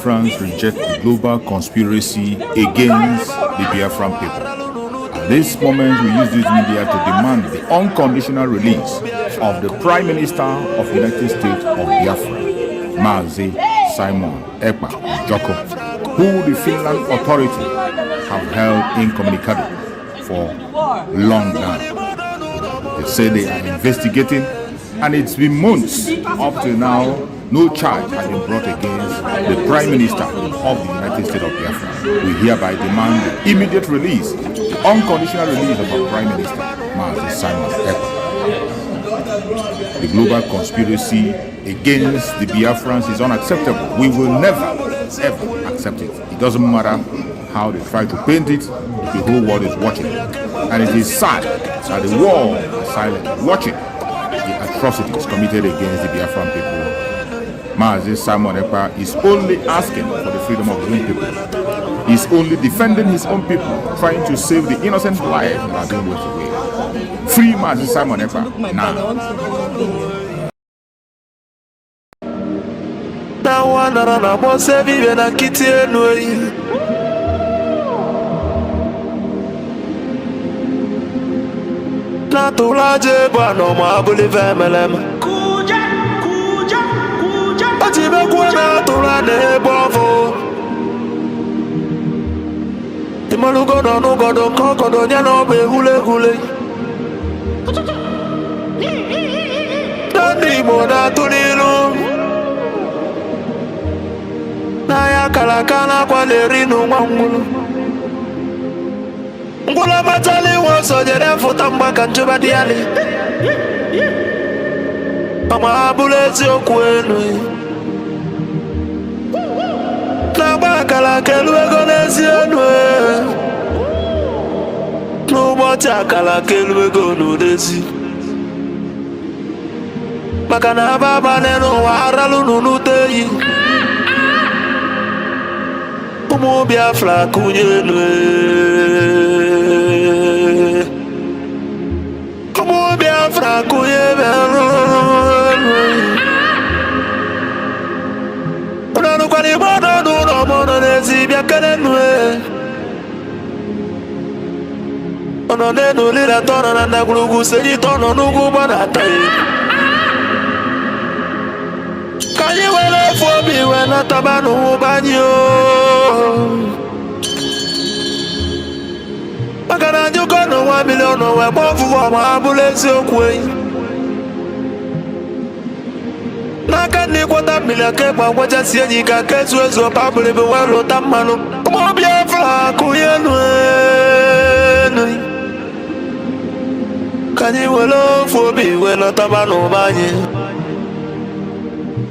Biafrans reject the global conspiracy against the Biafran people. At this moment, we use this media to demand the unconditional release of the Prime Minister of the United States of Biafra, Simon Ekpa, who the Finland authority have held incommunicado for long now. They say they are investigating, and it's been months up to now. No charge has been brought against the Prime Minister of the United States of Biafra. We hereby demand the immediate release, the unconditional release of our Prime Minister, Simon Ekpa. The global conspiracy against the Biafrans is unacceptable. We will never, ever accept it. It doesn't matter how they try to paint it, the whole world is watching. And it is sad that the world is silent, watching the atrocities committed against the Biafran people. Simon Ekpa is only asking for the freedom of his own people. He's only defending his own people, trying to save the innocent lives that are being wasted away. Free Simon Ekpa now. Makana baba neno waralu nunuteyi Umu Biafra kunyenwe Umu Biafra kunyenwe Unanu kwa ni mono nuno mono nezi biakanenwe Ono nenu lila tono na nagulugu seji tono nugu bana tayi Kanye wele fobi wena tabanu banyo Makana njuko no 1 million no we bofu wa mabulezi okwe Naka ni kwata milake kwa wacha sienyi kakesu ezo pabule bewelo tamano Umo Biafra kuyenwe Kanye wele fobi wena tabanu banyo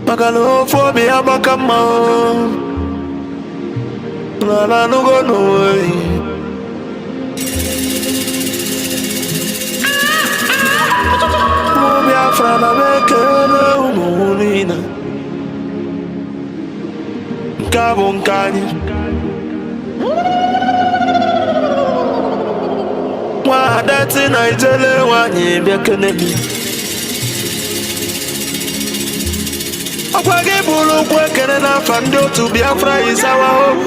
Makalo fobi abakama La no go no way Biafra na bekele umulina Nkabo nkanye Wadati na ijele wanyi bekele mi Akwage bulu kwekene na fando to Biafra is our hope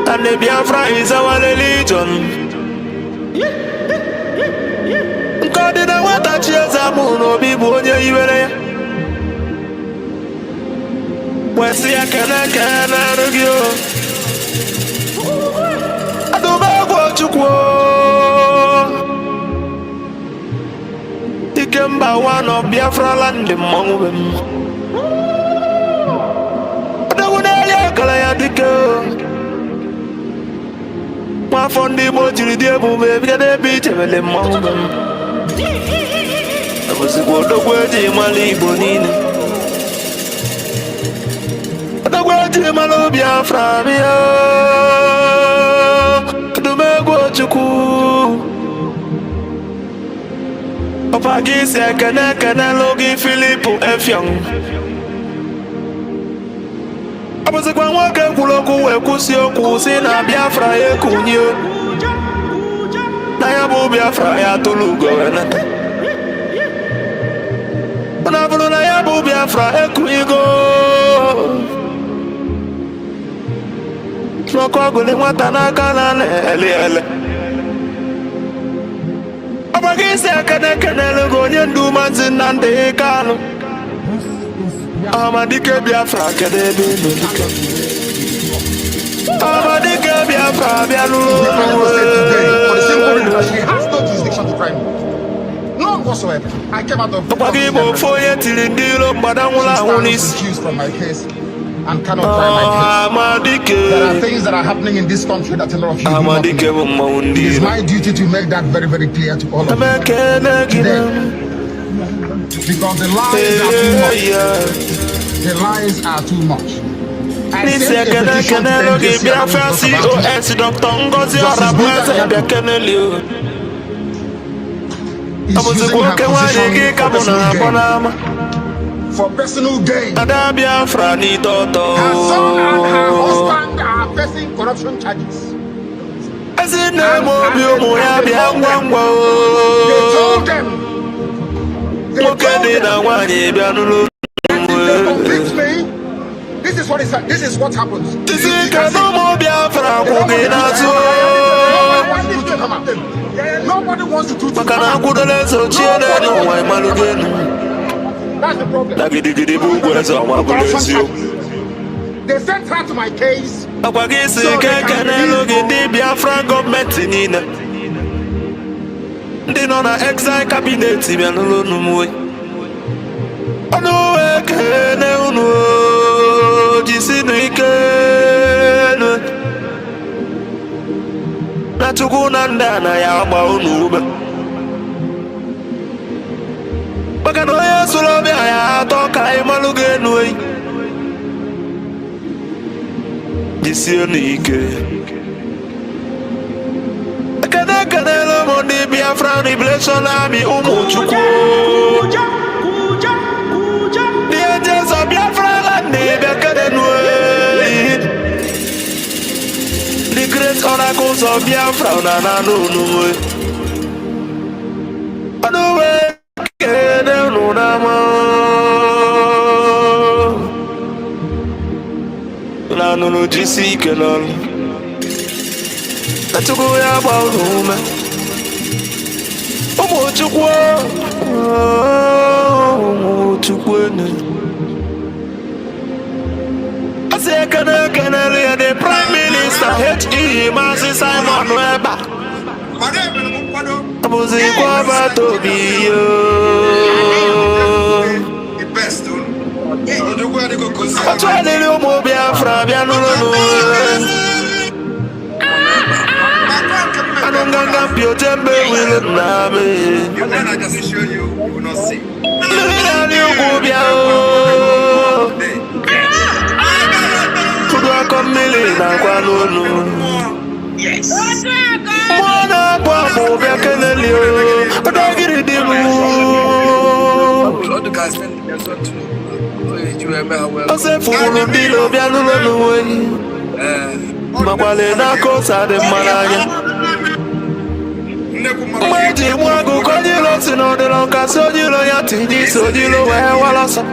And the Biafra is our religion God in a water cheers a moon or be born ye Where see a can argue I don't know what you quote Ikemba one of Biafra land among them. My phone the motor the baby the beach and among them. I was a good word in my libonine. The word in my love Biafra. The man go to cool. Papa gisi kana logi Philippo F young. Abuze kwa wake kuloku wekusi okusi na Biafra ye kunyo. Na ya bu Biafra ya tulugo enata. Na bulu na ya bu Biafra e kuigo. Nokogule Watanaka ele. Abagisi akane Gonian Dumanzin and the Kano. Amadike Biafra Kadebe. Amadike Biafra Bialu. For the simple reason that she has no jurisdiction to try me. None whatsoever. I came out of the accused from my case and cannot try my case. There are things that are happening in this country that a lot of you do not know. It is my duty to make that very, very clear to all of you today. Because the lies are too much. The lies are too much. I sent a petition to the NJC is using her position for personal gain. Her son and her husband are facing corruption charges. They told them this is what is that. This is what happens. Nobody wants to do it. That's the problem. They sent her to my case. So Biafran government they know na exile cabinet na tukunanda na ya gba unu ube maka na onye sụrụ ọbịa ya atọ ka anyị malụ ga-enu eyi jisie n'ike ekenele ụmụ ndị Biafran Liberation Army ụmụ Chukwu ndị ejezọ Biafra land na-ebịa kenenu eyi the great oracles of Biafra na n'onuwe onuwe kene n'unama na nunu jisi ike n'ọrụ na Chukwu ya gba ume ụmụ Chukwu ene the Prime Minister H.E. Simon Ekpa. The best. Yes. Mwana kwa mobia kenelio, odagiri dimu. Ose fulu dilo bianulo nuwe. Makwale na kosa de malanya. Mweji mwagu kojilo sinodelo kasojilo yatiji sojilo walasa.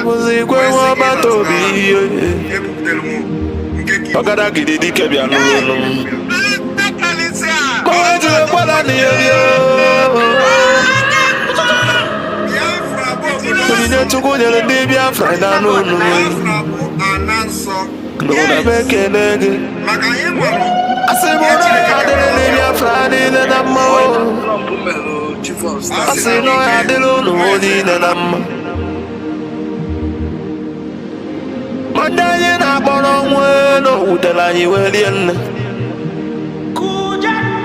Muzikwe wabatobi Ogada gidi kebia no Mweji wala ni Tujine tukunye ndi Biafra na no Kuna beke nege Asimuna ya dele Biafra ni na mo Asino ya dele no ni na mo Mandanye na bono mweno utelanyi welien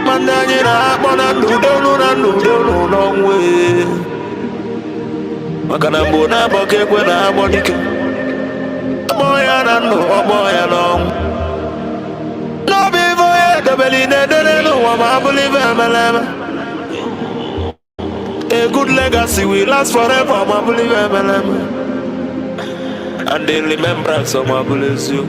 Mandanye na bono nudonu no mwe Makana mbona boke kwe na bonike Moya na no moya no No bivo ye dobeli nedele no wama believe meleme A good legacy will last forever wama believe meleme And the remembrance of my bless you.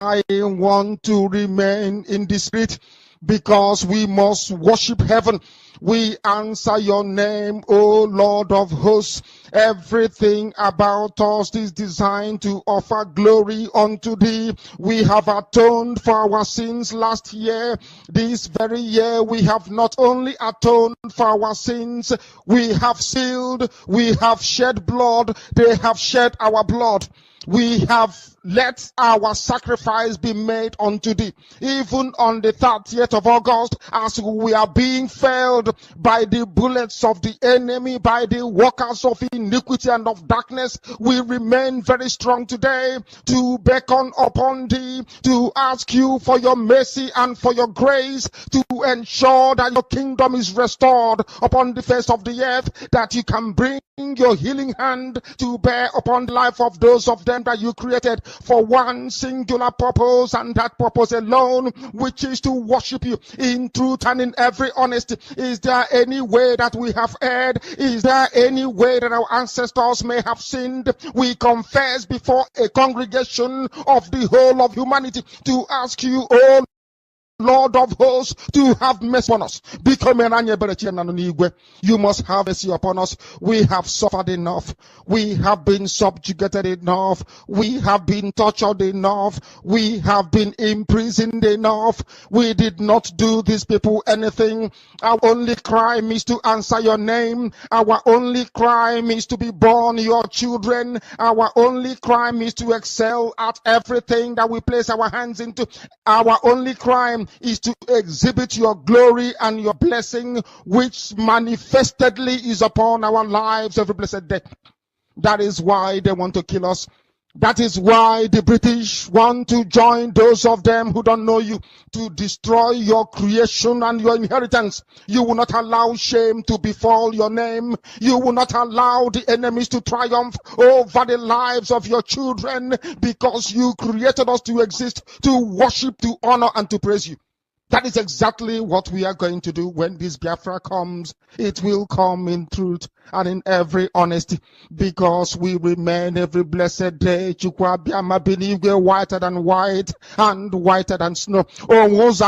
I want to remain in the spirit because we must worship heaven. We answer your name, O Lord of hosts. Everything about us is designed to offer glory unto thee. We have atoned for our sins last year. This very year we have not only atoned for our sins, we have sealed, we have shed blood, they have shed our blood. We have let our sacrifice be made unto thee. Even on the 30th of August, as we are being felled by the bullets of the enemy, by the workers of iniquity and of darkness, we remain very strong today to beckon upon thee, to ask you for your mercy and for your grace, to ensure that your kingdom is restored upon the face of the earth, that you can bring your healing hand to bear upon the life of those of them that you created for one singular purpose, and that purpose alone, which is to worship you in truth and in every honesty. Is there any way that we have erred? Is there any way that our ancestors may have sinned? We confess before a congregation of the whole of humanity to ask you, oh Lord of hosts, to have mercy upon us. You must have mercy upon us. We have suffered enough. We have been subjugated enough. We have been tortured enough. We have been imprisoned enough. We did not do these people anything. Our only crime is to answer your name. Our only crime is to be born your children. Our only crime is to excel at everything that we place our hands into. Our only crime is to exhibit your glory and your blessing, which manifestedly is upon our lives every blessed day. That is why they want to kill us. That is why the British want to join those of them who don't know you to destroy your creation and your inheritance. You will not allow shame to befall your name. You will not allow the enemies to triumph over the lives of your children, because you created us to exist, to worship, to honor, and to praise you. That is exactly what we are going to do when this Biafra comes. It will come in truth and in every honesty, because we remain every blessed day whiter than white and whiter than snow. Is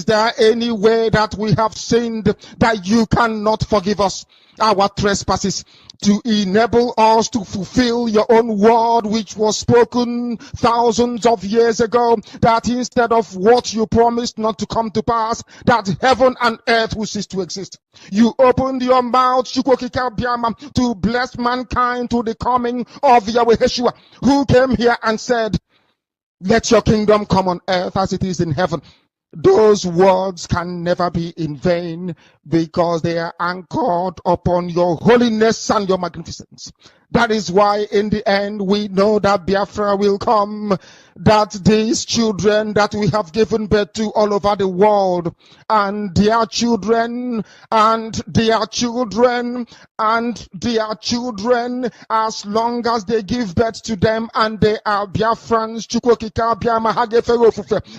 there any way that we have sinned that you cannot forgive us our trespasses, to enable us to fulfill your own word, which was spoken thousands of years ago, that instead of what you promised not to come to pass, that heaven and earth will cease to exist? You opened your mouth to bless mankind to the coming of Yahweh Yeshua, who came here and said, let your kingdom come on earth as it is in heaven. Those words can never be in vain, because they are anchored upon your holiness and your magnificence. That is why in the end we know that Biafra will come, that these children that we have given birth to all over the world, and their children, and their children, and their children, as long as they give birth to them and they are Biafrans,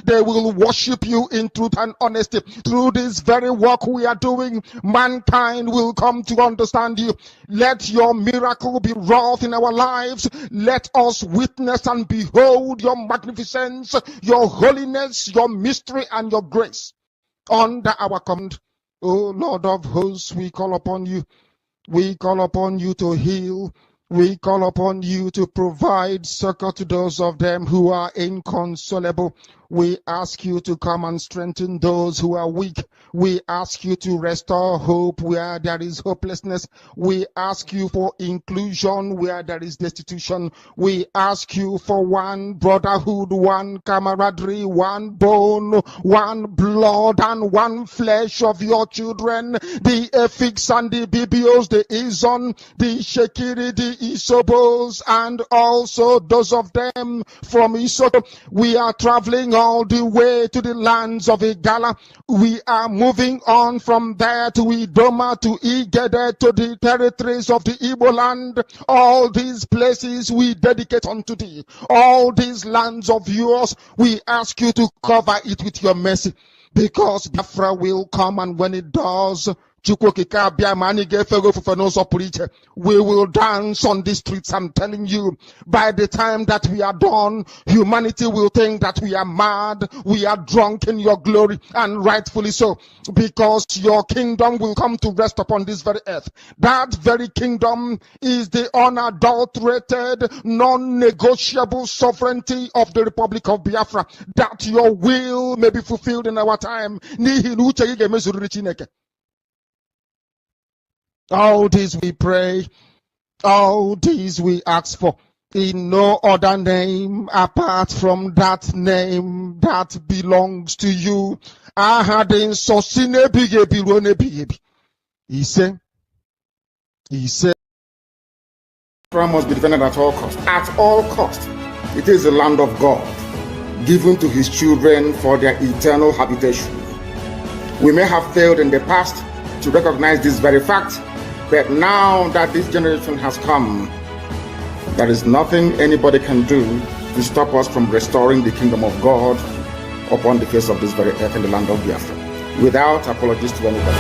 they will worship you in truth and honesty. Through this very work we are doing, mankind will come to understand you. Let your miracle be wrought in our lives. Let us witness and behold your magnificence, your holiness, your mystery, and your grace. Under our command, O Lord of hosts, we call upon you. We call upon you to heal. We call upon you to provide succor to those of them who are inconsolable. We ask you to come and strengthen those who are weak. We ask you to restore hope where there is hopelessness. We ask you for inclusion where there is destitution. We ask you for one brotherhood, one camaraderie, one bone, one blood, and one flesh of your children. The Efiks and the Bibios, the Izon, the Shekiri, the Isobos, and also those of them from Isoto. We are traveling all the way to the lands of Igala. We are moving on from there to Idoma, to Igede, to the territories of the Igbo land. All these places we dedicate unto thee. All these lands of yours, we ask you to cover it with your mercy, because Biafra will come, and when it does, We will dance on the streets. I'm telling you, by the time that we are done, humanity will think that we are mad, we are drunk in your glory, and rightfully so, because your kingdom will come to rest upon this very earth. That very kingdom is the unadulterated, non-negotiable sovereignty of the Republic of Biafra, that your will may be fulfilled in our time. All this we pray, all this we ask for, in no other name apart from that name that belongs to you. He said, Biafra must be defended at all cost. At all cost. It is the land of God, given to his children for their eternal habitation. We may have failed in the past to recognize this very fact, but now that this generation has come, there is nothing anybody can do to stop us from restoring the kingdom of God upon the face of this very earth in the land of Biafra, without apologies to anybody.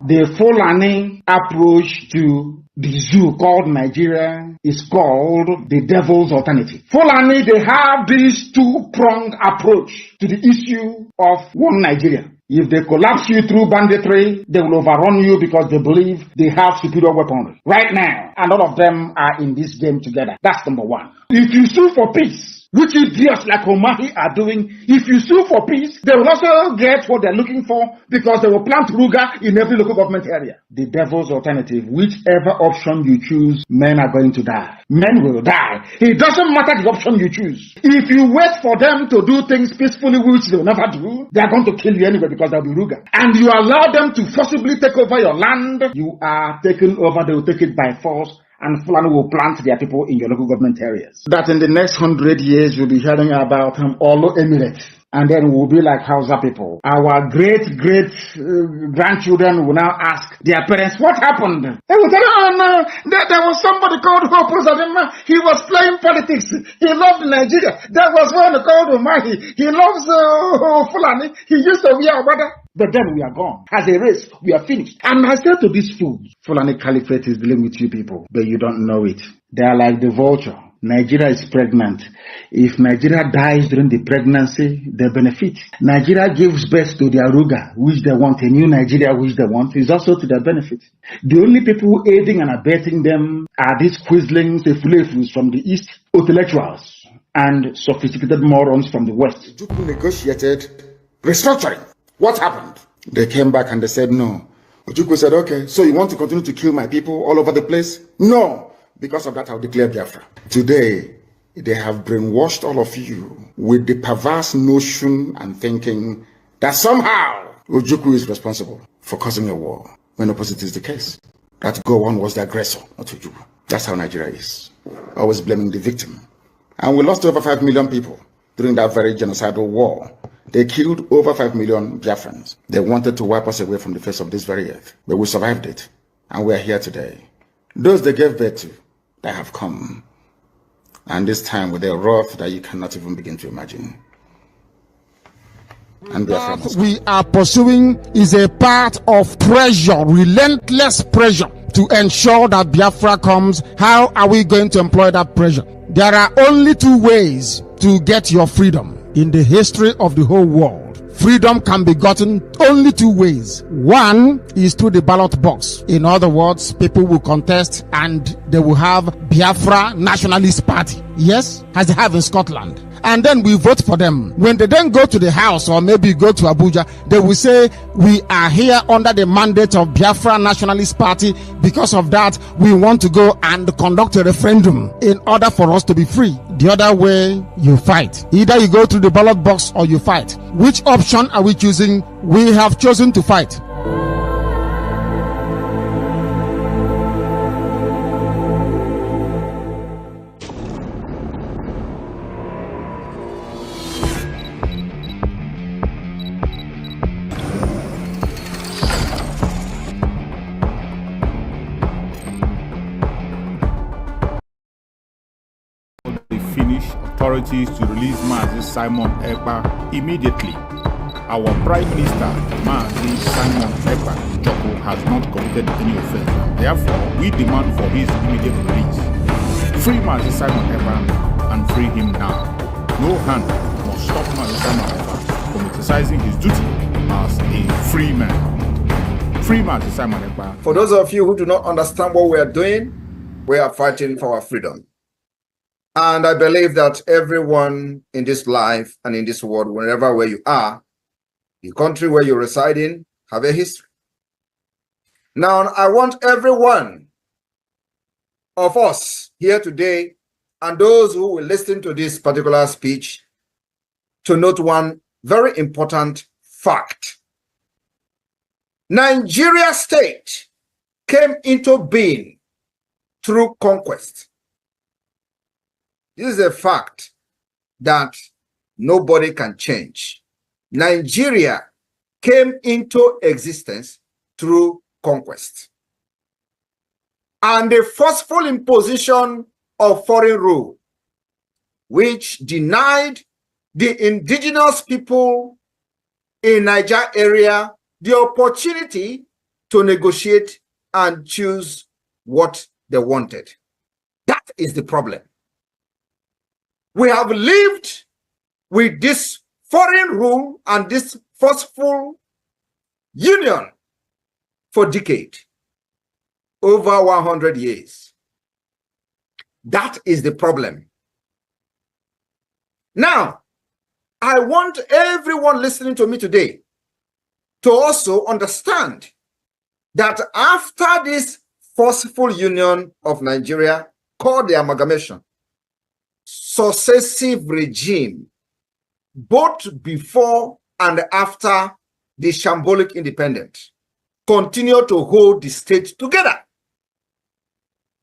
The Fulani approach to the zoo called Nigeria is called the devil's alternative. Fulani, they have this two-pronged approach to the issue of one Nigeria. If they collapse you through banditry, they will overrun you because they believe they have superior weaponry. Right now, and all of them are in this game together. That's number one. If you sue for peace, which idiots like Omahi are doing, if you sue for peace, they will also get what they're looking for because they will plant Ruga in every local government area. The devil's alternative, whichever option you choose, men are going to die. Men will die. It doesn't matter the option you choose. If you wait for them to do things peacefully, which they will never do, they are going to kill you anyway because they'll be Ruga. And you allow them to forcibly take over your land, you are taken over, they will take it by force. And Fulani will plant their people in your local government areas. That in the next 100 years, you'll be hearing about Olo Emirates. And then we'll be like Hausa people. Our great-grandchildren will now ask their parents, what happened? They will tell, oh no, there was somebody called Hope Uzodimma. He was playing politics. He loved Nigeria. There was one called Umahi. He loves Fulani. He used to wear Obada. But then we are gone. As a race, we are finished. And I said to these fools, Fulani Caliphate is dealing with you people, but you don't know it. They are like the vulture. Nigeria is pregnant. If Nigeria dies during the pregnancy, they benefit. Nigeria gives birth to their Ruga, which they want, a new Nigeria which they want, is also to their benefit. The only people aiding and abetting them are these quislings, the fulefus from the east, intellectuals, and sophisticated morons from the west. Juku negotiated restructuring. What happened? They came back and they said no. Ojukwu said, okay, so you want to continue to kill my people all over the place? No. Because of that, I'll declare Biafra. Today, they have brainwashed all of you with the perverse notion and thinking that somehow Ojukwu is responsible for causing a war, when opposite is the case. That Gowon was the aggressor, not Ojukwu. That's how Nigeria is. Always blaming the victim. And we lost over 5 million people during that very genocidal war. They killed over 5 million Biafrans. They wanted to wipe us away from the face of this very earth. But we survived it. And we are here today. Those they gave birth to, they have come. And this time with a wrath that you cannot even begin to imagine. And what we are pursuing is a part of pressure, relentless pressure, to ensure that Biafra comes. How are we going to employ that pressure? There are only two ways to get your freedom in the history of the whole world. Freedom can be gotten only two ways. One is through the ballot box. In other words, people will contest and they will have Biafra Nationalist Party. Yes, as they have in Scotland. And then we vote for them. When they then go to the house or maybe go to Abuja, they will say, we are here under the mandate of Biafra Nationalist Party. Because of that, we want to go and conduct a referendum in order for us to be free. The other way, you fight. Either you go through the ballot box or you fight. Which option are we choosing? We have chosen to fight. authorities to release Mazi Simon Ekpa immediately. Our Prime Minister, Mazi Simon Ekpa Joko, has not committed any offense, and therefore we demand for his immediate release. Free Mazi Simon Ekpa and free him now. No hand must stop Mazi Simon Ekpa from exercising his duty as a free man. Free Mazi Simon Ekpa. For those of you who do not understand what we are doing, we are fighting for our freedom. And I believe that everyone in this life and in this world, wherever where you are, the country where you reside in, have a history. Now, I want every one of us here today and those who will listen to this particular speech to note one very important fact. Nigeria state came into being through conquest. This is a fact that nobody can change. Nigeria came into existence through conquest. And the forceful imposition of foreign rule, which denied the indigenous people in Niger area the opportunity to negotiate and choose what they wanted. That is the problem. We have lived with this foreign rule and this forceful union for decades, over 100 years. That is the problem. Now, I want everyone listening to me today to also understand that after this forceful union of Nigeria, called the amalgamation, successive regime, both before and after the shambolic independence, continue to hold the state together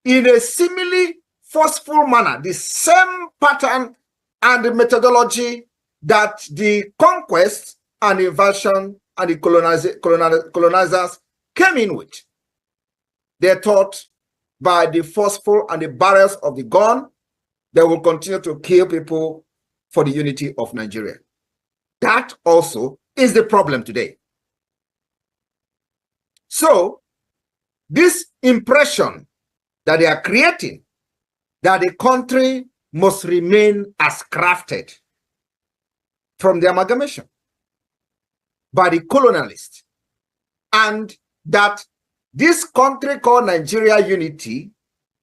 in a similarly forceful manner, the same pattern and the methodology that the conquest and invasion and the colonizers came in with. They're taught by the forceful and the barrels of the gun, they will continue to kill people for the unity of Nigeria. That also is the problem today. So, this impression that they are creating, that the country must remain as crafted from the amalgamation by the colonialists, and that this country called Nigeria unity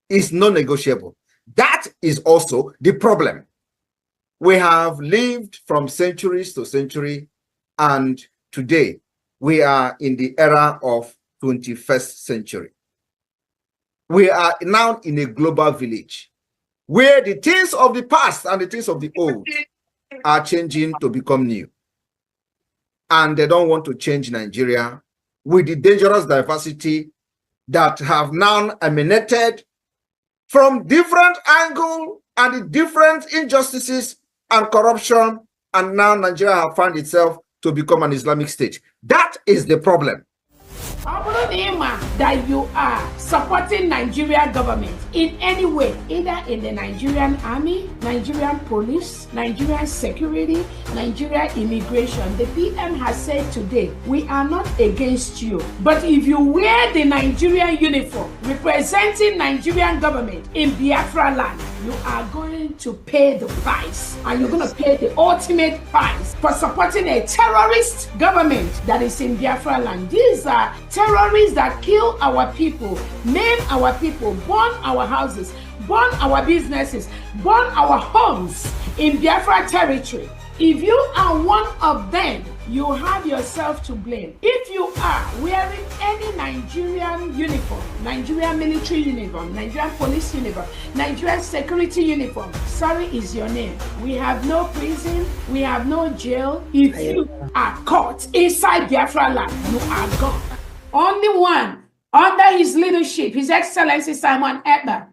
is non-negotiable. That is also the problem. We have lived from centuries to century, and today we are in the era of 21st century. We are now in a global village where the things of the past and the things of the old are changing to become new. And they don't want to change Nigeria with the dangerous diversity that have now emanated from different angles and the different injustices and corruption, and now Nigeria have found itself to become an Islamic state. That is the problem. That you are supporting Nigerian government in any way, either in the Nigerian army, Nigerian police, Nigerian security, Nigerian immigration. The PM has said today, we are not against you, but if you wear the Nigerian uniform representing Nigerian government in Biafra land, you are going to pay the price, and you're going to pay the ultimate price for supporting a terrorist government that is in Biafra land. These are terrorists that kill our people, maim our people, burn our houses, burn our businesses, burn our homes in Biafra territory. If you are one of them, you have yourself to blame. If you are wearing any Nigerian uniform, Nigerian military uniform, Nigerian police uniform, Nigerian security uniform, sorry is your name. We have no prison, we have no jail. If you are caught inside Biafra land, you are gone. Only one, under his leadership, His Excellency Simon Ekpa.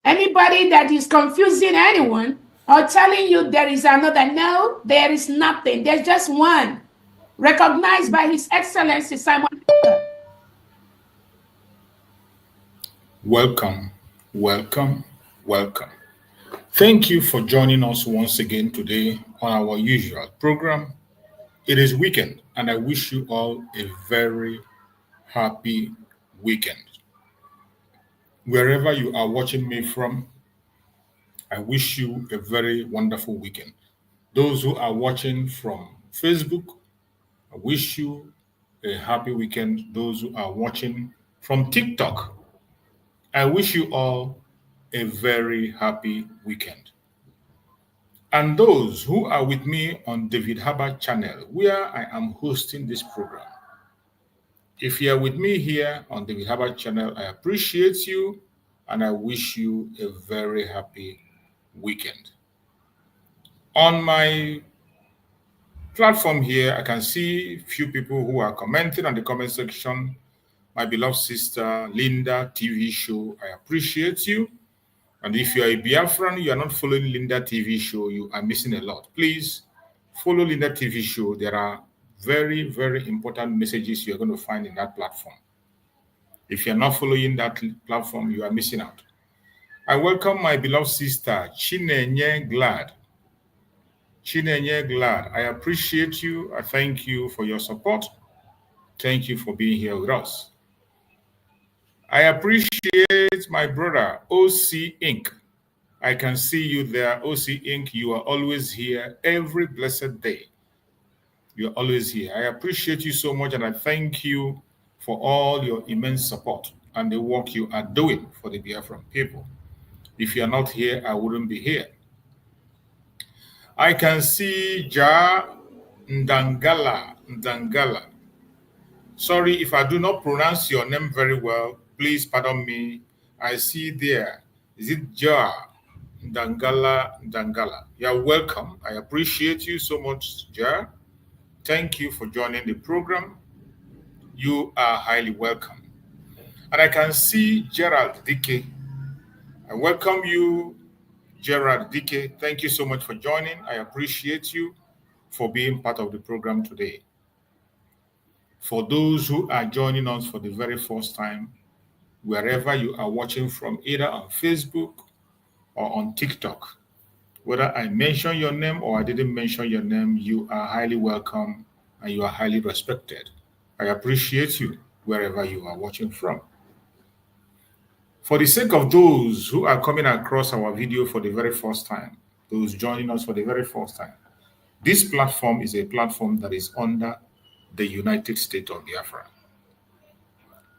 Anybody that is confusing anyone or telling you there is another, no, there is nothing. There's just one, recognized by His Excellency Simon Ekpa. Welcome, welcome, welcome. Thank you for joining us once again today on our usual program. It is weekend, and I wish you all a very happy weekend. Wherever you are watching me from, I wish you a very wonderful weekend. Those who are watching from Facebook, I wish you a happy weekend. Those who are watching from TikTok, I wish you all a very happy weekend. And those who are with me on David Harbour channel, where I am hosting this program. If you are with me here on David Harbour channel, I appreciate you and I wish you a very happy weekend. On my platform here, I can see few people who are commenting on the comment section. My beloved sister, Linda TV show, I appreciate you. And if you are a Biafran, you are not following Linda TV show, you are missing a lot. Please follow Linda TV show. There are very, very important messages you're going to find in that platform. If you're not following that platform, you are missing out. I welcome my beloved sister, Chinenye Glad. Chinenye Glad, I appreciate you. I thank you for your support. Thank you for being here with us. I appreciate my brother, OC Inc. I can see you there, OC Inc. You are always here every blessed day. You're always here. I appreciate you so much and I thank you for all your immense support and the work you are doing for the Biafran people. If you're not here, I wouldn't be here. I can see Ja Ndangala. Sorry if I do not pronounce your name very well. Please pardon me. I see there. Is it Ja Ndangala? You're welcome. I appreciate you so much, Ja. Thank you for joining the program. You are highly welcome. And I can see Gerald Dike. I welcome you, Gerald Dike. Thank you so much for joining. I appreciate you for being part of the program today. For those who are joining us for the very first time, wherever you are watching from, either on Facebook or on TikTok, whether I mention your name or I didn't mention your name, you are highly welcome and you are highly respected. I appreciate you wherever you are watching from. For the sake of those who are coming across our video for the very first time, those joining us for the very first time, this platform is a platform that is under the United States of Biafra.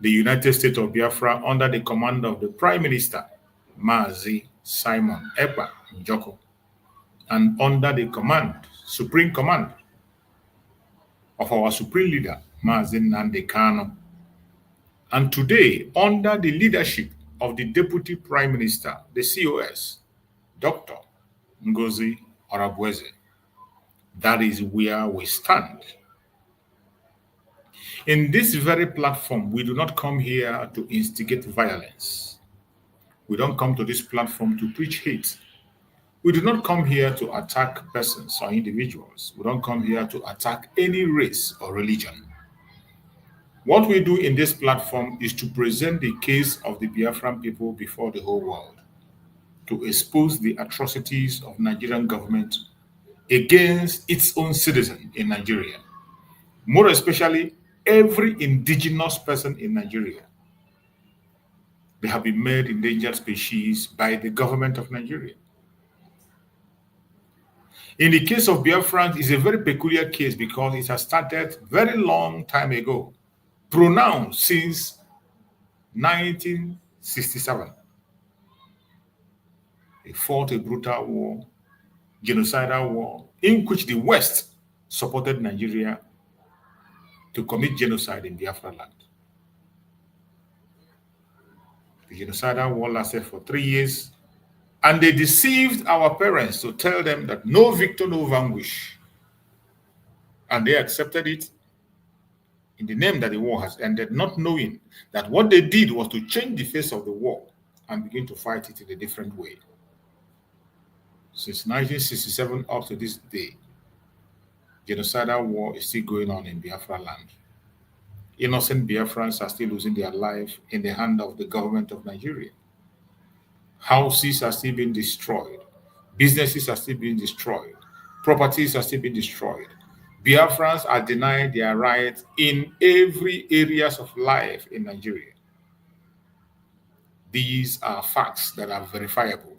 The United States of Biafra under the command of the Prime Minister, Mazi Simon Ekpa Njoko, and under the supreme command of our supreme leader, Mazi Nnamdi Kanu. And today, under the leadership of the Deputy Prime Minister, the COS, Dr. DPMDrNgoziOrabueze. That is where we stand. In this very platform, we do not come here to instigate violence. We don't come to this platform to preach hate. We do not come here to attack persons or individuals. We don't come here to attack any race or religion. What we do in this platform is to present the case of the Biafran people before the whole world, to expose the atrocities of Nigerian government against its own citizen in Nigeria, more especially every indigenous person in Nigeria. They have been made endangered species by the government of Nigeria. In the case of Biafrans, it's a very peculiar case because it has started very long time ago, pronounced since 1967. They fought a brutal war, genocidal war, in which the West supported Nigeria to commit genocide in Biafra land. The genocidal war lasted for 3 years, and they deceived our parents to tell them that no victor, no vanquish. And they accepted it in the name that the war has ended, not knowing that what they did was to change the face of the war and begin to fight it in a different way. Since 1967 up to this day, genocidal war is still going on in Biafra land. Innocent Biafrans are still losing their life in the hand of the government of Nigeria. Houses are still being destroyed. Businesses are still being destroyed. Properties are still being destroyed. Biafrans are denied their rights in every areas of life in Nigeria. These are facts that are verifiable.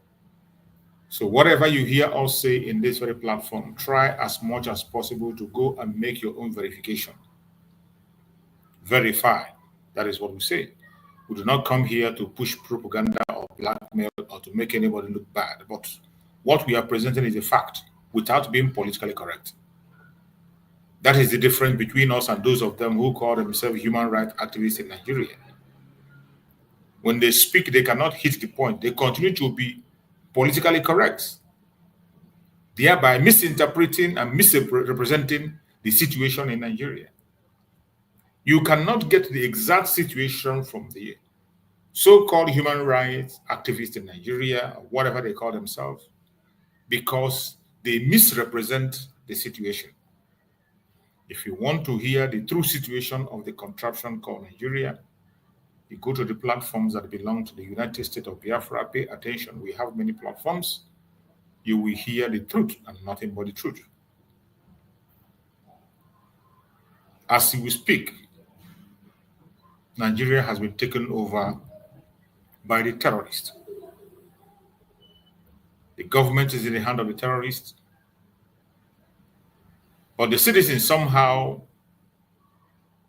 So whatever you hear us say in this very platform, try as much as possible to go and make your own verification. Verify. That is what we say. We do not come here to push propaganda or blackmail or to make anybody look bad. But what we are presenting is a fact without being politically correct. That is the difference between us and those of them who call themselves human rights activists in Nigeria. When they speak, they cannot hit the point. They continue to be politically correct, thereby misinterpreting and misrepresenting the situation in Nigeria. You cannot get the exact situation from the so-called human rights activists in Nigeria, or whatever they call themselves, because they misrepresent the situation. If you want to hear the true situation of the contraption called Nigeria, you go to the platforms that belong to the United States of Biafra. Pay attention. We have many platforms. You will hear the truth and nothing but the truth. As we speak, Nigeria has been taken over by the terrorists. The government is in the hand of the terrorists, but the citizens somehow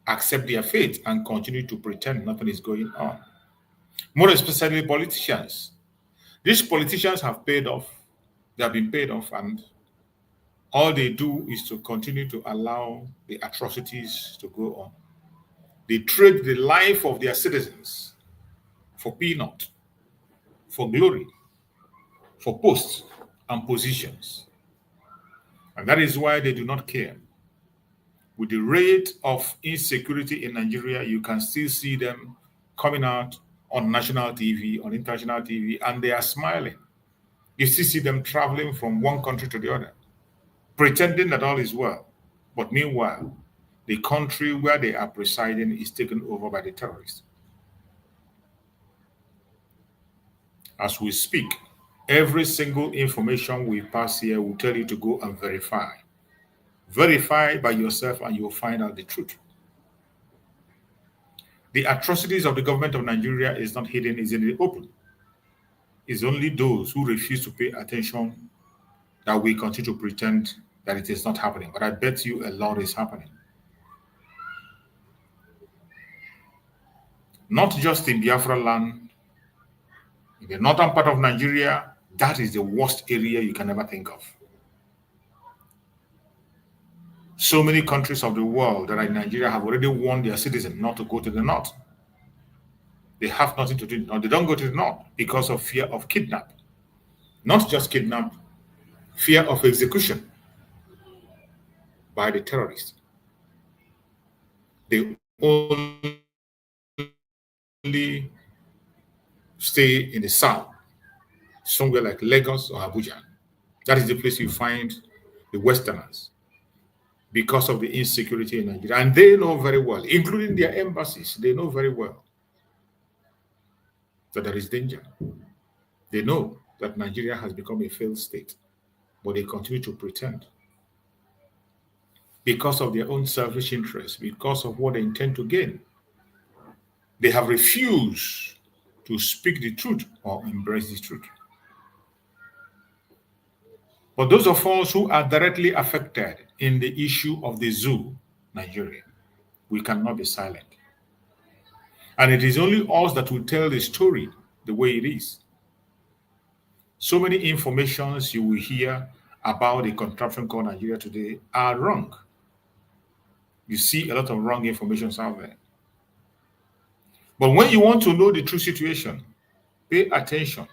accept their fate and continue to pretend nothing is going on. More especially politicians. These politicians have paid off. They have been paid off, and all they do is to continue to allow the atrocities to go on. They trade the life of their citizens for peanut, for glory, for posts and positions. And that is why they do not care. With the rate of insecurity in Nigeria, you can still see them coming out on national TV, on international TV, and they are smiling. You still see them traveling from one country to the other, pretending that all is well. But meanwhile, the country where they are presiding is taken over by the terrorists. As we speak, every single information we pass here will tell you to go and verify. Verify by yourself and you'll find out the truth. The atrocities of the government of Nigeria is not hidden, it's in the open. It's only those who refuse to pay attention that we continue to pretend that it is not happening. But I bet you a lot is happening. Not just in Biafra land, in the northern part of Nigeria, that is the worst area you can ever think of. So many countries of the world that are in Nigeria have already warned their citizens not to go to the north. They have nothing to do. No, they don't go to the north because of fear of kidnap. Not just kidnap, fear of execution by the terrorists. They only stay in the south, somewhere like Lagos or Abuja. That is the place you find the Westerners because of the insecurity in Nigeria. And they know very well, including their embassies, they know very well that there is danger. They know that Nigeria has become a failed state, but they continue to pretend because of their own selfish interests, because of what they intend to gain. They have refused to speak the truth or embrace the truth. But those of us who are directly affected in the issue of the zoo, Nigeria, we cannot be silent. And it is only us that will tell the story the way it is. So many informations you will hear about the contraption called Nigeria today are wrong. You see a lot of wrong information out there. But when you want to know the true situation, pay attention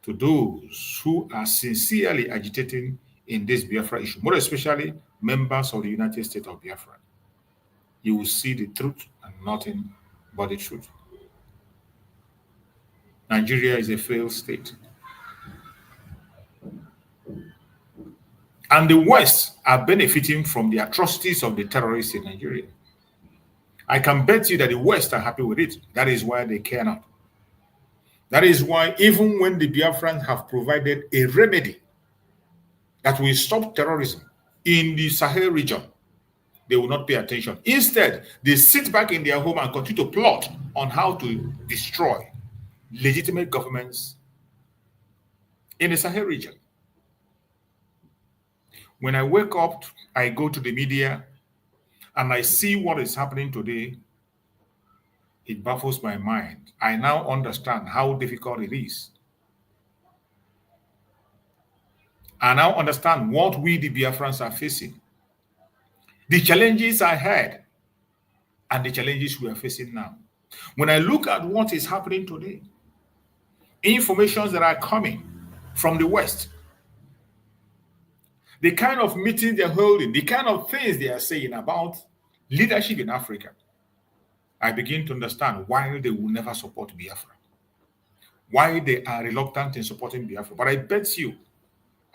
to those who are sincerely agitating in this Biafra issue, more especially members of the United States of Biafra. You will see the truth and nothing but the truth. Nigeria is a failed state. And the West are benefiting from the atrocities of the terrorists in Nigeria. I can bet you that the West are happy with it. That is why they care not. That is why even when the Biafrans have provided a remedy that will stop terrorism in the Sahel region, they will not pay attention. Instead, they sit back in their home and continue to plot on how to destroy legitimate governments in the Sahel region. When I wake up, I go to the media and I see what is happening today, it baffles my mind. I now understand how difficult it is. I now understand what we, the Biafrans, are facing. The challenges I had and the challenges we are facing now. When I look at what is happening today, informations that are coming from the West, the kind of meetings they're holding, the kind of things they are saying about leadership in Africa, I begin to understand why they will never support Biafra, why they are reluctant in supporting Biafra. But I bet you,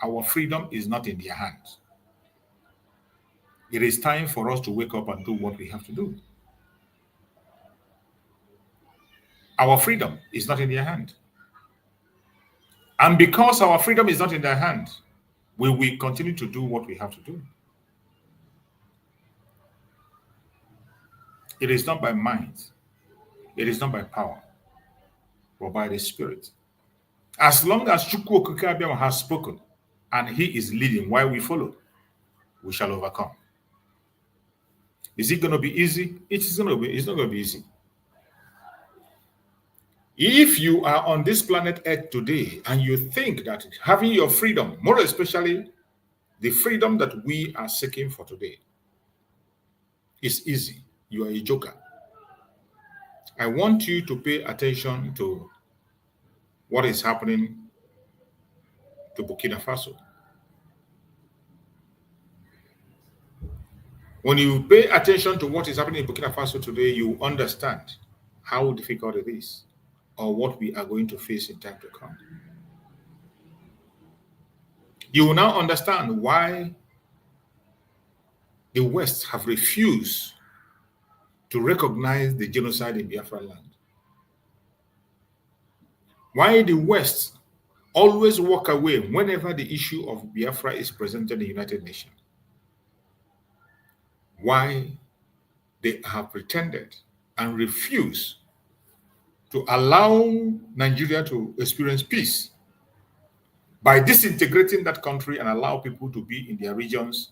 our freedom is not in their hands. It is time for us to wake up and do what we have to do. Our freedom is not in their hand. And because our freedom is not in their hand, we will continue to do what we have to do. It is not by might, it is not by power, but by the Spirit. As long as Chukwu Okike Abiama has spoken and he is leading while we follow, we shall overcome. Is it going to be easy? It's not going to be easy. If you are on this planet Earth today and you think that having your freedom, more especially the freedom that we are seeking for today, is easy, you are a joker. I want you to pay attention to what is happening to Burkina Faso. When you pay attention to what is happening in Burkina Faso today, you understand how difficult it is or what we are going to face in time to come. You will now understand why the West have refused to recognize the genocide in Biafra land. Why the West always walk away whenever the issue of Biafra is presented in the United Nations. Why they have pretended and refused to allow Nigeria to experience peace by disintegrating that country and allow people to be in their regions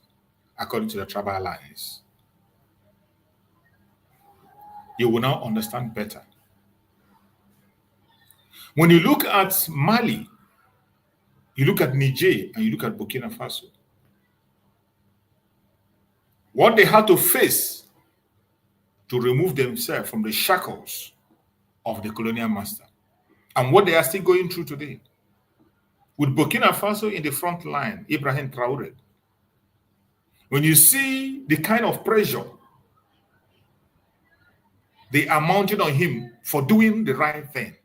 according to the tribal lines. You will now understand better. When you look at Mali, you look at Niger, and you look at Burkina Faso, what they had to face to remove themselves from the shackles of the colonial master, and what they are still going through today. With Burkina Faso in the front line, Ibrahim Traoré, when you see the kind of pressure they are mounting on him for doing the right thing,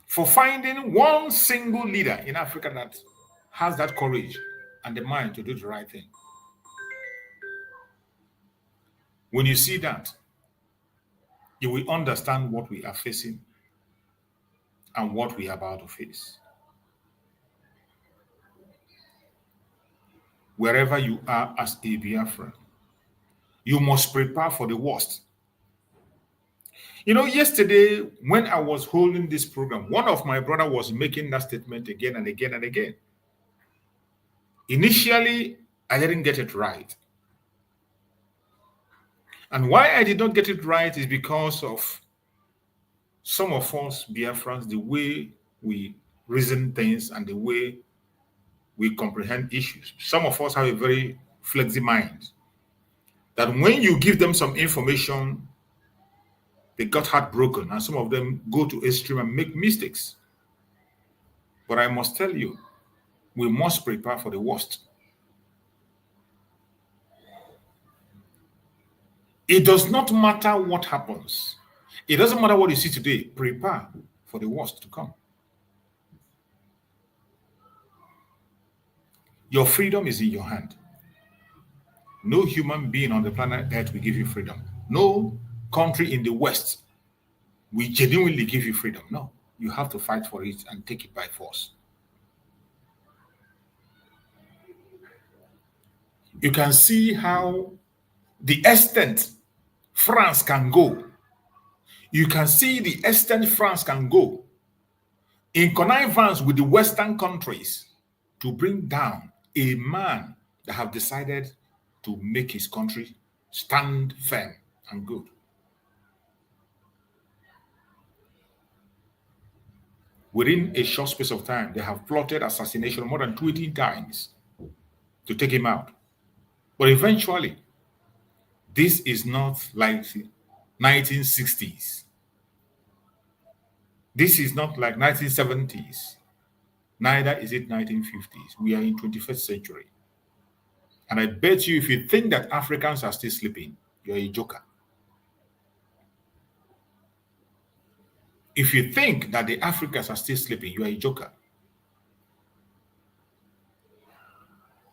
for finding one single leader in Africa that has that courage and the mind to do the right thing. When you see that, you will understand what we are facing and what we are about to face. Wherever you are as a Biafran, you must prepare for the worst. You know, yesterday when I was holding this program, one of my brother was making that statement again and again and again. Initially, I didn't get it right. And why I did not get it right is because of some of us Biafrans, the way we reason things and the way we comprehend issues. Some of us have a very flexible mind that when you give them some information, they got heartbroken, and some of them go to extreme and make mistakes. But I must tell you, we must prepare for the worst. It does not matter what happens. It doesn't matter what you see today. Prepare for the worst to come. Your freedom is in your hand. No human being on the planet Earth will give you freedom. No country in the West we genuinely give you freedom. No, you have to fight for it and take it by force. You can see how the extent France can go. You can see the extent France can go in connivance with the Western countries to bring down a man that have decided to make his country stand firm and good. Within a short space of time, they have plotted assassination more than 20 times to take him out. But eventually, this is not like the 1960s. This is not like 1970s. Neither is it 1950s. We are in 21st century. And I bet you, if you think that Africans are still sleeping, you're a joker. If you think that the Africans are still sleeping, you are a joker.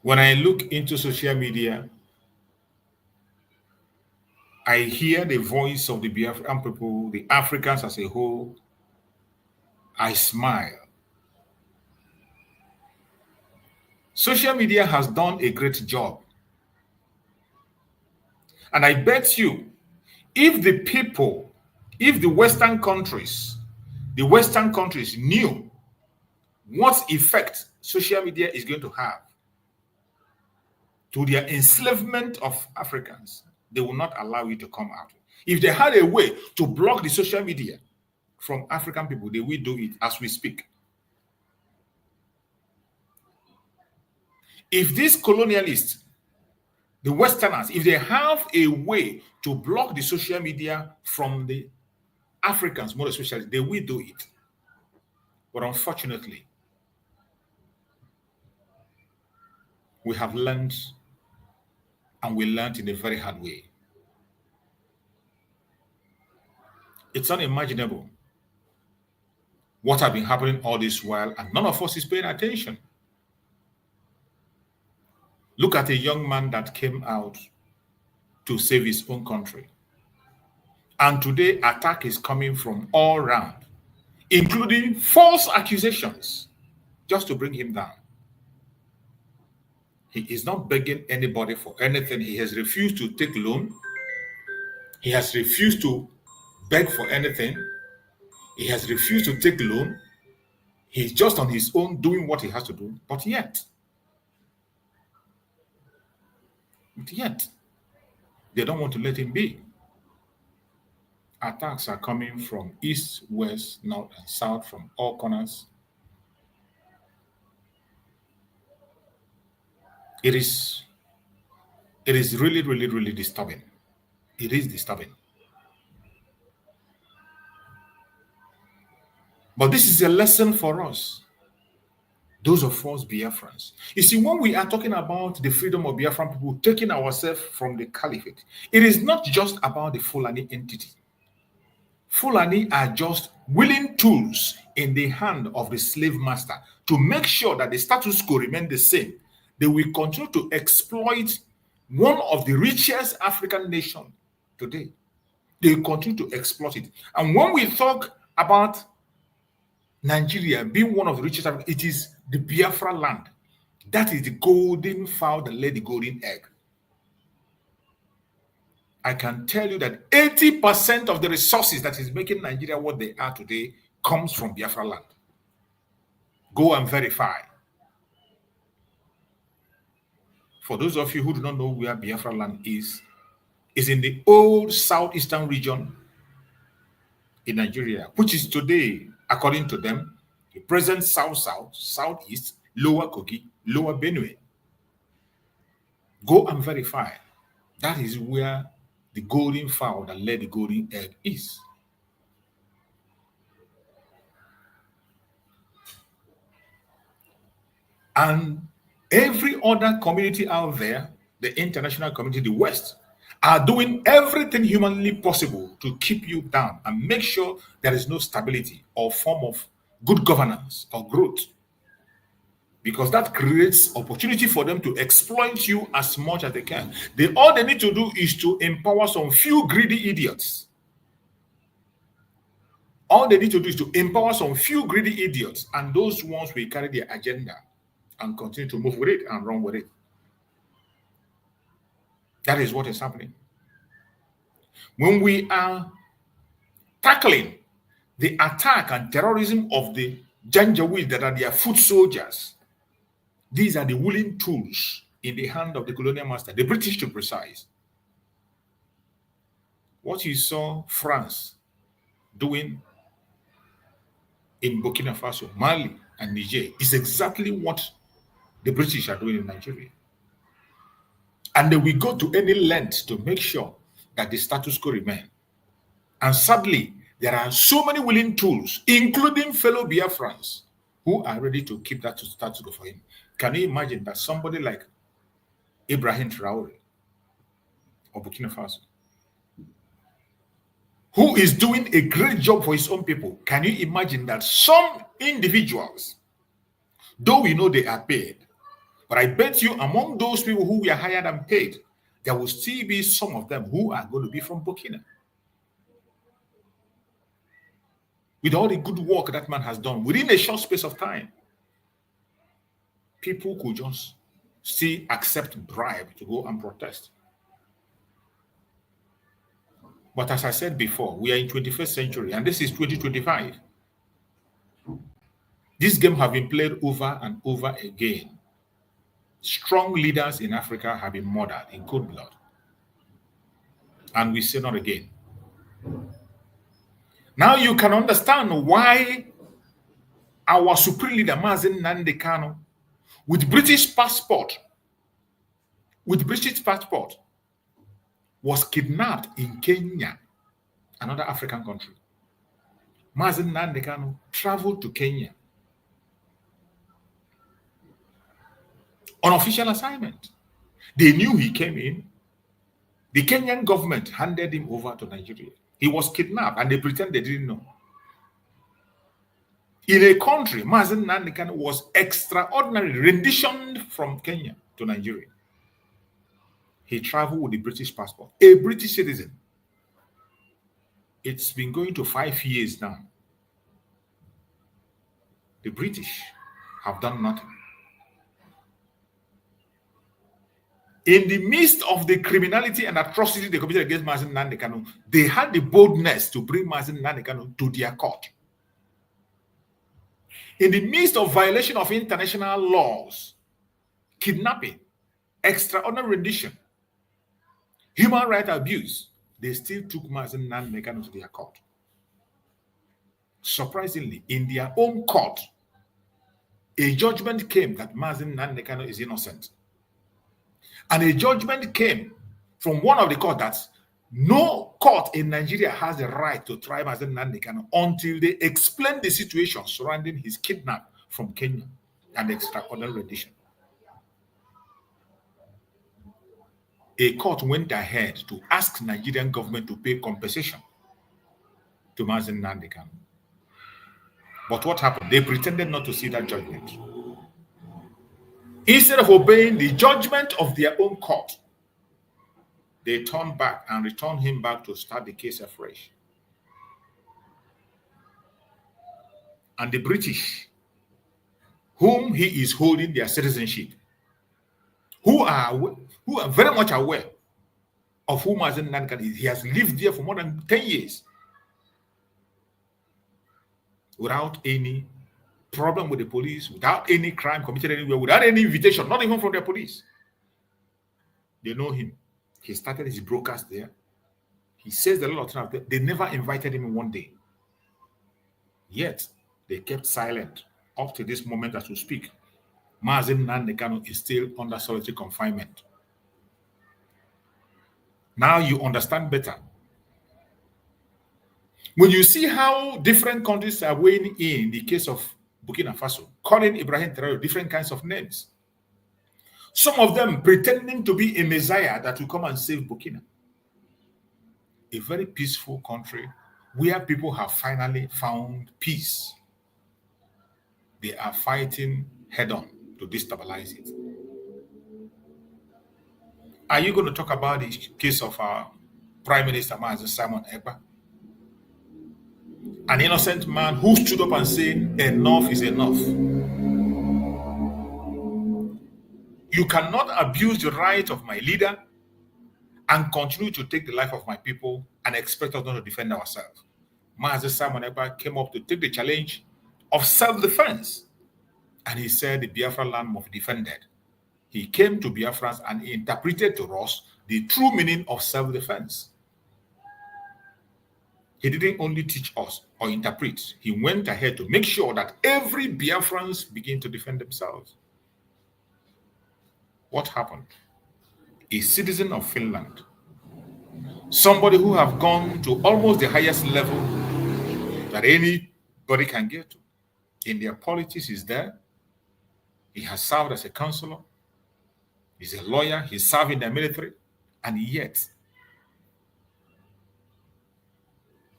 When I look into social media, I hear the voice of the Biafran people, the Africans as a whole. I smile. Social media has done a great job. And I bet you, if the people, if the Western countries knew what effect social media is going to have to their enslavement of Africans, they will not allow it to come out. If they had a way to block the social media from African people, they will do it as we speak. If these colonialists, the Westerners, if they have a way to block the social media from the Africans, more especially, they will do it. But unfortunately, we have learned, and we learned in a very hard way. It's unimaginable what has been happening all this while, and none of us is paying attention. Look at a young man that came out to save his own country. And today, attack is coming from all around, including false accusations, just to bring him down. He is not begging anybody for anything. He has refused to take loan. He has refused to beg for anything. He has refused to take loan. He's just on his own doing what he has to do. But yet, they don't want to let him be. Attacks are coming from east, west, north, and south, from all corners. It is really, really, really disturbing. It is disturbing. But this is a lesson for us, those of us Biafrans. You see, when we are talking about the freedom of Biafran people, taking ourselves from the caliphate, it is not just about the Fulani entity. Fulani are just willing tools in the hand of the slave master to make sure that the status quo remains the same. They will continue to exploit one of the richest African nations today. They will continue to exploit it. And when we talk about Nigeria being one of the richest, it is the Biafra land. That is the golden fowl that laid the golden egg. I can tell you that 80% of the resources that is making Nigeria what they are today comes from Biafra land. Go and verify. For those of you who do not know where Biafra land is in the old southeastern region in Nigeria, which is today, according to them, the present south-south, southeast, lower Kogi, lower Benue. Go and verify. That is where the golden fowl that laid the golden egg is. And every other community out there, the international community, the West, are doing everything humanly possible to keep you down and make sure there is no stability or form of good governance or growth. Because that creates opportunity for them to exploit you as much as they can. All they need to do is to empower some few greedy idiots All they need to do is to empower some few greedy idiots, and those ones will carry their agenda and continue to move with it and run with it. That is what is happening. When we are tackling the attack and terrorism of the Janjaweed that are their foot soldiers, these are the willing tools in the hand of the colonial master, the British to be precise. What you saw France doing in Burkina Faso, Mali, and Niger is exactly what the British are doing in Nigeria. And they will go to any length to make sure that the status quo remains. And sadly, there are so many willing tools, including fellow Biafrans, who are ready to keep that status quo for him. Can you imagine that somebody like Ibrahim Traore of Burkina Faso, who is doing a great job for his own people, can you imagine that some individuals, though we know they are paid, but I bet you among those people who were hired and paid, there will still be some of them who are going to be from Burkina. With all the good work that man has done within a short space of time, people could just still accept bribe to go and protest. But as I said before, we are in 21st century and this is 2025. This game has been played over and over again. Strong leaders in Africa have been murdered in cold blood. And we say not again. Now you can understand why our supreme leader, Mazen Nnamdi Kanu, with British passport, was kidnapped in Kenya, another African country. Mazen Nnamdi Kanu traveled to Kenya on official assignment. They knew he came in. The Kenyan government handed him over to Nigeria. He was kidnapped and they pretend they didn't know. In a country, Mazen Nnamdi Kanu was extraordinarily renditioned from Kenya to Nigeria. He traveled with the British passport, a British citizen. It's been going to 5 years now. The British have done nothing. In the midst of the criminality and atrocity they committed against Mazen Nnamdi Kanu, they had the boldness to bring Mazen Nnamdi Kanu to their court. In the midst of violation of international laws, kidnapping, extraordinary rendition, human rights abuse, they still took Mazen Nnamdi Kanu to their court. Surprisingly, in their own court, a judgment came that Mazen Nnamdi Kanu is innocent. And a judgment came from one of the courts that no court in Nigeria has the right to try Mazen Nnamdi Kanu until they explain the situation surrounding his kidnap from Kenya and extraordinary rendition. A court went ahead to ask Nigerian government to pay compensation to Mazen Nnamdi Kanu. But what happened? They pretended not to see that judgment. Instead of obeying the judgment of their own court, they turned back and returned him back to start the case afresh. And the British, whom he is holding their citizenship, who are very much aware of who Mazen Nnamdi Kanu is. He has lived there for more than 10 years without any problem with the police, without any crime committed anywhere, without any invitation, not even from the police. They know him. He started his broadcast there. He says a lot of times. They never invited him in one day. Yet, they kept silent up to this moment as we speak. Mazen Nnamdi Kanu is still under solitary confinement. Now you understand better. When you see how different countries are weighing in the case of Burkina Faso, calling Ibrahim Traore different kinds of names. Some of them pretending to be a messiah that will come and save Burkina. A very peaceful country where people have finally found peace. They are fighting head-on to destabilize it. Are you going to talk about the case of our Prime Minister Simon Ekpa? An innocent man who stood up and said, enough is enough. You cannot abuse the right of my leader and continue to take the life of my people and expect us not to defend ourselves. Master Simon Ekpa came up to take the challenge of self-defense. And he said the Biafra land must be defended. He came to Biafrans and interpreted to us the true meaning of self-defense. He didn't only teach us or interpret. He went ahead to make sure that every Biafrans begin to defend themselves. What happened? A citizen of Finland, somebody who have gone to almost the highest level that anybody can get to. In their politics, is there. He has served as a counselor. He's a lawyer. He served in the military. And yet,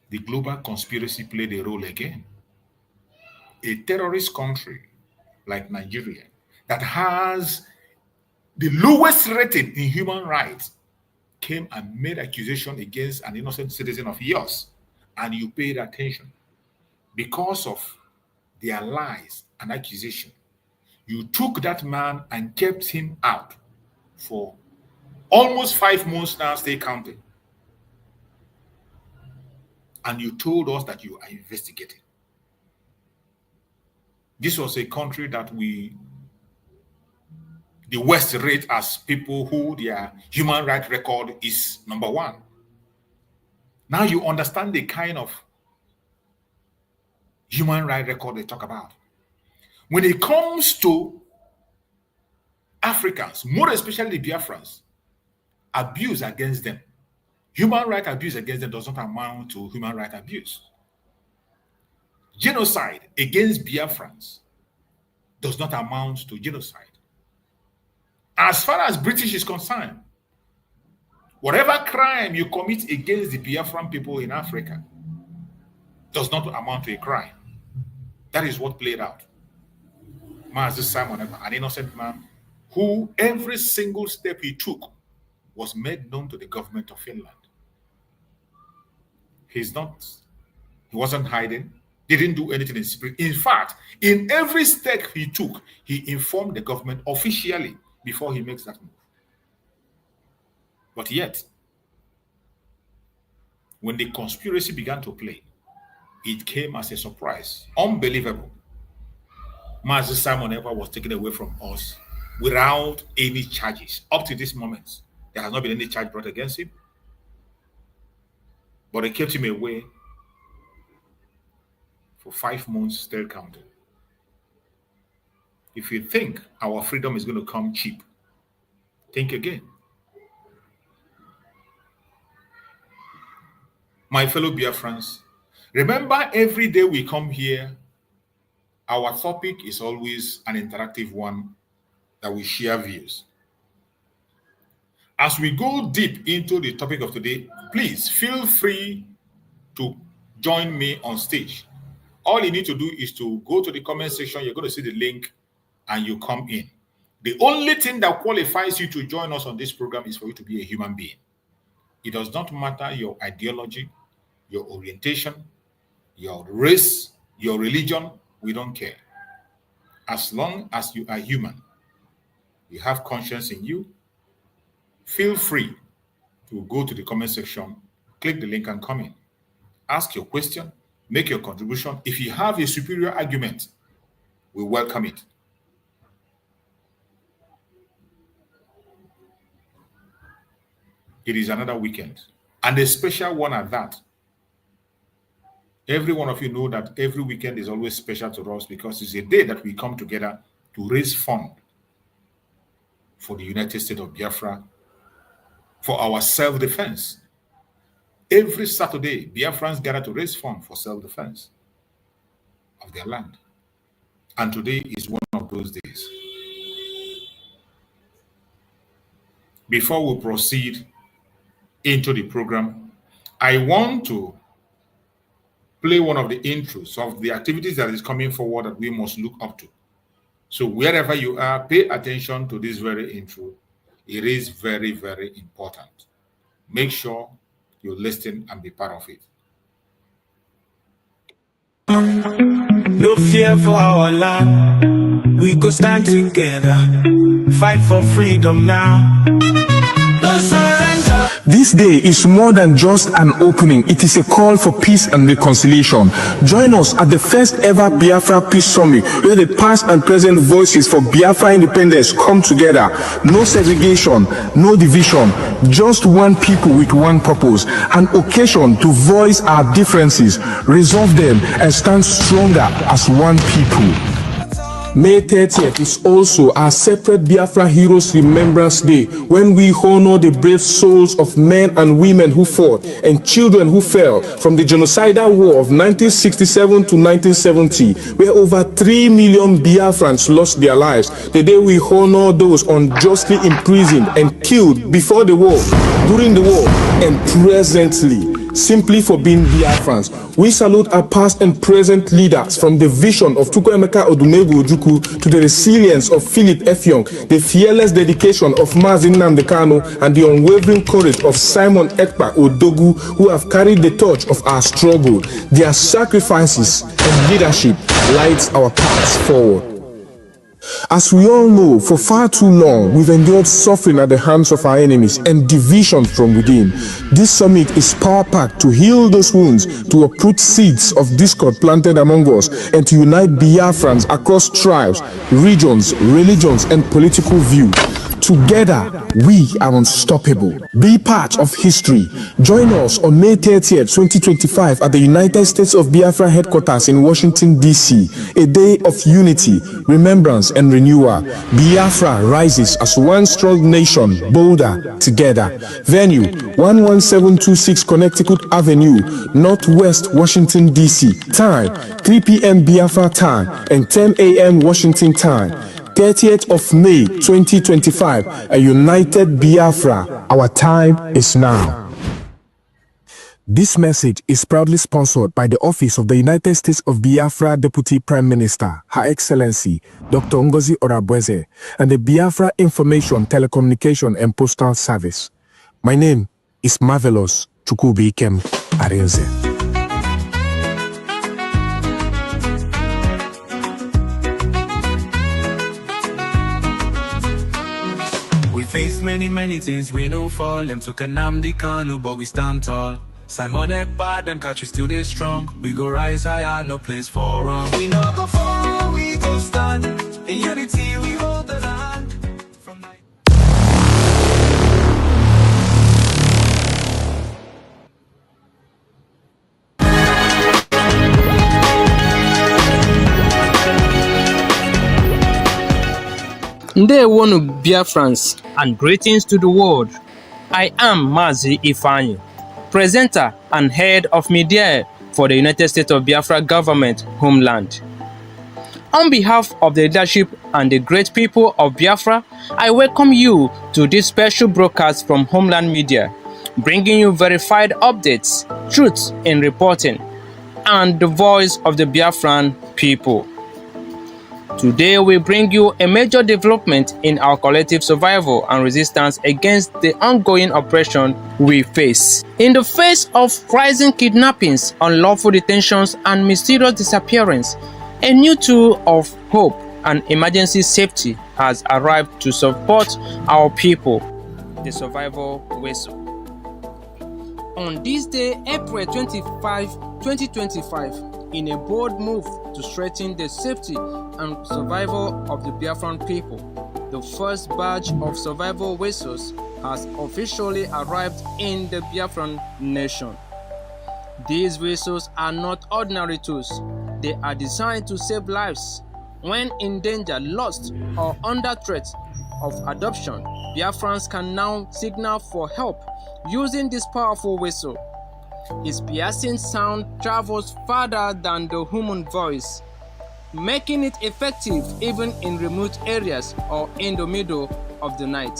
the global conspiracy played a role again. A terrorist country like Nigeria that has the lowest rating in human rights came and made accusation against an innocent citizen of yours, and you paid attention. Because of their lies and accusation, you took that man and kept him out for almost 5 months now, stay counting. And you told us that you are investigating. This was a country that the West rate as people who their human rights record is #1. Now you understand the kind of human rights record they talk about. When it comes to Africans, more especially the Biafrans, abuse against them, human rights abuse against them does not amount to human rights abuse. Genocide against Biafrans does not amount to genocide. As far as British is concerned, whatever crime you commit against the Biafran people in Africa does not amount to a crime. That is what played out. Master Simon Ekpa, an innocent man who every single step he took was made known to the government of Finland. He wasn't hiding, didn't do anything in secret. In fact, in every step he took, he informed the government officially before he makes that move. But yet, when the conspiracy began to play, it came as a surprise. Unbelievable. Master Simon Ekpa was taken away from us without any charges. Up to this moment, there has not been any charge brought against him. But they kept him away for 5 months, still counting. If you think our freedom is going to come cheap, think again. My fellow Biafrans, remember every day we come here, our topic is always an interactive one that we share views. As we go deep into the topic of today, please feel free to join me on stage. All you need to do is to go to the comment section. You're going to see the link and you come in. The only thing that qualifies you to join us on this program is for you to be a human being. It does not matter your ideology, your orientation, your race, your religion. We don't care. As long as you are human, you have conscience in you, feel free to go to the comment section, click the link and come in. Ask your question, make your contribution. If you have a superior argument, we welcome it. It is another weekend, and a special one at that. Every one of you know that every weekend is always special to us because it's a day that we come together to raise funds for the United States of Biafra, for our self-defense. Every Saturday, Biafrans gather to raise funds for self-defense of their land. And today is one of those days. Before we proceed into the program, I want to play one of the intros of the activities that is coming forward that we must look up to. So wherever you are, pay attention to this very intro. It is very, very important. Make sure you listen and be part of it. No fear for our land. We go stand together, fight for freedom now. No surrender. This day is more than just an opening. It is a call for peace and reconciliation. Join us at the first ever Biafra Peace Summit, where the past and present voices for Biafra independence come together. No segregation, no division, just one people with one purpose. An occasion to voice our differences, resolve them, and stand stronger as one people. May 30th is also our separate Biafra Heroes Remembrance Day, when we honor the brave souls of men and women who fought and children who fell from the genocidal war of 1967 to 1970, where over 3 million Biafrans lost their lives. The day we honor those unjustly imprisoned and killed before the war, during the war, and presently, simply for being Biafrans. We salute our past and present leaders, from the vision of Chukwuemeka Odumegwu Ojukwu to the resilience of Philip Effiong, the fearless dedication of Mazi Nnamdi Kanu, and the unwavering courage of Simon Ekpa Odogu, who have carried the torch of our struggle. Their sacrifices and leadership lights our paths forward. As we all know, for far too long, we've endured suffering at the hands of our enemies and division from within. This summit is power-packed to heal those wounds, to uproot seeds of discord planted among us, and to unite Biafrans across tribes, regions, religions, and political views. Together, we are unstoppable. Be part of history. Join us on May 30th, 2025 at the United States of Biafra headquarters in Washington, D.C. A day of unity, remembrance, and renewal. Biafra rises as one strong nation, bolder together. Venue, 11726 Connecticut Avenue, Northwest Washington, D.C. Time, 3 p.m. Biafra time and 10 a.m. Washington time. 30th of May 2025, a united Biafra. Our time is now. This message is proudly sponsored by the Office of the United States of Biafra Deputy Prime Minister, Her Excellency Dr. Ngozi and the Biafra Information, Telecommunication and Postal Service. My name is Marvelous Chukwubikem Arinze. Face many things, we don't fall. Them took a Nnamdi Kanu, but we stand tall. Simon Ekpa, them country still they strong. We go rise higher, no place for wrong. We no go fall, we go stand. In unity, we hold the land. From night. Ndewonu Biafrans, and greetings to the world. I am Mazi Ifeanyi, presenter and head of media for the United States of Biafra government homeland. On behalf of the leadership and the great people of Biafra, I welcome you to this special broadcast from Homeland Media, bringing you verified updates, truth in reporting, and the voice of the Biafran people. Today, we bring you a major development in our collective survival and resistance against the ongoing oppression we face. In the face of rising kidnappings, unlawful detentions, and mysterious disappearance, a new tool of hope and emergency safety has arrived to support our people, the survival whistle. On this day, April 25, 2025, in a bold move to strengthen the safety and survival of the Biafran people, the first batch of survival whistles has officially arrived in the Biafran nation. These whistles are not ordinary tools. They are designed to save lives. When in danger, lost, or under threat of adoption, Biafrans can now signal for help using this powerful whistle. Its piercing sound travels farther than the human voice, making it effective even in remote areas or in the middle of the night.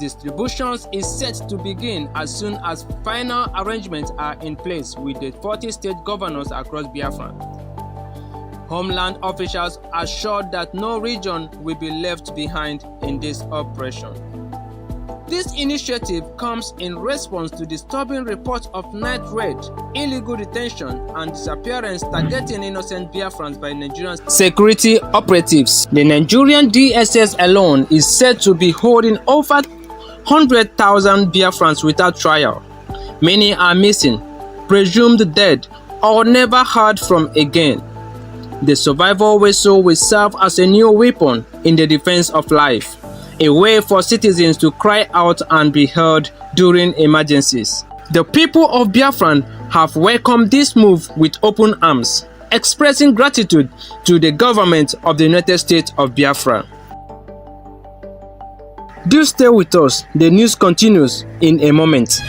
Distributions is set to begin as soon as final arrangements are in place with the 40 state governors across Biafra. Homeland officials assured that no region will be left behind in this operation. This initiative comes in response to disturbing reports of night raid, illegal detention, and disappearance targeting innocent Biafrans by Nigerian security operatives. The Nigerian DSS alone is said to be holding over 100,000 Biafrans without trial. Many are missing, presumed dead, or never heard from again. The survival whistle will serve as a new weapon in the defense of life, a way for citizens to cry out and be heard during emergencies. The people of Biafran have welcomed this move with open arms, expressing gratitude to the government of the United States of Biafra. Do stay with us, the news continues in a moment.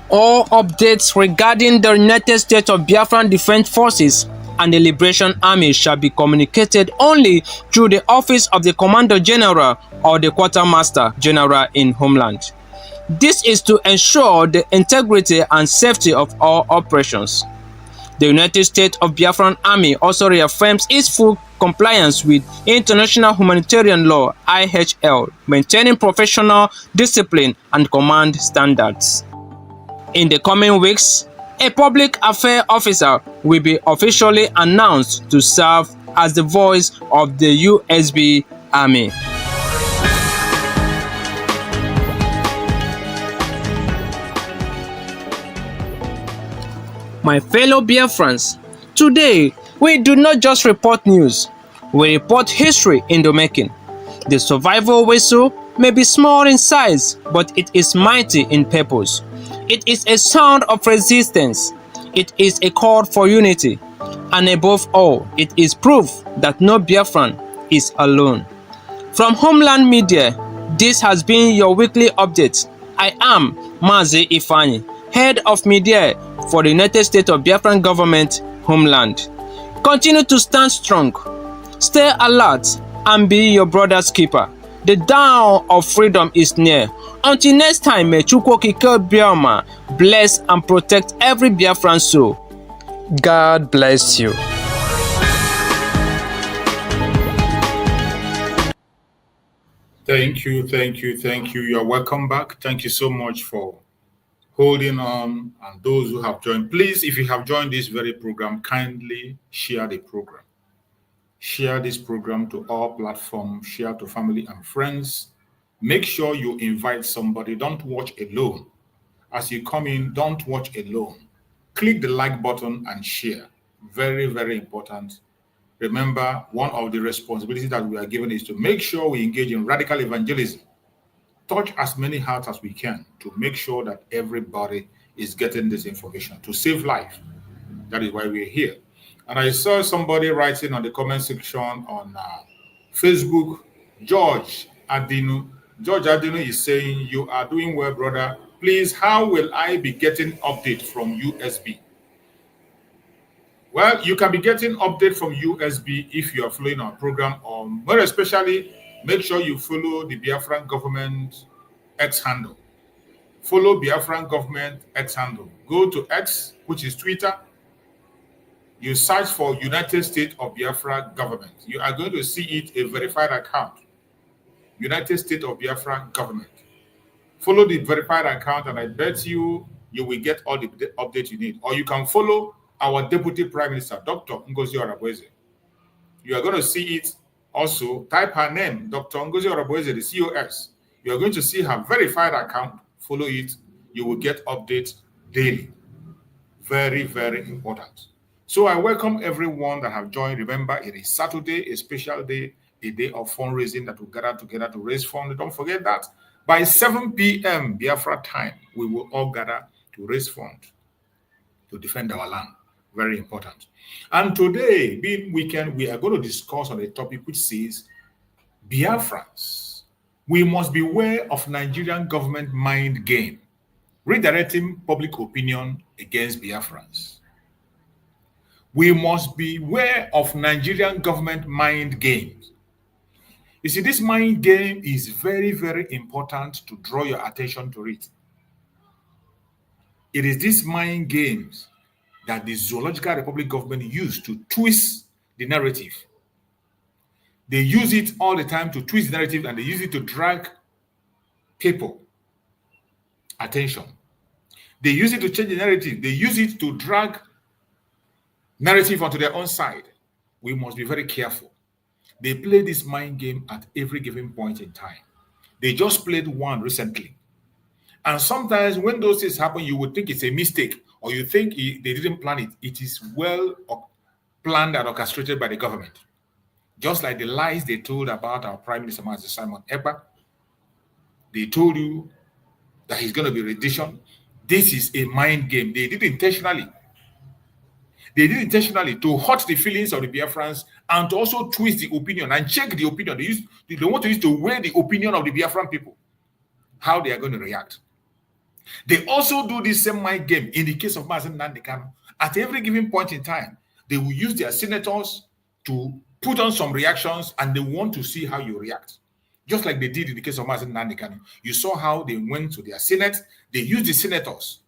All updates regarding the United States of Biafran Defense Forces and the Liberation Army shall be communicated only through the office of the Commander General or the Quartermaster General in Homeland. This is to ensure the integrity and safety of all operations. The United States of Biafran Army also reaffirms its full compliance with international humanitarian law (IHL), maintaining professional discipline and command standards. In the coming weeks, a public affairs officer will be officially announced to serve as the voice of the USB Army. My fellow Biafrans, today we do not just report news, we report history in the making. The survival whistle may be small in size, but it is mighty in purpose. It is a sound of resistance. It is a call for unity. And above all, it is proof that no Biafran is alone. From Homeland Media, this has been your weekly update. I am Mazi Ifani, head of media for the United States of Biafran government, Homeland. Continue to stand strong, stay alert, and be your brother's keeper. The dawn of freedom is near. Until next time, may Chukwokike Bioma bless and protect every Biafran soul. God bless you. Thank you. You're welcome back. Thank you so much for holding on. And those who have joined, please, if you have joined this very program, kindly share the program. Share this program to all platforms, share to family and friends. Make sure you invite somebody. Don't watch alone. As you come in, don't watch alone. Click the like button and share. Very, very important. Remember, one of the responsibilities that we are given is to make sure we engage in radical evangelism. Touch as many hearts as we can to make sure that everybody is getting this information to save life. That is why we're here. And I saw somebody writing on the comment section on Facebook, George Adinu. George Adinu is saying, you are doing well, brother. Please, how will I be getting update from USB? Well, you can be getting update from USB if you are following our program, or more especially, make sure you follow the Biafran government X handle. Follow Biafran government X handle. Go to X, which is Twitter. You search for United States of Biafra government. You are going to see it, a verified account. United States of Biafra government. Follow the verified account, and I bet you will get all the updates you need. Or you can follow our Deputy Prime Minister, Dr. NgoziOrabueze. You are going to see it also. Type her name, Dr. NgoziOrabueze, the COS. You are going to see her verified account. Follow it. You will get updates daily. Very, very important. So I welcome everyone that have joined. Remember, it is Saturday, a special day, a day of fundraising that we gather together to raise funds. Don't forget that by 7 p.m. Biafra time, we will all gather to raise funds to defend our land. Very important. And today, being weekend, we are going to discuss on a topic which says, Biafrans, we must beware of Nigerian government mind game, redirecting public opinion against Biafrans. We must beware of Nigerian government mind games. You see, this mind game is very, very important to draw your attention to it. It is these mind games that the Zoological Republic government used to twist the narrative They use it all the time to twist the narrative, and they use it to drag people attention. They use it to change the narrative. They use it to drag narrative onto their own side. We must be very careful. They play this mind game at every given point in time. They just played one recently. And sometimes when those things happen, you would think it's a mistake, or you think they didn't plan it. It is well planned and orchestrated by the government. Just like the lies they told about our Prime Minister, Simon Ekpa. They told you that he's going to be rendition. This is a mind game. They did it intentionally. They did it intentionally to hurt the feelings of the Biafrans and to also twist the opinion and check the opinion. They want to use to weigh the opinion of the Biafran people, how they are going to react. They also do this same mind game in the case of Mazen Nnamdi Kanu. At every given point in time, they will use their senators to put on some reactions, and they want to see how you react. Just like they did in the case of Mazen Nnamdi Kanu. You saw how they went to their Senate. They used the senators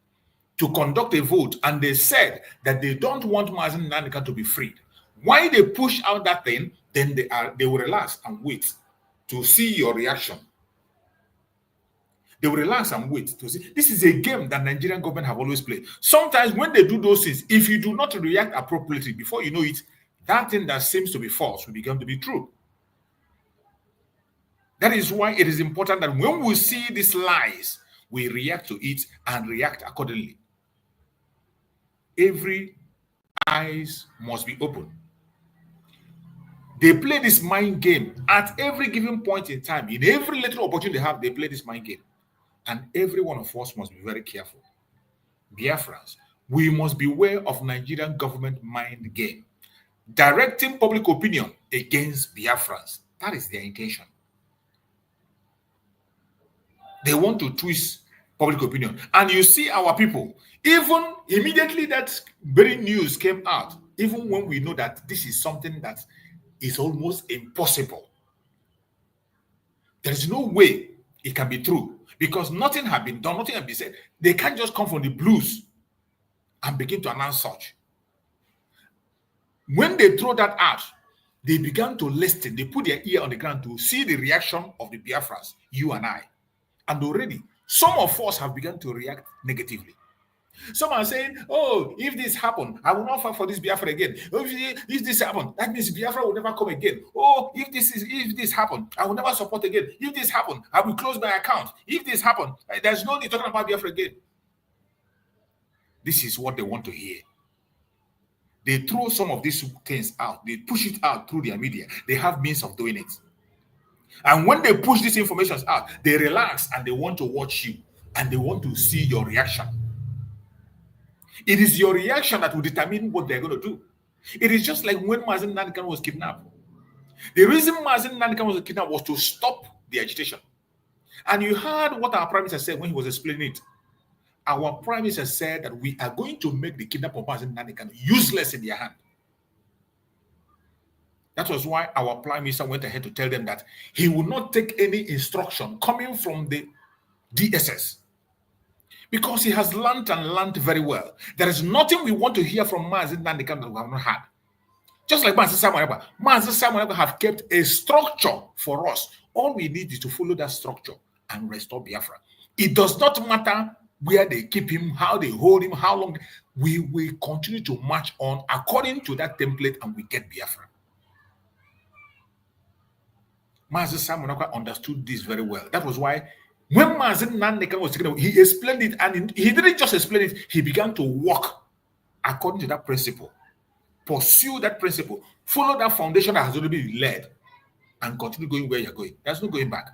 to conduct a vote, and they said that they don't want Mazen Nnamdi Kanu to be freed. Why they push out that thing, then they will relax and wait to see your reaction. They will relax and wait to see. This is a game that Nigerian government have always played. Sometimes when they do those things, if you do not react appropriately, before you know it, that thing that seems to be false will become to be true. That is why it is important that when we see these lies, we react to it and react accordingly. Every eyes must be open. They play this mind game at every given point in time. In every little opportunity they have, they play this mind game. And every one of us must be very careful. Biafrans, we must beware of Nigerian government mind game. Directing public opinion against Biafrans. That is their intention. They want to twist public opinion. And you see our people, even immediately that very news came out, even when we know that this is something that is almost impossible. There is no way it can be true because nothing has been done, nothing has been said. They can't just come from the blues and begin to announce such. When they throw that out, they began to listen. They put their ear on the ground to see the reaction of the Biafrans, you and I. And already, some of us have begun to react negatively. Some are saying, oh, if this happened, I will not fight for this Biafra again. If this happened, that means Biafra will never come again. Oh, if this happened, I will never support again. If this happened, I will close my account. If this happened, there's no need talking about Biafra again. This is what they want to hear. They throw some of these things out. They push it out through their media. They have means of doing it. And when they push these information out, they relax and they want to watch you and they want to see your reaction. It is your reaction that will determine what they're going to do. It is just like when Mazen Nnamdi Kanu was kidnapped. The reason Mazen Nnamdi Kanu was kidnapped was to stop the agitation. And you heard what our Prime Minister said when he was explaining it. Our Prime Minister said that we are going to make the kidnap of Mazen Nnamdi Kanu useless in their hand. That was why our Prime Minister went ahead to tell them that he will not take any instruction coming from the DSS. Because he has learned very well. There is nothing we want to hear from Mazen Nnamdi Kanu that we have not had. Just like Mazen Simon Ekpa. Mazen Simon Ekpa have kept a structure for us. All we need is to follow that structure and restore Biafra. It does not matter where they keep him, how they hold him, how long. We will continue to march on according to that template and we get Biafra. Mazen Simon Ekpa understood this very well. That was why when Mazen Nnamdi Kanu was taken away, he explained it, and he didn't just explain it, he began to work according to that principle. Pursue that principle. Follow that foundation that has already been led and continue going where you're going. There's no going back.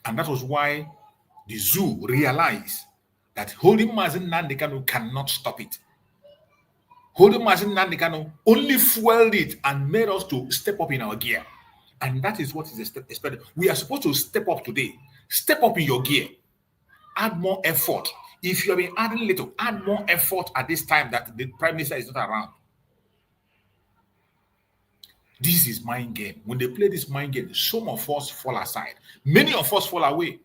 And that was why the zoo realized that holding Mazen Nnamdi Kanu cannot stop it. Holding Mazen Nnamdi Kanu only fueled it and made us to step up in our gear. And that is what is expected. We are supposed to step up today. Step up in your gear. Add more effort. If you have been adding little, add more effort at this time that the Prime Minister is not around. This is mind game. When they play this mind game, some of us fall aside. Many of us fall away.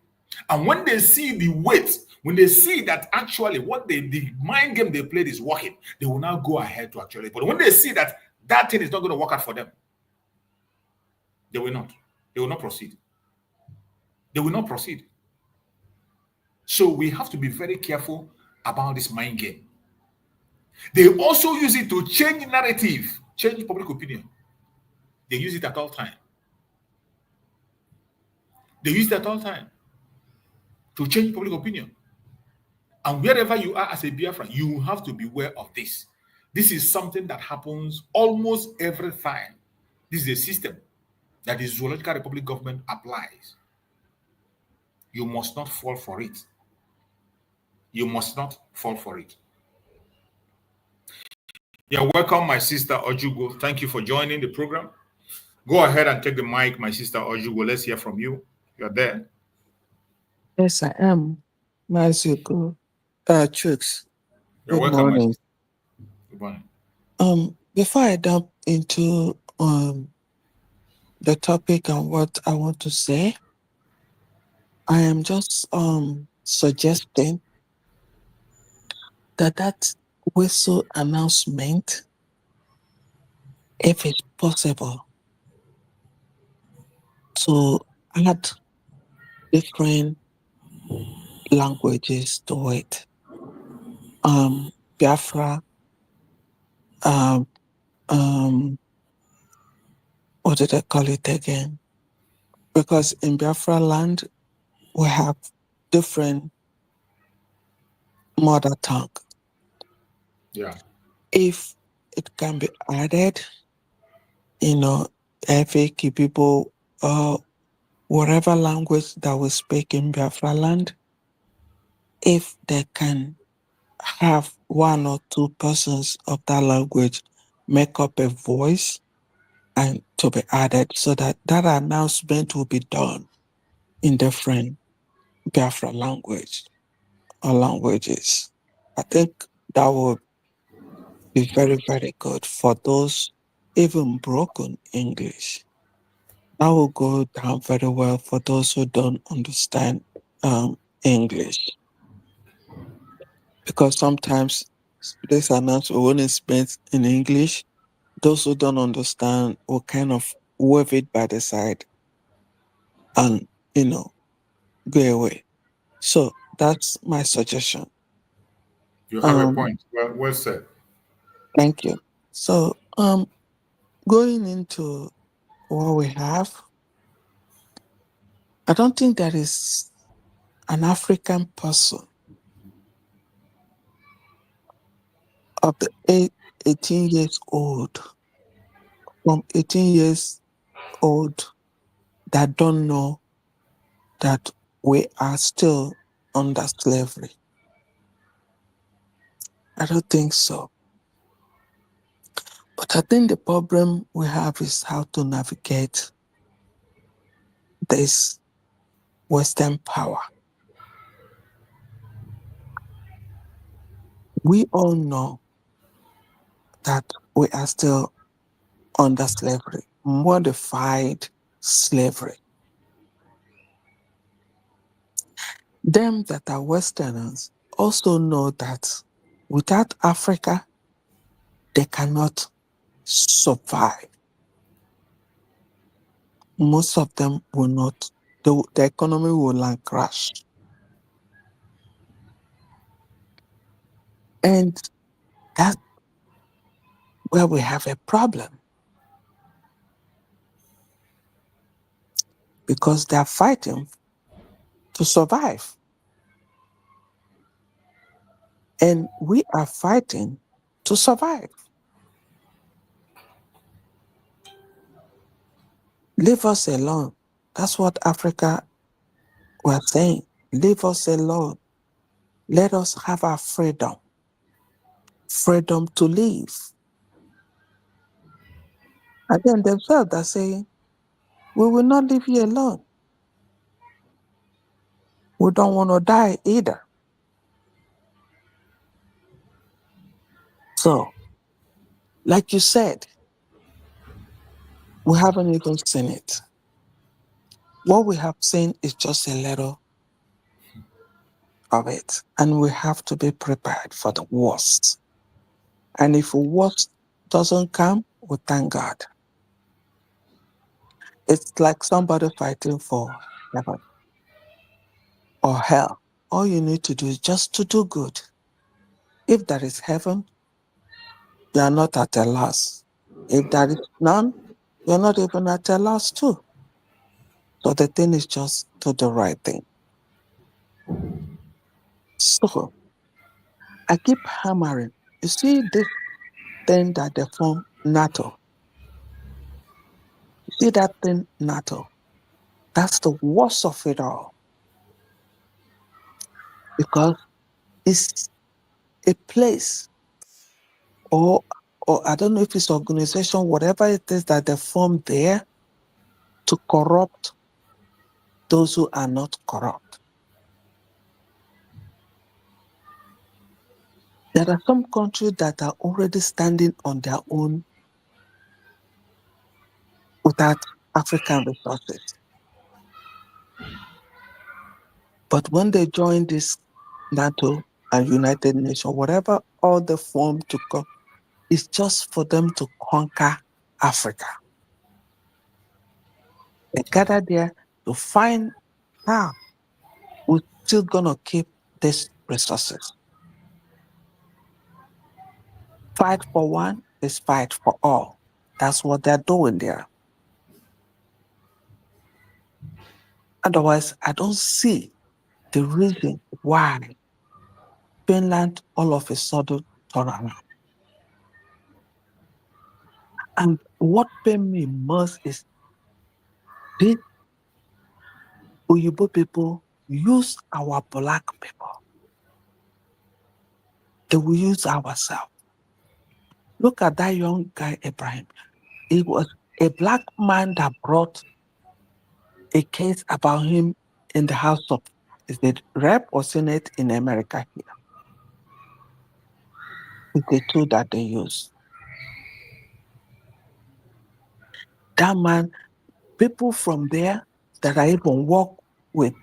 And when they see the weight, when they see that actually what the mind game they played is working, they will now go ahead to actually. But when they see that that thing is not going to work out for them, They will not. They will not proceed. They will not proceed. So we have to be very careful about this mind game. They also use it to change narrative, change public opinion. They use it at all time. They use it at all time to change public opinion. And wherever you are as a Biafran, you have to be aware of this. This is something that happens almost every time. This is a system that the Zoological Republic government applies. You must not fall for it. You must not fall for it. You're welcome, my sister Ojugo. Thank you for joining the program. Go ahead and take the mic, my sister Ojugo. Let's hear from you. You're there. Yes, I am. Mazuko. Chooks. You're Good welcome, morning. my sister. Good morning. Before I jump into the topic and what I want to say, I am just suggesting that whistle announcement, if it's possible, to add different languages to it. Biafra, what did I call it again? Because in Biafra land, we have different mother tongue. Yeah. If it can be added, FAQ people, whatever language that we speak in Biafra land, if they can have one or two persons of that language make up a voice and to be added so that announcement will be done in different Biafra language or languages. I think that would be very, very good for those even broken English. That will go down very well for those who don't understand English. Because sometimes this announcement when it's spent in English, those who don't understand will kind of wave it by the side and, go away. So that's my suggestion. You have a point. Well said. Thank you. So going into what we have, I don't think there is an African person of the 18 years old, from 18 years old, that don't know that we are still under slavery. I don't think so. But I think the problem we have is how to navigate this Western power. We all know that we are still under slavery, modified slavery. Them that are Westerners also know that without Africa, they cannot survive. Most of them will not, the economy will crash. And that's where we have a problem. Because they're fighting to survive. And we are fighting to survive. Leave us alone. That's what Africa was saying. Leave us alone. Let us have our freedom. Freedom to live. And then themselves are saying, we will not leave you alone. We don't want to die either. So, like you said, we haven't even seen it. What we have seen is just a little of it. And we have to be prepared for the worst. And if the worst doesn't come, we thank God. It's like somebody fighting for heaven or hell. All you need to do is just to do good. If there is heaven, you are not at a loss. If there is none, you're not even at a loss too. So the thing is just to do the right thing. So I keep hammering. You see this thing that they form NATO. You see that thing NATO. That's the worst of it all. Because it's a place or I don't know if it's organization, whatever it is that they form there to corrupt those who are not corrupt. There are some countries that are already standing on their own without African resources. But when they join this NATO and United Nations, whatever all the form to come, it's just for them to conquer Africa. They gather there to find how we're still going to keep these resources. Fight for one is fight for all. That's what they're doing there. Otherwise, I don't see the reason why Finland all of a sudden turn around. And what pains me most is these Uyibo people use our black people. They will use ourselves. Look at that young guy, Ibrahim. It was a black man that brought a case about him in the House of, is it Rep or Senate in America here? It's the tool that they use. That man, people from there that I even work with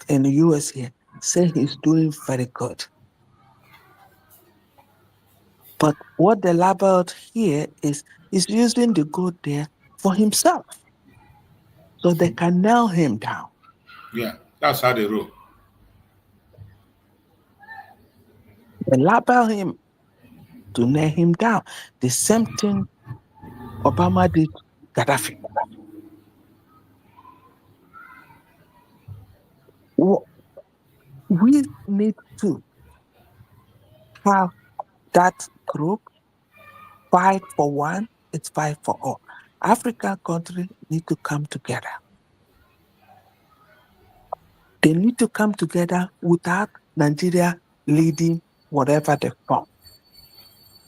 in the US here say he's doing very good. But what they labeled here is he's using the good there for himself. So they can nail him down. Yeah, that's how they roll. They label him to nail him down. The same thing Obama did Gaddafi. We need to have that group fight for one, it's fight for all. African countries need to come together. They need to come together without Nigeria leading whatever they form.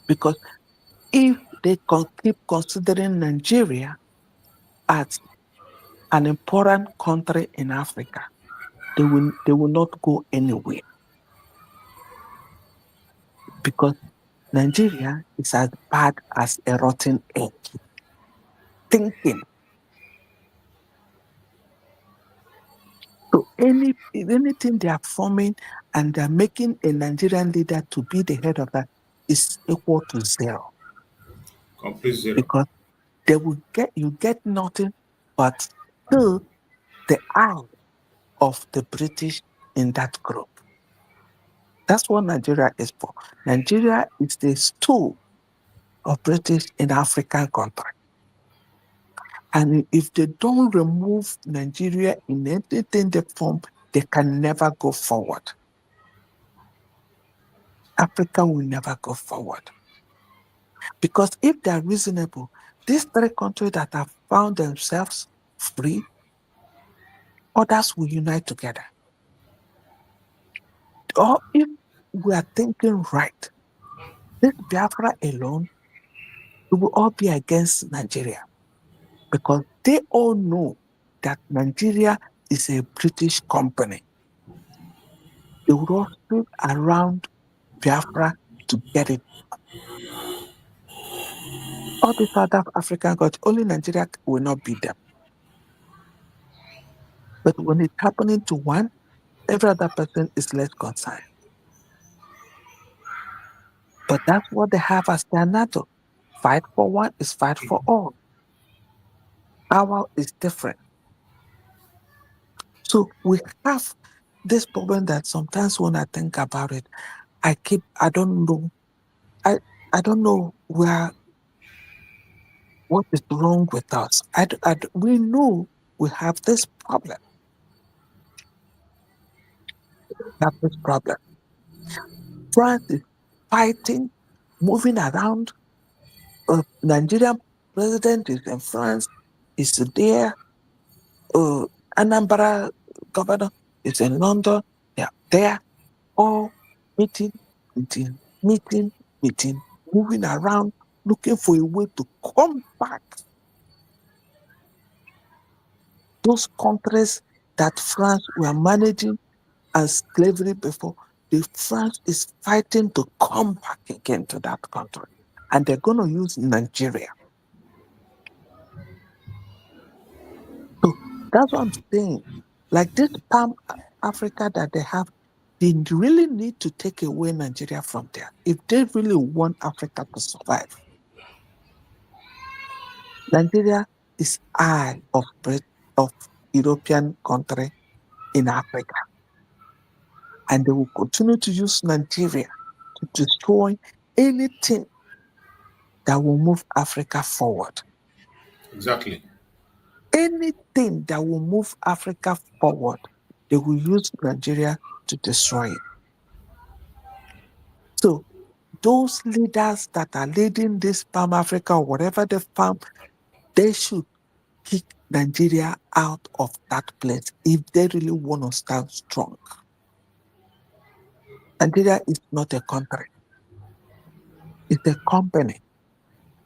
Because if they keep considering Nigeria as an important country in Africa, they will not go anywhere. Because Nigeria is as bad as a rotten egg. Thinking. So anything they are forming and they're making a Nigerian leader to be the head of that is equal to zero. Complete zero. Because they will get nothing but still the eye of the British in that group. That's what Nigeria is for. Nigeria is the stool of British in African country. And if they don't remove Nigeria in anything they form, they can never go forward. Africa will never go forward. Because if they're reasonable, these three countries that have found themselves free, others will unite together. Or if we are thinking right, this Biafra alone, it will all be against Nigeria. Because they all know that Nigeria is a British company. They will all sit around Biafra to get it. All these other African countries, only Nigeria will not beat them. But when it's happening to one, every other person is less concerned. But that's what they have as their NATO. Fight for one is fight for all. Ours is different. So we have this problem that sometimes when I think about it, I don't know. I don't know what is wrong with us. We know we have this problem. France is fighting, moving around. Nigerian president is in France, is there. Anambra governor is in London. They are there, all meeting, moving around, looking for a way to come back. Those countries that France were managing as slavery before, the France is fighting to come back again to that country. And they're going to use Nigeria. So that's what I'm saying. Like this Pan Africa that they have, they really need to take away Nigeria from there if they really want Africa to survive. Nigeria is eye of European country in Africa. And they will continue to use Nigeria to destroy anything that will move Africa forward. Exactly. Anything that will move Africa forward, they will use Nigeria to destroy it. So those leaders that are leading this Pan Africa or whatever they farm, they should kick Nigeria out of that place if they really want to stand strong. Nigeria is not a country. It's a company.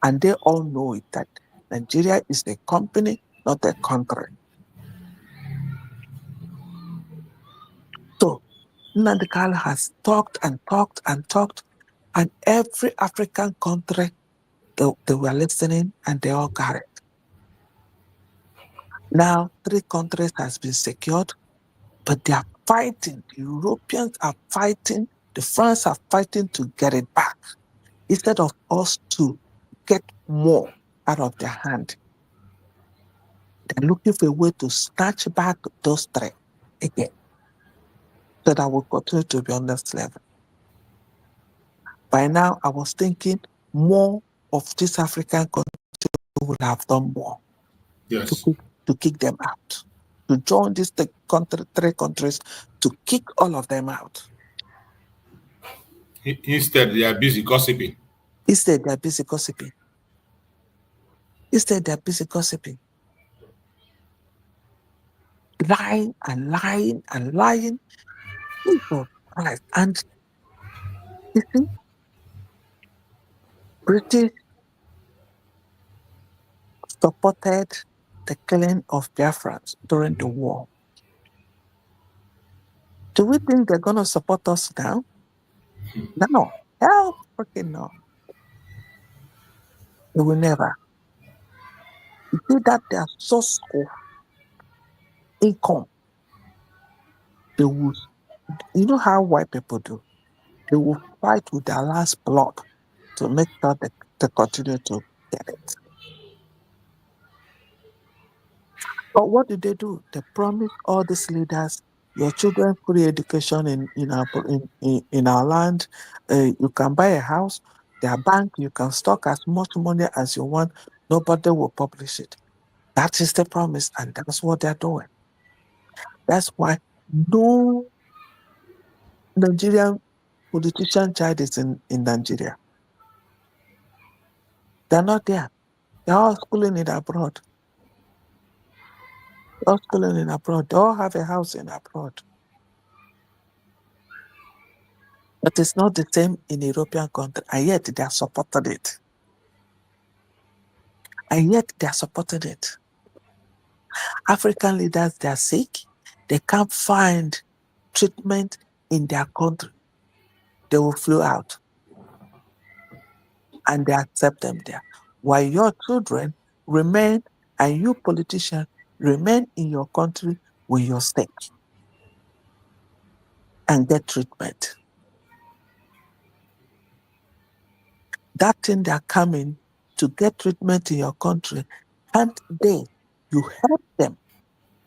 And they all know it, that Nigeria is a company, not a country. So Nnamdi Kanu has talked, and every African country, they were listening and they all got it. Now, 3 countries has been secured, but they are fighting. The Europeans are fighting. The France are fighting to get it back. Instead of us to get more out of their hand, they're looking for a way to snatch back those 3 again, so that will continue to be on this level. By now, I was thinking more of this African country will have done more to kick them out, to join these 3 countries, to kick all of them out. Instead, they are busy gossiping. Instead, they are busy gossiping. Lying and lying and lying. Jesus Christ. And you see, British supported the killing of Biafrans during the war. Do we think they're going to support us now? No. Hell freaking no. They will never. You see that their source of income, they will, you know how white people do? They will fight with their last blood to make sure that they continue to get it. But what did they do? They promised all these leaders, your children free education in our land. You can buy a house. Their bank, you can stock as much money as you want. Nobody will publish it. That is the promise, and that's what they're doing. That's why no Nigerian politician child is in Nigeria. They're not there. They're all schooling in abroad. They all have a house in abroad. But it's not the same in European country, and yet they are supporting it. African leaders, they are sick. They can't find treatment in their country. They will fly out. And they accept them there. While your children remain, and you politicians remain in your country with your sick and get treatment. That thing they're coming to get treatment in your country, can't they You help them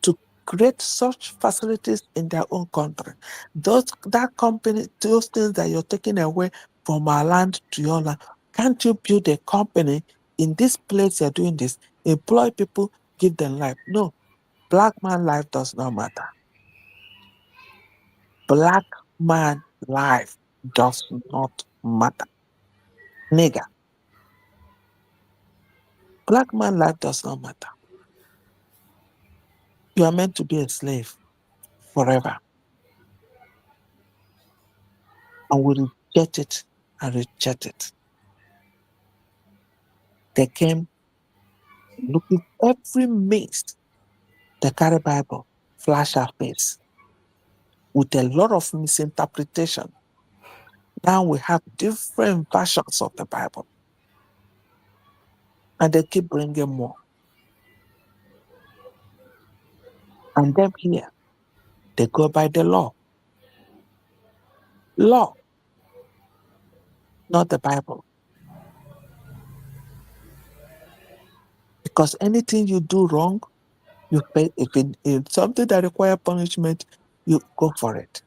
to create such facilities in their own country. Those things that you're taking away from our land to your land, can't you build a company in this place you're doing this, employ people, give them life? No, black man life does not matter. Black man life does not matter. Nigger. Black man life does not matter. You are meant to be a slave forever. And we reject it and reject it. They came looking every means. They carry Bible, flash our face with a lot of misinterpretation. Now we have different versions of the Bible. And they keep bringing more. And them here, they go by the law. Law, not the Bible. Because anything you do wrong, you pay. If it's something that requires punishment, you go for it.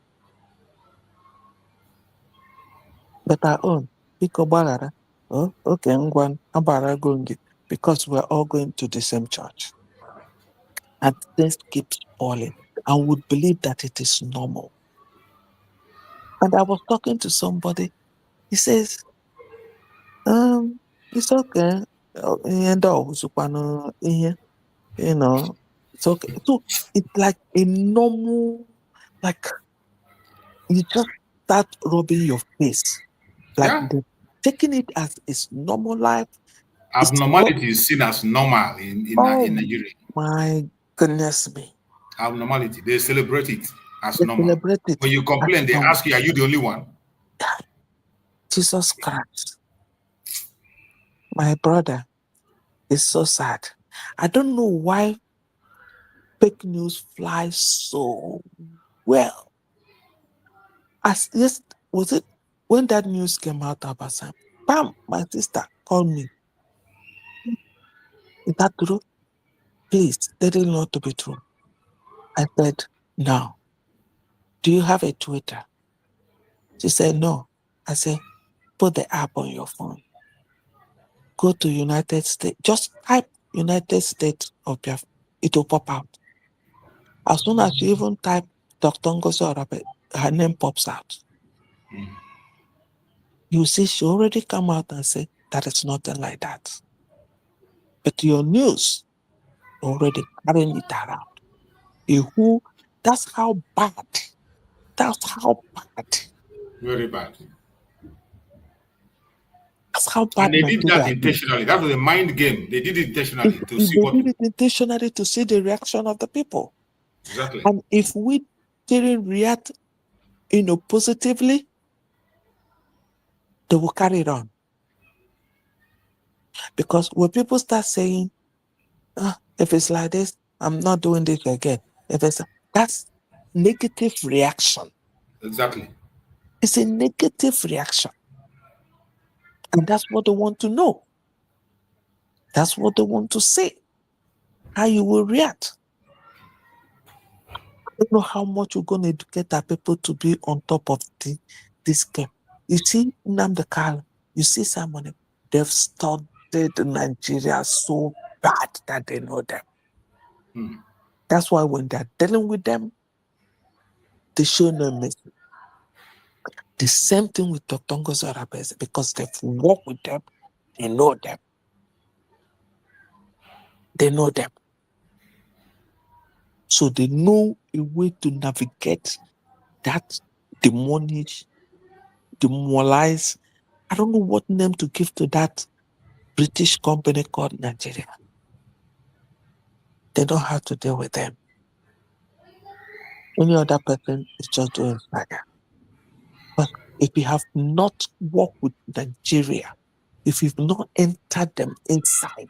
But our own, oh, okay, because we're all going to the same church. And things keep falling. And would believe that it is normal. And I was talking to somebody, he says, it's okay. You know, it's okay. So it's like a normal, like you just start rubbing your face. Like taking it as its normal life. Abnormality is seen as normal in Nigeria. My goodness me. Abnormality. They celebrate it as normal. Celebrate it. When you complain, they ask you, are you the only one? Jesus Christ. My brother is so sad. I don't know why fake news flies so well. Was it when that news came out about Sam? Bam, my sister called me. Is that true? Please, they didn't know to be true. I said, no. Do you have a Twitter? She said, no. I said, put the app on your phone. Go to United States. Just type United States of Biafra. It will pop out. As soon as you even type DrNgoziOrabueze, her name pops out. You see, she already come out and say that it's nothing like that. But your news already carrying it around. That's how bad. That's how bad. Very bad. That's how bad. And they did that intentionally. That was a mind game. They did it intentionally to see what. They did it intentionally to see the reaction of the people. Exactly. And if we didn't react, positively, they will carry it on. Because when people start saying, if it's like this, I'm not doing this again. That's negative reaction. Exactly. It's a negative reaction. And that's what they want to know. That's what they want to say. How you will react. I don't know how much we're going to educate our people to be on top of this game. You see Nnamdi Kanu, you see Simon Ekpa, they've studied Nigeria so bad that they know them. That's why when they're dealing with them, they show no mercy. The same thing with DrNgoziOrabueze, because they've worked with them, they know them. They know them. So they know a way to navigate that demolize. I don't know what name to give to that British company called Nigeria. They know how to deal with them. Any other person is just doing saga. But if you have not worked with Nigeria, if you've not entered them inside,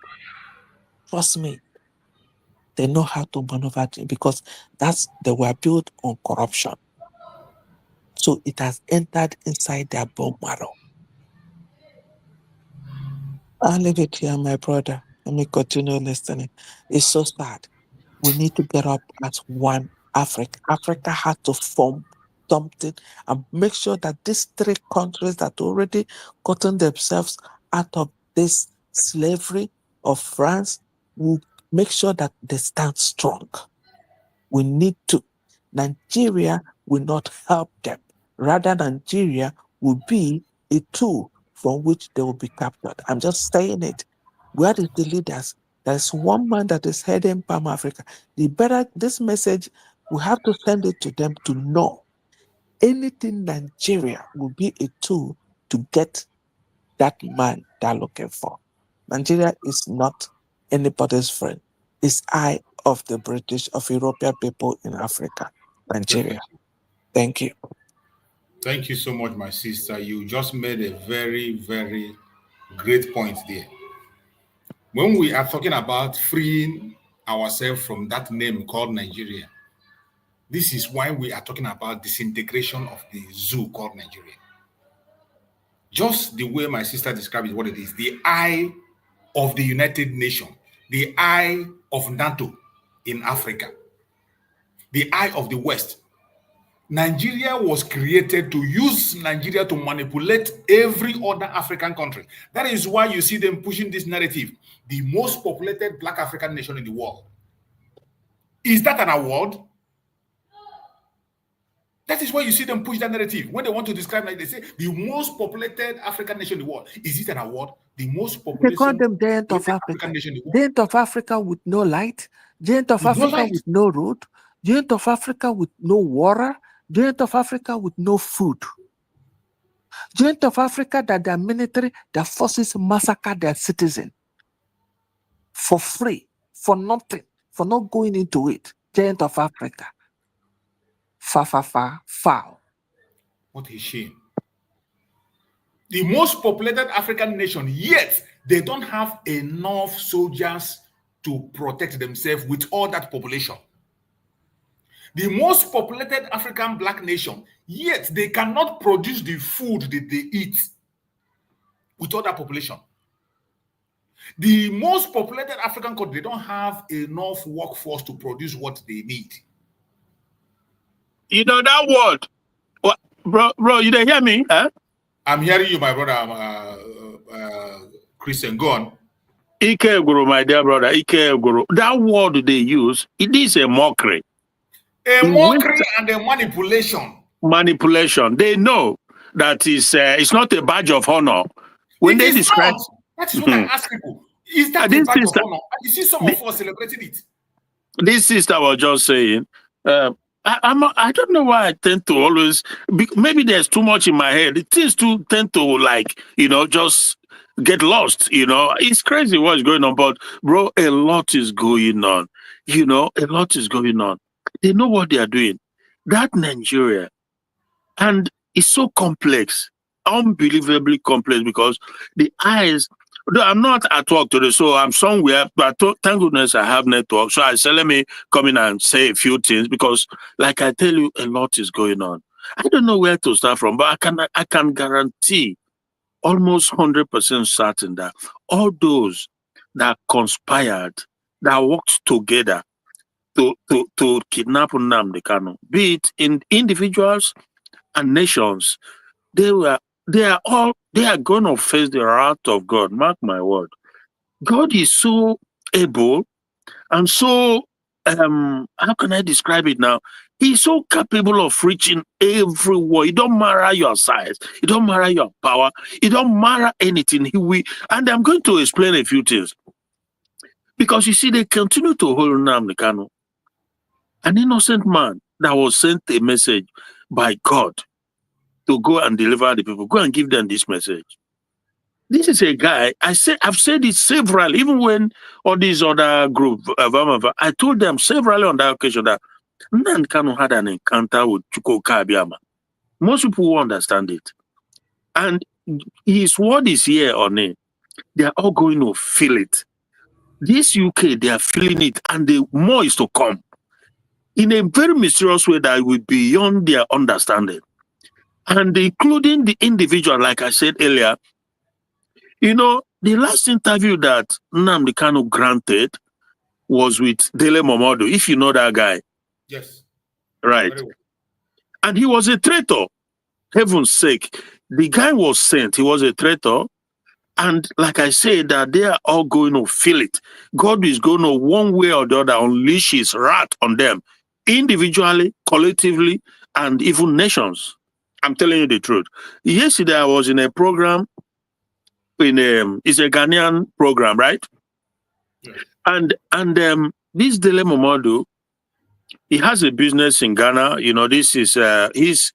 trust me, they know how to maneuver it, because they were built on corruption. So it has entered inside their bone marrow. I'll leave it here, my brother. Let me continue listening. It's so sad. We need to get up as one Africa. Africa had to form something and make sure that these three countries that already gotten themselves out of this slavery of France will make sure that they stand strong. We need to. Nigeria will not help them. Rather, Nigeria will be a tool from which they will be captured. I'm just saying it. Where is the leaders? There's one man that is heading Pan Africa. This message, we have to send it to them to know anything Nigeria will be a tool to get that man they're looking for. Nigeria is not anybody's friend. It's eye of the British, of European people in Africa. Nigeria. Definitely. Thank you. Thank you so much, my sister. You just made a very, very great point there. When we are talking about freeing ourselves from that name called Nigeria, this is why we are talking about disintegration of the zoo called Nigeria. Just the way my sister described it, what it is, the eye of the United Nations, the eye of NATO in Africa, the eye of the West. Nigeria was created to use Nigeria to manipulate every other African country. That is why you see them pushing this narrative, the most populated Black African nation in the world. Is that an award? That is why you see them push that narrative. When they want to describe, like they say, the most populated African nation in the world. Is it an award? The most population. They call them giant of Africa. Giant of Africa with no light. Giant of Africa with no road. Giant of Africa with no water. Giant of Africa with no food. Giant of Africa that their military, their forces massacre their citizens for free, for nothing, for not going into it. Giant of Africa. Foul. What a shame. The most populated African nation, yet they don't have enough soldiers to protect themselves with all that population. The most populated African Black nation, yet they cannot produce the food that they eat with all that population. The most populated African country, they don't have enough workforce to produce what they need. You know that word, bro. You didn't hear me? Huh? I'm hearing you, my brother. Christian, go on. Ike Guru, my dear brother. Ike Guru. That word they use, it is a mockery. A mockery and a manipulation. Manipulation. They know that it's not a badge of honor. When they describe, that is what I ask people. Is that a badge of honor? You see some of us celebrating it. This sister was just saying. I don't know why I tend to always, maybe there's too much in my head. It seems to tend to just get lost, It's crazy what's going on, but bro, a lot is going on. A lot is going on. They know what they are doing. That Nigeria, and it's so complex, unbelievably complex, because the eyes, I'm not at work today, so I'm somewhere, but thank goodness I have network. So I said, let me come in and say a few things, because like I tell you, a lot is going on. I don't know where to start from, but I can guarantee almost 100% certain that all those that conspired, that worked together to kidnap Nnamdi Kanu, be it in individuals and nations, they are going to face the wrath of God. Mark my word. God is so able and so, how can I describe it now? He's so capable of reaching everywhere. It don't matter your size. It don't matter your power. It don't matter anything. And I'm going to explain a few things. Because you see, they continue to hold Nnamdi Kanu, an innocent man that was sent a message by God to go and deliver the people, go and give them this message. This is a guy, I've said it several, even when all these other groups, I told them several on that occasion that Nnamdi Kanu had an encounter with Chukwuka Abiyama. Most people will understand it. And his word is here on it. They are all going to feel it. This UK, they are feeling it, and the more is to come. In a very mysterious way that will be beyond their understanding. And including the individual, like I said earlier, the last interview that Nnamdi Kanu granted was with Dele Momodu, if you know that guy. Yes. Right. Very well. And he was a traitor. Heaven's sake. The guy was sent. He was a traitor. And like I said, that they are all going to feel it. God is going to, one way or the other, unleash his wrath on them, individually, collectively, and even nations. I'm telling you the truth. Yesterday, I was in a program, it's a Ghanaian program, right? Yes. And this Dele Momodu, he has a business in Ghana. You know, this is his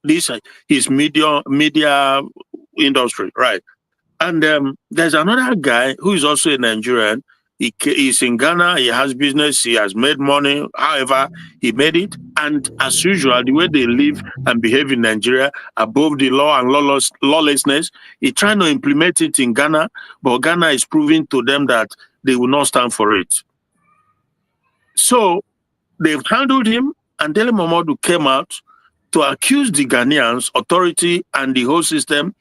media industry, right? And there's another guy who is also a Nigerian. He's in Ghana. He has business. He has made money. However, he made it. And as usual, the way they live and behave in Nigeria, above the law and lawlessness, he's trying to implement it in Ghana. But Ghana is proving to them that they will not stand for it. So they've handled him, and Dele Momodu came out to accuse the Ghanaians, authority, and the whole system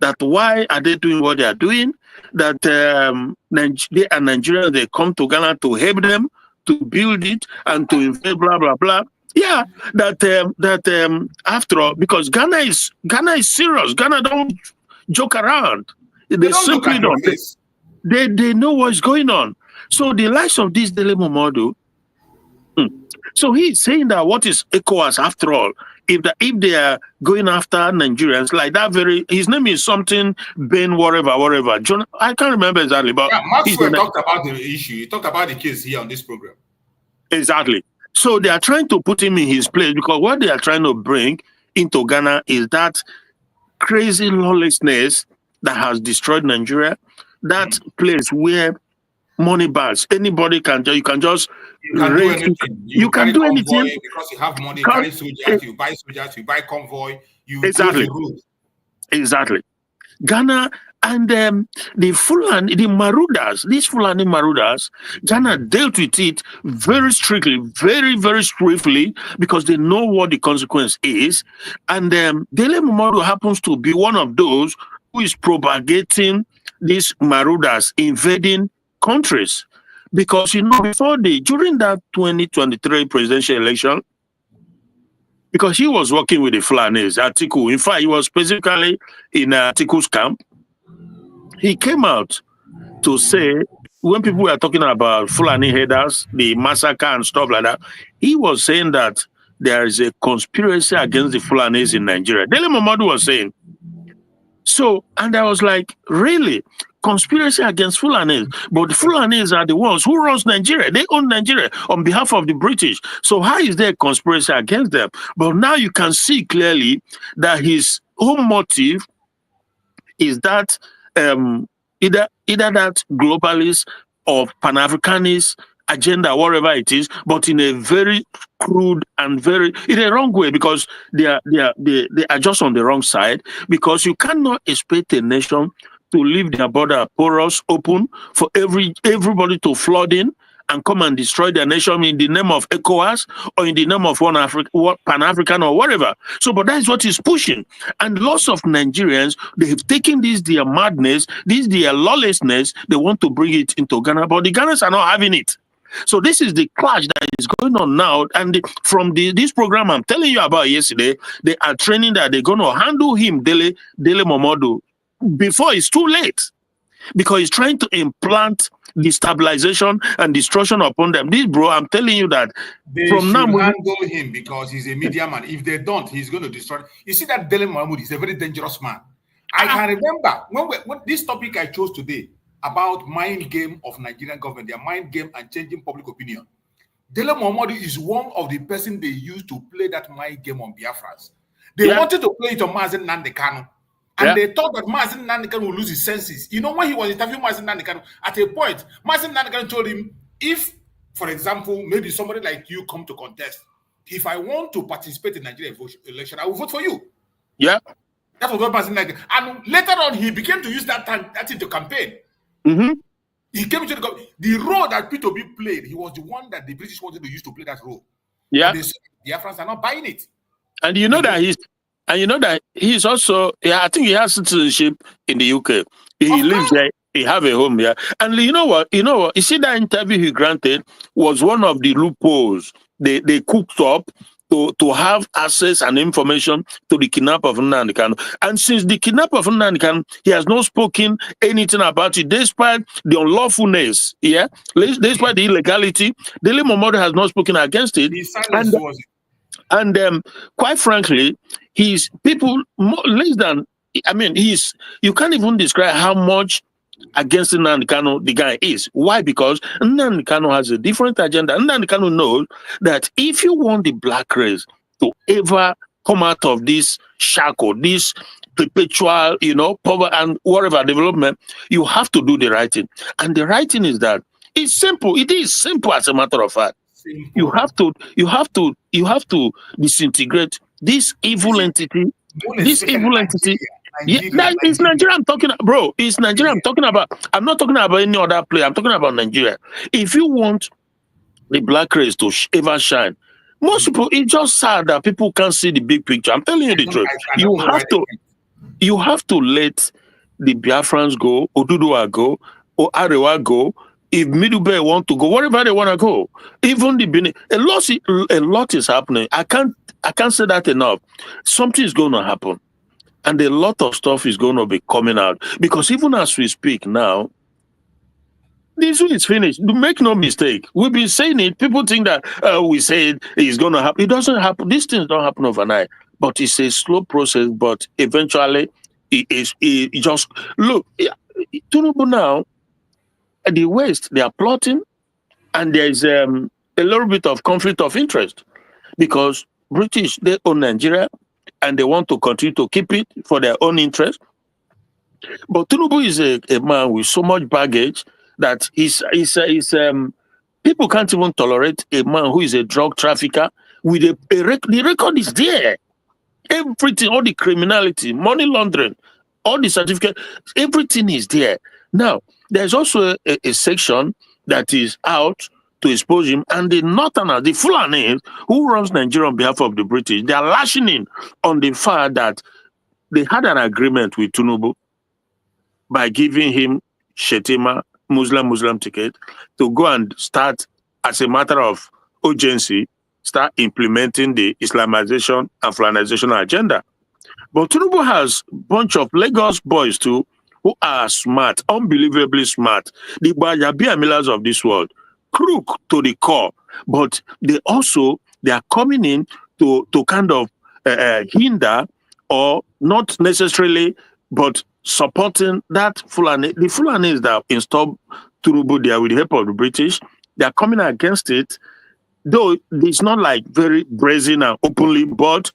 that why are they doing what they are doing, that they are Nigerians, they come to Ghana to help them, to build it, and to invest, blah, blah, blah. Yeah, that after all, because Ghana is serious. Ghana don't joke around. They simply don't. They know what's going on. So the likes of this Dele Momodu, so he's saying that what is ECOWAS after all? If they are going after Nigerians like that, his name is something Ben whatever. John, I can't remember exactly, but yeah, Maxwell talked about the issue. He talked about the case here on this program. Exactly. So they are trying to put him in his place because what they are trying to bring into Ghana is that crazy lawlessness that has destroyed Nigeria. That place where money bags, anybody can just, you can do anything. You can do anything because you have money. Carry soldiers, you buy convoy. You exactly, exactly. Ghana and the Fulani, the Marauders, these Fulani Marauders, Ghana dealt with it very strictly, very, very swiftly because they know what the consequence is. And Dele Momodu happens to be one of those who is propagating these Marauders invading countries, because during that 2023 presidential election, because he was working with the Fulanis, Atiku. In fact, he was specifically in Atiku's camp. He came out to say, when people were talking about Fulani headers, the massacre and stuff like that, he was saying that there is a conspiracy against the Fulanis in Nigeria. Dele Momodu was saying. So, and I was like, really? Conspiracy against Fulanis, but the Fulanis are the ones who runs Nigeria. They own Nigeria on behalf of the British. So how is there a conspiracy against them? But now you can see clearly that his whole motive is that either that globalist or Panafricanist agenda, whatever it is, but in a very crude and in a wrong way, because they are just on the wrong side. Because you cannot expect a nation to leave their border porous open for everybody to flood in and come and destroy their nation in the name of ECOWAS or in the name of Pan-African or whatever. So, but that is what he's pushing. And lots of Nigerians, they have taken their madness, their lawlessness, they want to bring it into Ghana, but the Ghanaians are not having it. So this is the clash that is going on now. And from this program I'm telling you about yesterday, they are training that they're going to handle him, Dele Momodu, before it's too late, because he's trying to implant destabilization and destruction upon them. This, bro, I'm telling you that they from now handle him because he's a media man. If they don't, he's going to destroy. You see that Dele Momodu is a very dangerous man. I can remember when this topic I chose today about mind game of Nigerian government, their mind game and changing public opinion. Dele Momodu is one of the person they used to play that mind game on Biafrans. They wanted to play it on Mazi Nnamdi Kanu. And they thought that Mazi Nnamdi Kanu would lose his senses. You know, when he was interviewing Mazi Nnamdi Kanu, at a point, Mazi Nnamdi Kanu told him, if, for example, maybe somebody like you come to contest, if I want to participate in Nigerian election, I will vote for you. Yeah. That was what Mazi Nnamdi Kanu. And later on, he began to use that thing to campaign. Mm-hmm. He came to the role that P2B played. He was the one that the British wanted to use to play that role. Yeah. The Biafrans are not buying it. And you know that he's also, I think he has citizenship in the UK. He lives there. He have a home here. And you know what? You see that interview he granted was one of the loopholes they cooked up to have access and information to the kidnap of Nnamdi Kanu. And since the kidnap of Nnamdi Kanu, he has not spoken anything about it, despite the unlawfulness, despite the illegality. Dele Momodu has not spoken against it. And quite frankly, he's people less than, you can't even describe how much against Nnamdi Kanu the guy is. Why? Because Nnamdi Kanu has a different agenda. Nnamdi Kanu knows that if you want the black race to ever come out of this shackle, this perpetual, power and whatever development, you have to do the right thing. And the right thing is that it's simple. It is simple, as a matter of fact. You have to disintegrate this evil entity. This evil entity. That is Nigeria I'm talking about, bro. It's Nigeria I'm talking about. I'm not talking about any other place. I'm talking about Nigeria. If you want the black race to ever shine, most people, it's just sad that people can't see the big picture. I'm telling you the truth. You have to let the Biafrans go, Oduduwa go, or Arewa go. If Middle Bay want to go, wherever they want to go, even the Benin, a lot is happening. I can't say that enough. Something is going to happen. And a lot of stuff is going to be coming out. Because even as we speak now, this week is finished. Make no mistake. We've been saying it. People think that we say it's going to happen. It doesn't happen. These things don't happen overnight. But it's a slow process. But eventually, it just... Look, Tinubu now, the West, they are plotting. And there's a little bit of conflict of interest. Because British, they own Nigeria. And they want to continue to keep it for their own interest. But Tinubu is a man with so much baggage that people can't even tolerate a man who is a drug trafficker with the record is there. Everything, all the criminality, money laundering, all the certificates, everything is there. Now, there's also a section that is out to expose him, and the Northerners, the Fulani, who runs Nigeria on behalf of the British, they are lashing in on the fact that they had an agreement with Tinubu by giving him Shetima, Muslim ticket, to go and start, as a matter of urgency, start implementing the Islamization and Fulanization agenda. But Tinubu has a bunch of Lagos boys too, who are smart, unbelievably smart, the Bajabi Millers of this world, crook to the core, but they are coming in to kind of hinder, or not necessarily, but supporting that Fulani. The Fulanis that installed Tinubu there with the help of the British, they are coming against it, though it's not like very brazen and openly, but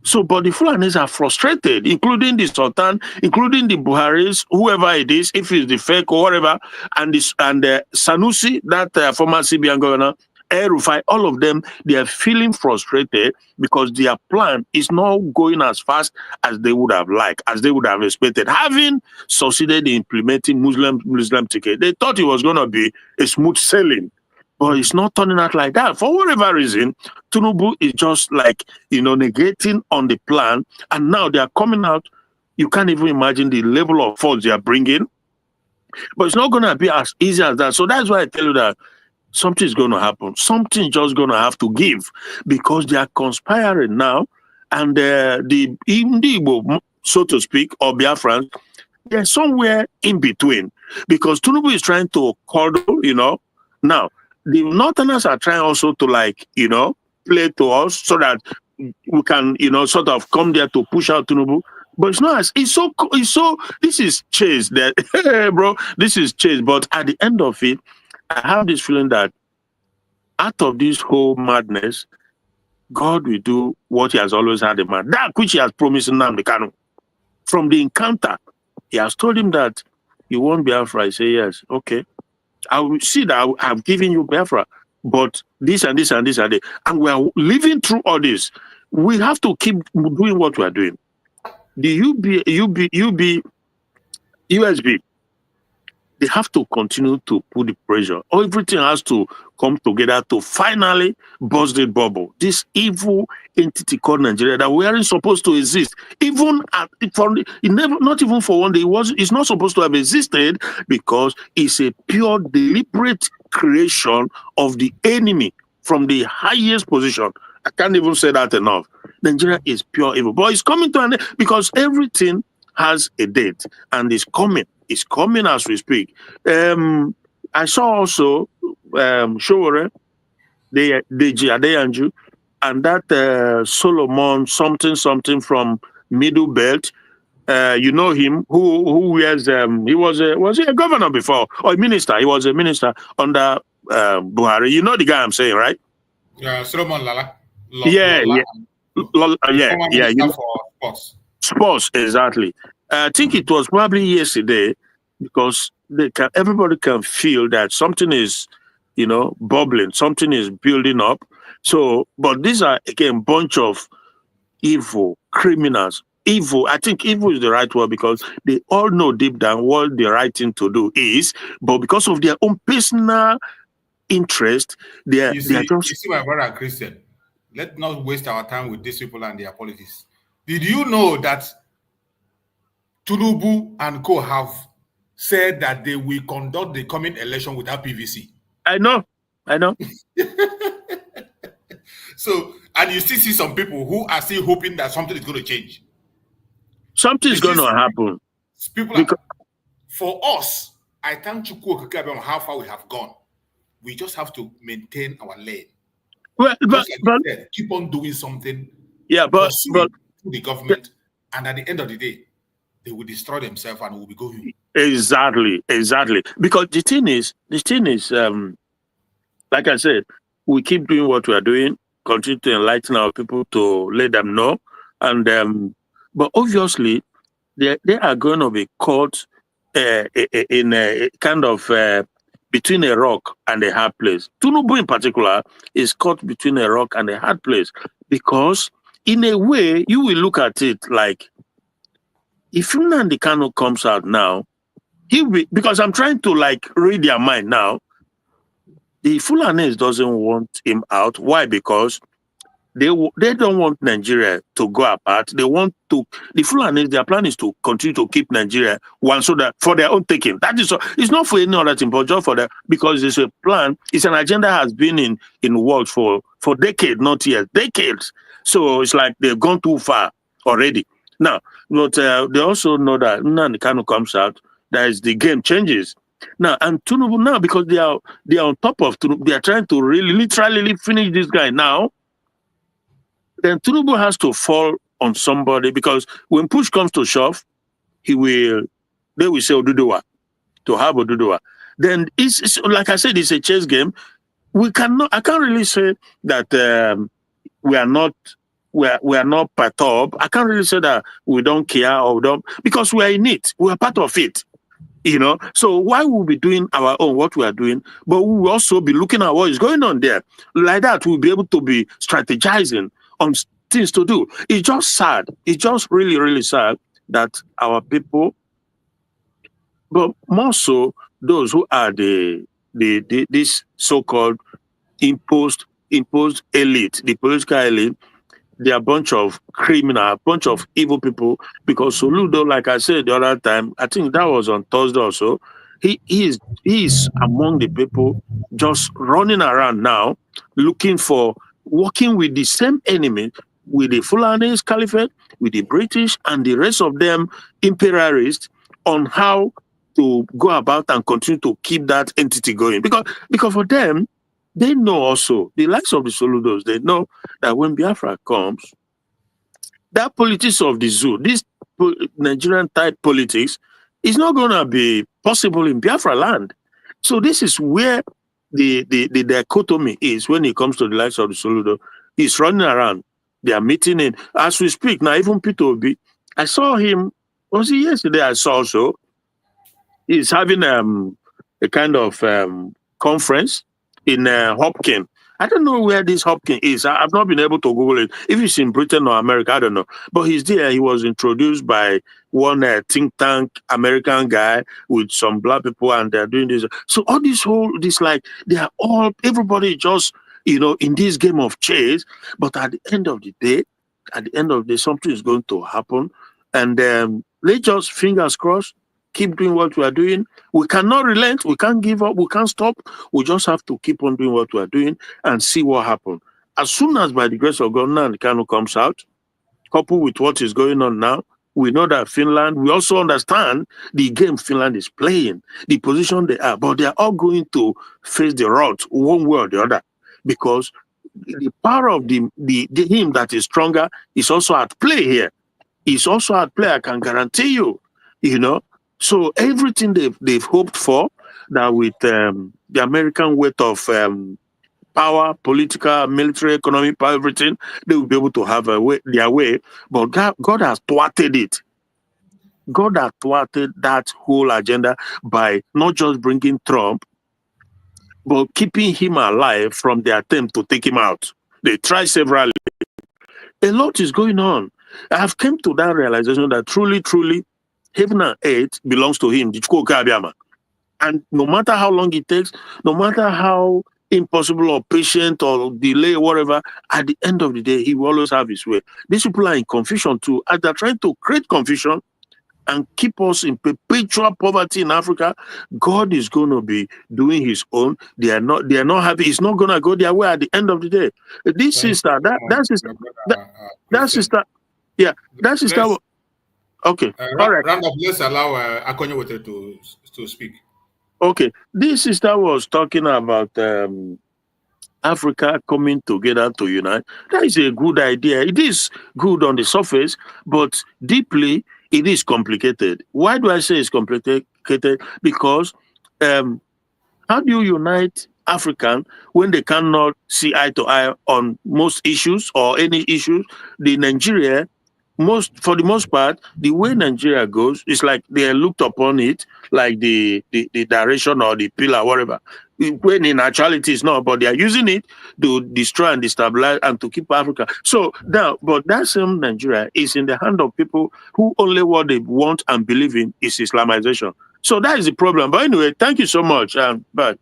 the Fulanis are frustrated, including the Sultan, including the Buharis, whoever it is, if it's the fake or whatever, and Sanusi, that former CBN governor, El-Rufai, all of them, they are feeling frustrated because their plan is not going as fast as they would have liked, as they would have expected. Having succeeded in implementing Muslim ticket, they thought it was going to be a smooth sailing. But it's not turning out like that. For whatever reason, Tinubu is just like, negating on the plan. And now they are coming out. You can't even imagine the level of force they are bringing. But it's not going to be as easy as that. So that's why I tell you that something is going to happen. Something just going to have to give. Because they are conspiring now. And the Igbo, so to speak, or Biafrans, they're somewhere in between. Because Tinubu is trying to cuddle, Now, the Northerners are trying also to play to us so that we can, sort of come there to push out Tinubu. But it's not as, it's so, this is chase that, bro, this is chase. But at the end of it, I have this feeling that out of this whole madness, God will do what he has always had in mind. That which he has promised Nnamdi Kanu. From the encounter, he has told him that you want Biafra. I say, yes, okay. I will see that I've given you Biafra, but this and this and this and that. And we are living through all this. We have to keep doing what we are doing. The USB, they have to continue to put the pressure. Everything has to come together to finally burst the bubble. This evil entity called Nigeria that we aren't supposed to exist, even not even for one day. It's not supposed to have existed because it's a pure, deliberate creation of the enemy from the highest position. I can't even say that enough. Nigeria is pure evil, but it's coming to an end because everything has a date and it's coming. It's coming as we speak. I saw also Showore, Deji Adeyanju, and that Solomon something from Middle Belt. You know him, who wears he was he a governor before or a minister? He was a minister under Buhari. You know the guy I'm saying, right? Yeah, Solomon Lala. Yeah. You know, for sports. Sports, exactly. I think it was probably yesterday because everybody can feel that something is, bubbling, something is building up. So, but these are again bunch of evil criminals. Evil, I think evil is the right word because they all know deep down what the right thing to do is, but because of their own personal interest, they are just. You see, my brother Christian, let's not waste our time with these people and their politics. Did you know that Tinubu and co have said that they will conduct the coming election without PVC? I know. So, and you still see some people who are still hoping that something is going to change. Something is going to happen. For us, I thank Chukwu Okeke on how far we have gone. We just have to maintain our lane. Well, but said, keep on doing something. Yeah, but the government, and at the end of the day, they will destroy themselves and will be going. Exactly. Because the thing is, like I said, we keep doing what we are doing, continue to enlighten our people to let them know, and but obviously, they are going to be caught in a kind of between a rock and a hard place. Tinubu in particular is caught between a rock and a hard place because, in a way, you will look at it like if Nnamdi Kanu comes out now, he will, because I'm trying to read their mind now. The Fulanis doesn't want him out. Why? Because they don't want Nigeria to go apart. They want to, the Fulanis, their plan is to continue to keep Nigeria one so that for their own taking. That is, it's not for any other thing, but just for that, because it's a plan, it's an agenda has been in works for decades, not years, decades. So it's like they've gone too far already. Now, but they also know that Nnamdi Kanu comes out, that is the game changes. Now, and Tinubu now, because they are on top of Tinubu, they are trying to really literally finish this guy now. Then Tinubu has to fall on somebody because when push comes to shove, they will say Oduduwa, to have Oduduwa. Then it's like I said, it's a chess game. I can't really say that we are not perturbed. I can't really say that we don't care or we don't, because we are in it. We are part of it. So why we'll be doing our own, what we are doing, but we will also be looking at what is going on there. Like that, we'll be able to be strategizing on things to do. It's just sad. It's just really, really sad that our people, but more so those who are this so-called imposed elite, the political elite, they are a bunch of criminal, a bunch of evil people. Because Soludo, like I said the other time, I think that was on Thursday also, he is among the people just running around now, working with the same enemy, with the Fulani Caliphate, with the British and the rest of them imperialists on how to go about and continue to keep that entity going. Because for them, they know also, the likes of the Soludos, they know that when Biafra comes, that politics of the zoo, this Nigerian type politics, is not going to be possible in Biafra land. So this is where the dichotomy is when it comes to the likes of the Soludo. He's running around. They are meeting in, as we speak now, even Peter Obi, I saw him, was it yesterday I saw also, he's having a kind of conference in Hopkins. I don't know where this Hopkins is. I've not been able to Google it. If it's in Britain or America, I don't know. But he's there. He was introduced by one think tank American guy with some black people, and they're doing this. So all this like they are all everybody just in this game of chase. But at the end of the day, something is going to happen, and let's just fingers crossed. Keep doing what we are doing. We cannot relent. We can't give up. We can't stop. We just have to keep on doing what we are doing and see what happens. As soon as, by the grace of God, Nnamdi Kanu comes out, coupled with what is going on now, we know that Finland, we also understand the game Finland is playing, the position they are, but they are all going to face the rot one way or the other, because the power of the him that is stronger is also at play here. It's also at play, I can guarantee you, So everything they've hoped for, that with the American weight of power, political, military, economic power, everything, they will be able to have their way. But God has thwarted it. God has thwarted that whole agenda by not just bringing Trump, but keeping him alive from the attempt to take him out. They tried severally. A lot is going on. I have come to that realization that truly, truly, heaven and earth belongs to him. And no matter how long it takes, no matter how impossible or patient or delay, whatever, at the end of the day, he will always have his way. These people are in confusion too, as they're trying to create confusion and keep us in perpetual poverty in Africa. God is going to be doing his own. They are not happy. It's not going to go their way at the end of the day. This sister, that sister, yeah, that sister. Okay, all right. Round up. Let's allow Akonyewete to speak. Okay, this sister was talking about Africa coming together to unite. That is a good idea. It is good on the surface, but deeply it is complicated. Why do I say it's complicated? Because how do you unite African when they cannot see eye to eye on most issues or any issues? The Nigeria, for the most part, the way Nigeria goes is like they looked upon it like the direction or the pillar, whatever. When in actuality it's not, but they are using it to destroy and destabilize and to keep Africa. So now, but that same Nigeria is in the hand of people who only what they want and believe in is Islamization. So that is the problem. But anyway, thank you so much. Bye.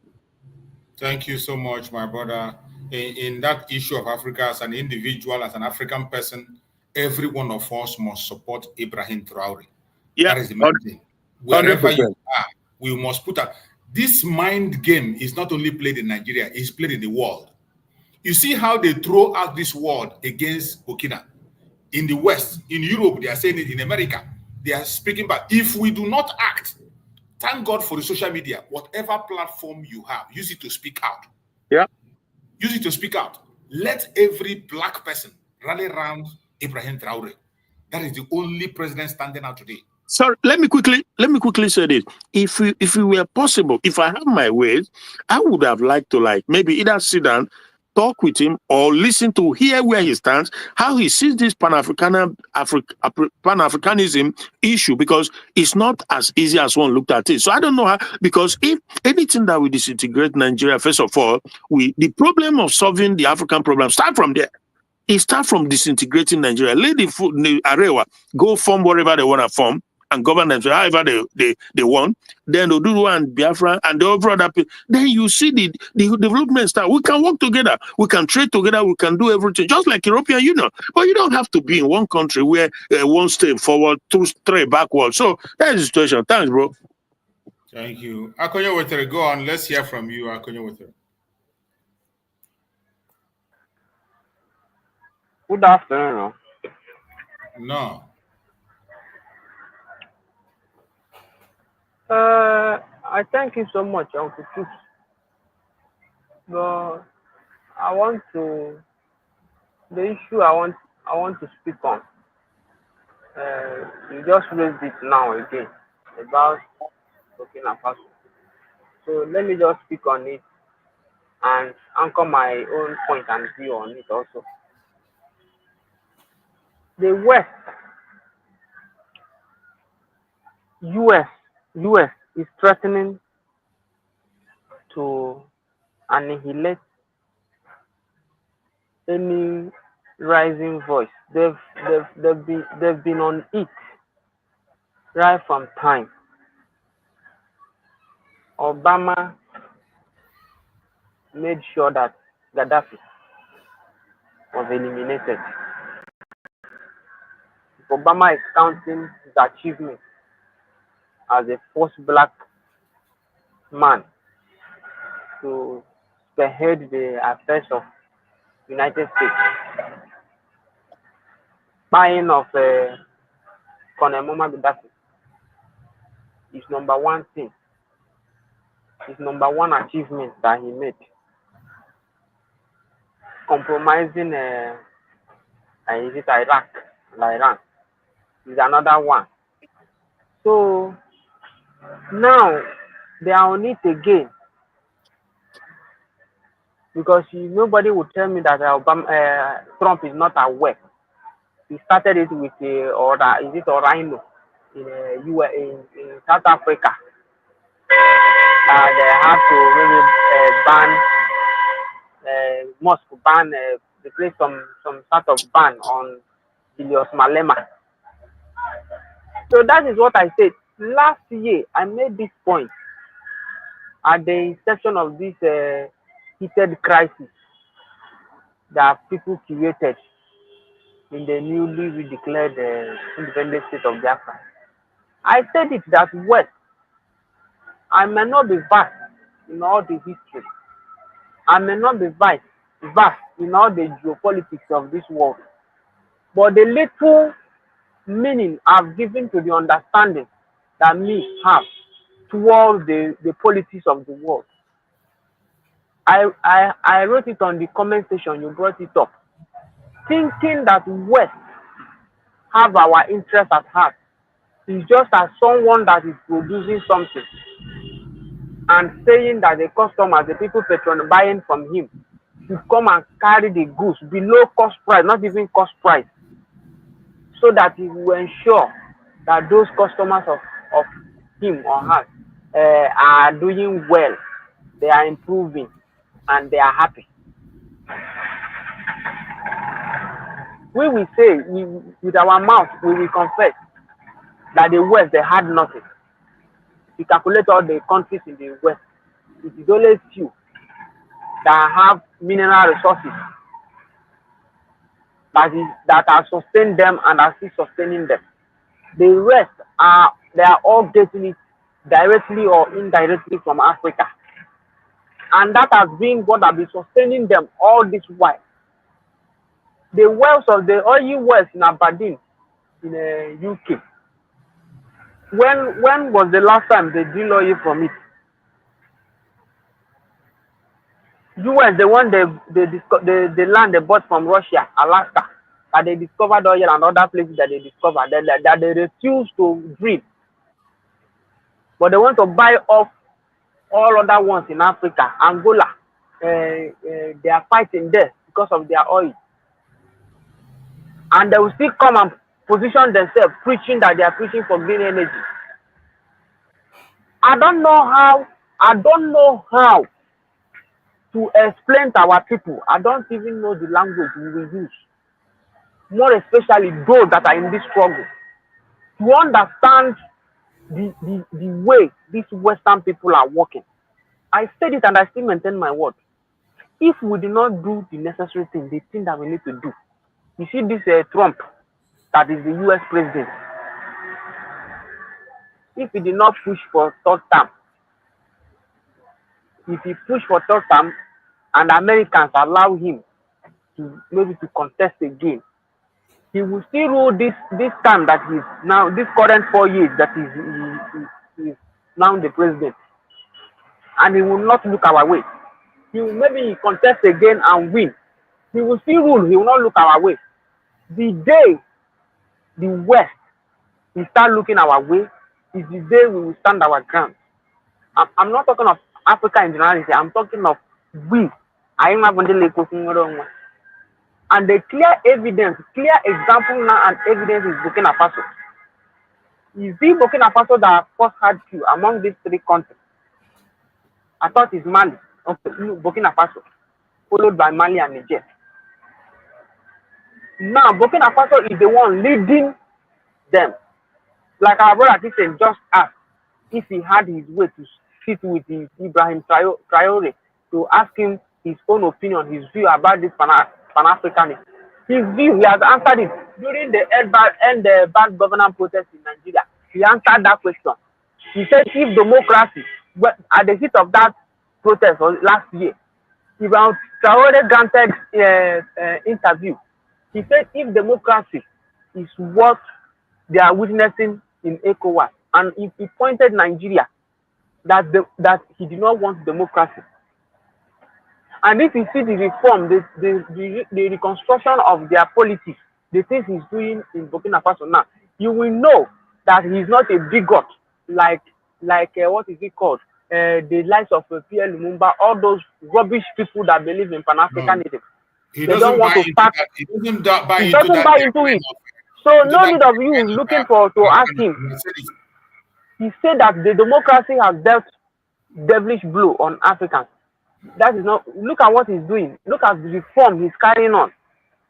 Thank you so much, my brother. In that issue of Africa, as an individual, as an African person, every one of us must support Ibrahim Traore. Yeah, that is the main thing. Wherever 100%. you are, we must put up. This mind game is not only played in Nigeria, it's played in the world. You see how they throw out this word against Burkina. In the West, in Europe, they are saying it. In America, they are speaking about, if we do not act, thank God for the social media. Whatever platform you have, use it to speak out. Yeah. Use it to speak out. Let every black person rally around Ibrahim Traore. That is the only president standing out today. Sorry, let me quickly say this. If it were possible, if I had my ways, I would have liked to maybe either sit down, talk with him, or listen to hear where he stands, how he sees this Panafricanism issue, because it's not as easy as one looked at it. So I don't know how, because if anything that will disintegrate Nigeria, first of all, the problem of solving the African problem start from there. It starts from disintegrating Nigeria. Let the Arewa go form whatever they want to form and govern themselves however they want. Then they'll do one Biafra and the other people. Then you see the development start. We can work together. We can trade together. We can do everything, just like European Union. But you don't have to be in one country where one step forward, two straight backward. So that is the situation. Thanks, bro. Thank you. Akonyewete, go on. Let's hear from you, Akonyewete. Good afternoon. No. I thank you so much, Uncle Chief. But the issue I want to speak on. You just raised it now again about Burkina Faso. So let me just speak on it and anchor my own point and view on it also. The West, US is threatening to annihilate any rising voice. They've been on it right from time, Obama made sure that Gaddafi was eliminated. Obama is counting his achievement as the first black man to spearhead the affairs of United States. Buying of Colonel Muammar Gaddafi is number one thing. His number one achievement that he made. Compromising is it Iraq and Iran is another one. So now they are on it again because nobody would tell me that Trump is not aware. He started it with Orino in South Africa. They have to really they place some sort of ban on Julius Malema. So that is what I said. Last year, I made this point at the inception of this heated crisis that people created in the newly redeclared independent state of Biafra. I said it that West, I may not be vast in all the history. I may not be vast in all the geopolitics of this world. But the little meaning I've given to the understanding that me have towards the politics of the world. I wrote it on the comment section, you brought it up. Thinking that West have our interest at heart is just as someone that is producing something and saying that the customers, the people buying from him, should come and carry the goods below cost price, not even cost price, so that he will ensure that those customers of him or her are doing well, they are improving, and they are happy. We will say, with our mouth, we will confess that the West, they had nothing. We calculate all the countries in the West. It is only few that have mineral resources that have sustained them and are still sustaining them. The rest they are all getting it directly or indirectly from Africa. And that has been what has been sustaining them all this while. The wealth of the oil wells in Aberdeen, in the UK. When was the last time they drill oil from it? US, the one the land they bought from Russia, Alaska, that they discovered oil and other places that they discovered, that they refused to drill. But they want to buy off all other ones in Africa, Angola. They are fighting there because of their oil. And they will still come and position themselves, preaching that they are preaching for green energy. I don't know how to explain to our people. I don't even know the language we will use. More especially those that are in this struggle. To understand the way these Western people are working. I said it and I still maintain my word. If we do not do the necessary thing, the thing that we need to do. You see this Trump, that is the US president. If he did not push for third term, if he push for third term and Americans allow him to maybe to contest again, he will still rule this time that he's now, this current 4 years that he is now the president. And he will not look our way. He will maybe contest again and win. He will still rule, he will not look our way. The day the West will start looking our way is the day we will stand our ground. I'm not talking of Africa in generality, I'm talking of we. And the clear evidence, clear example now and evidence is Burkina Faso. Is it Burkina Faso that first had you among these three countries? I thought it's Mali, okay, Burkina Faso, followed by Mali and Niger. Now, Burkina Faso is the one leading them. Like our brother Christian just asked if he had his way to sit with Ibrahim Traore to ask him his own opinion, his view about this Pan-Africanism. His view, he has answered it during the end bad governance protest in Nigeria. He answered that question. He said if democracy, at the heat of that protest last year, Ibrahim Traore granted interview. He said if democracy is what they are witnessing in ECOWAS, and if he pointed Nigeria that he did not want democracy. And if you see the reform, the reconstruction of their politics, the things he's doing in Burkina Faso now, you will know that he's not a bigot like what is it called? The likes of Pierre Lumumba, all those rubbish people that believe in Pan-Africanism. He doesn't buy into that. He doesn't buy into it. So no need of you looking to ask him. He said that the democracy has dealt devilish blow on Africans. That is not. Look at what he's doing. Look at the reform he's carrying on,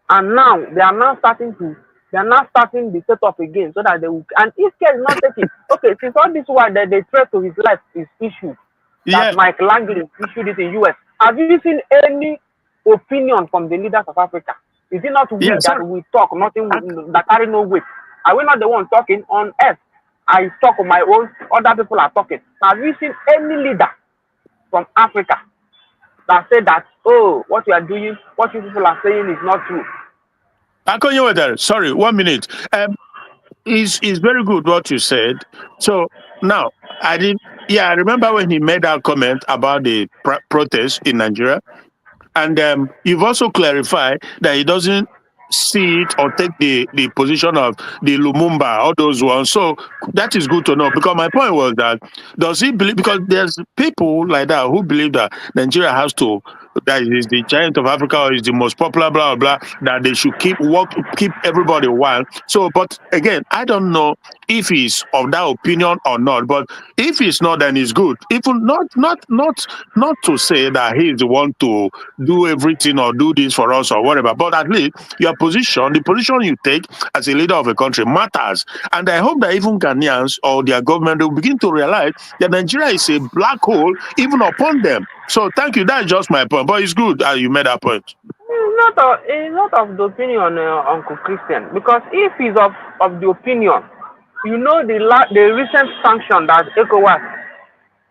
and now they are now starting the setup again, so that they will. And if care is not taking, okay, since all this while that the threat to his life is issued, that Mike Langley issued it in US. Have you seen any opinion from the leaders of Africa? Is it not we that we talk, nothing that carry no weight? Are we not the one talking on earth? I talk on my own. Other people are talking. Have you seen any leader from Africa that said that, oh, what you are doing, what you people are saying is not true? Sorry, 1 minute. It's very good what you said. So now I remember when he made that comment about the protest in Nigeria, and you've also clarified that he doesn't see it or take the position of the Lumumba, all those ones. So that is good to know, because my point was that does he believe, because there's people like that who believe that Nigeria has to, that is the giant of Africa or is the most popular, blah blah blah, that they should keep everybody wild. So, but again, I don't know if he's of that opinion or not. But if he's not, then it's good. Even not to say that he is the one to do everything or do this for us or whatever. But at least your position, the position you take as a leader of a country matters. And I hope that even Ghanaians or their government will begin to realize that Nigeria is a black hole even upon them. So thank you. That's just my point. But it's good you made that point. It's not of the opinion, Uncle Christian, because if he's of the opinion, you know the recent sanction that ECOWAS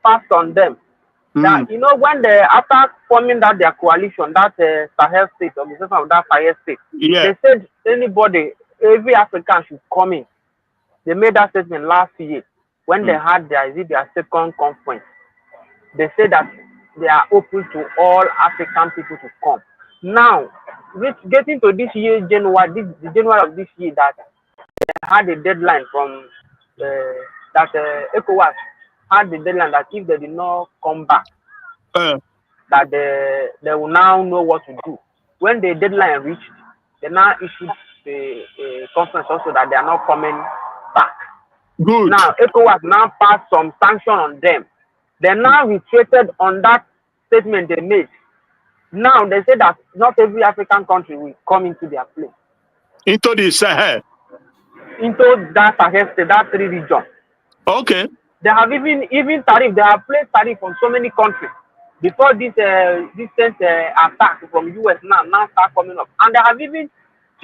passed on them. That, you know, when after forming their coalition, that Sahel state, organization of that Sahel state, they said every African should come in. They made that statement last year when they had their second conference. They said that they are open to all African people to come. Now, getting to this year, January of this year, that they had a deadline from ECOWAS had the deadline that if they did not come back, that they will now know what to do. When the deadline reached, they now issued a conference also that they are not coming back. Good. Now, ECOWAS now passed some sanction on them. They now retreated on that statement they made. Now they say that not every African country will come into their place. Into the Sahel? Into that Sahel state, that 3 regions. Okay. They have even tariff. They have placed tariff on so many countries before this attack from US now start coming up, and they have even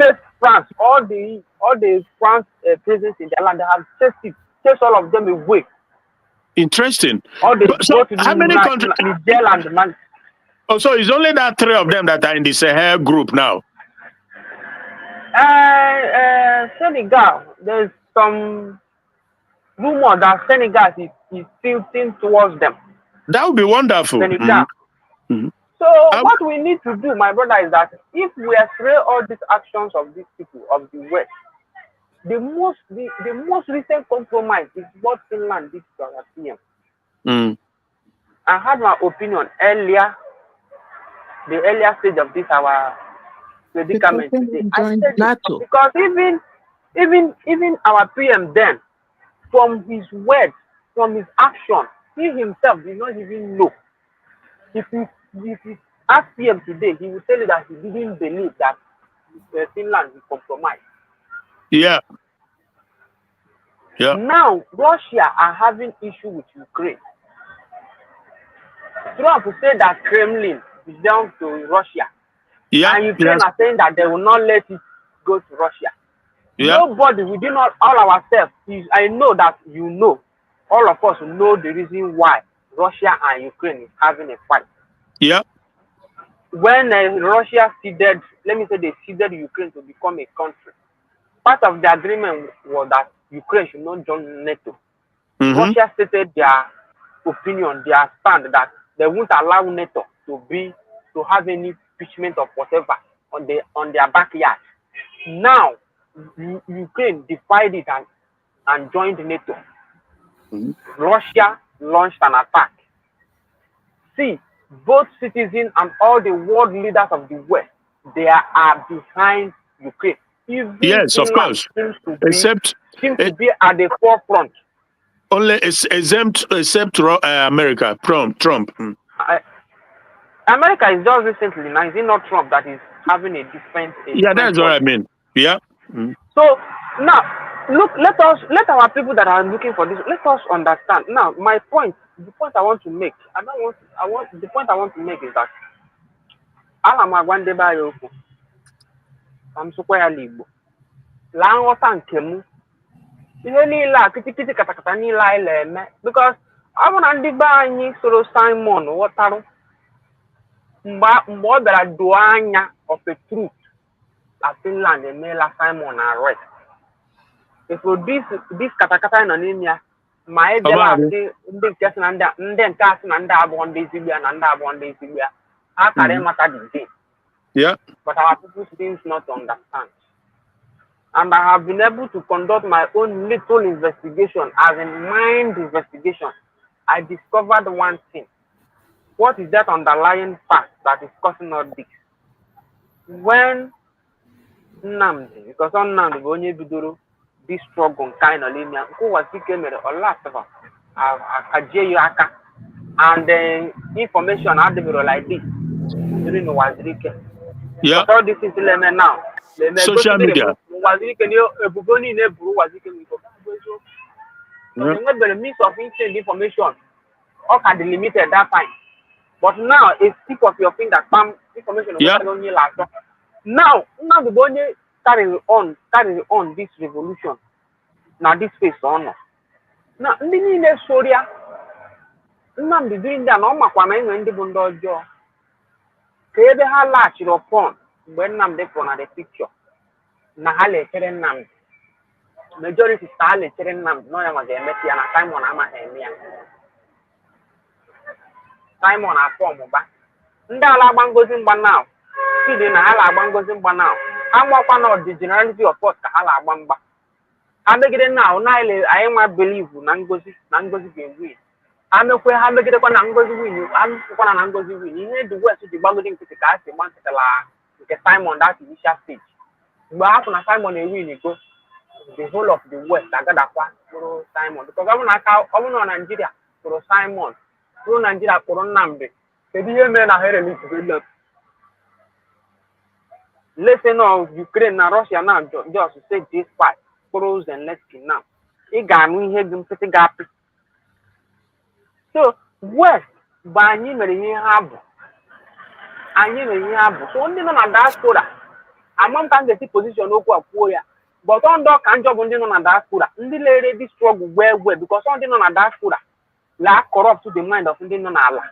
chased France. All the France prisons in their land, they have chased all of them away. Interesting. All they so how many countries? Niger and Mali. Oh, so it's only that 3 of them that are in the Sahel group now. Senegal. There's some rumor that Senegal is tilting towards them. That would be wonderful. Senegal. So what we need to do, my brother, is that if we explain all these actions of these people of the West, the most recent compromise is what Finland did to our PM. I had my opinion earlier, the earlier stage of this our predicament today. I said it, because even our PM then, from his words, from his action, he himself did not even know. If he asked PM today, he would tell you that he didn't believe that Finland will compromise. Yeah. Yeah. Now, Russia are having issue with Ukraine. Trump said that Kremlin belongs to Russia. Yeah. And Ukraine are saying that they will not let it go to Russia. Yeah. Nobody, we do not all ourselves. I know that you know, all of us know the reason why Russia and Ukraine is having a fight. Yeah. When Russia ceded, let me say they ceded Ukraine to become a country, part of the agreement was that Ukraine should not join NATO. Russia stated their opinion, their stand that they won't allow NATO to have any impeachment of whatever on their backyard. Now, Ukraine defied it and joined NATO. Russia launched an attack. See, both citizens and all the world leaders of the West, they are behind Ukraine. Even yes, of course. Seems to be at the forefront. Only except America, Trump. America is just recently, now is it not Trump that is having a different? Yeah, that's what I mean. Yeah. So now, look, let our people that are looking for this, let us understand. Now, the point I want to make, the point I want to make is that I'm so quite Igbo. La nghọta nke m ihe niile a kịtịkịtị katakata niile anyị na-eme because ọ bụ na ndị be anyị soro Simon ghọtarụ mgbe ọ bịara doo anya of a truth na Finland emeela Simon arrest. So this katakata nọ n'ime ya ma ị bịara asị ndị nke asị na ndị nke asị na ndị abụọ ndị ezigbo ya na ndị abụọ ndị ezigbo ya ha kara ịmata the day. Yeah. But our people seem not to understand. And I have been able to conduct my own little investigation, as in mind investigation. I discovered one thing. What is that underlying fact that is causing all this? When Nnamdi, because on Nnamdi, when you do this struggle kind of linear, who was the camera or last of us, and the information had to be like this. During the Wazirike. Yeah. All this is now. Social media. The means of instant information all can be limited at that time. But now a tip of your finger, information only last. Now the body carry on this revolution. Now this phase on. Now in Soria, now the doing that no makwana in the bundojo. Kebe ha latch upon when Nnamdi from the picture. Na ha lechere Nnamdi. Majority style lechere Nnamdi. No ya maga emeti ya na Simon ama eme ya. Simon afọ mụba. Ndị ala agba ngozi mgba now. Sidi na ala agba ngozi mgba now. Ha nwakwa na the generality of force ka ala agba mgba. Ha megide now na ile anyị nwa believe na ngozi ga-win. Amekwe ha megidekwa na ngozi win, amekwa na ngozi win. Ihe the West ji gbagode nkịtị ka asị gbantala nke Simon that initial stage. Mgbe hapụ na Simon win go, the whole of the West agadakwa kpụrụ Simon. Because ọ bụ na Nigeria kpụrụ Simon, kpụrụ Nigeria kpụrụ Nnamdi. Kedu ihe mere na ha release lesson of Ukraine na Russia now just say this fight kpụrụ Zelensky now. Ị ga-anụ ihe gị mpịtị ga-apị. So West bụ anyị mere ihe ha bụ. So ndị nọ na diaspora amam ka ga-esi position okwu akwuo ya. But on dọ ka njọ bụ ndị nọ na diaspora. Ndị lere this struggle well because on ndị nọ na diaspora la corrupt to the mind of ndị nọ n'ala.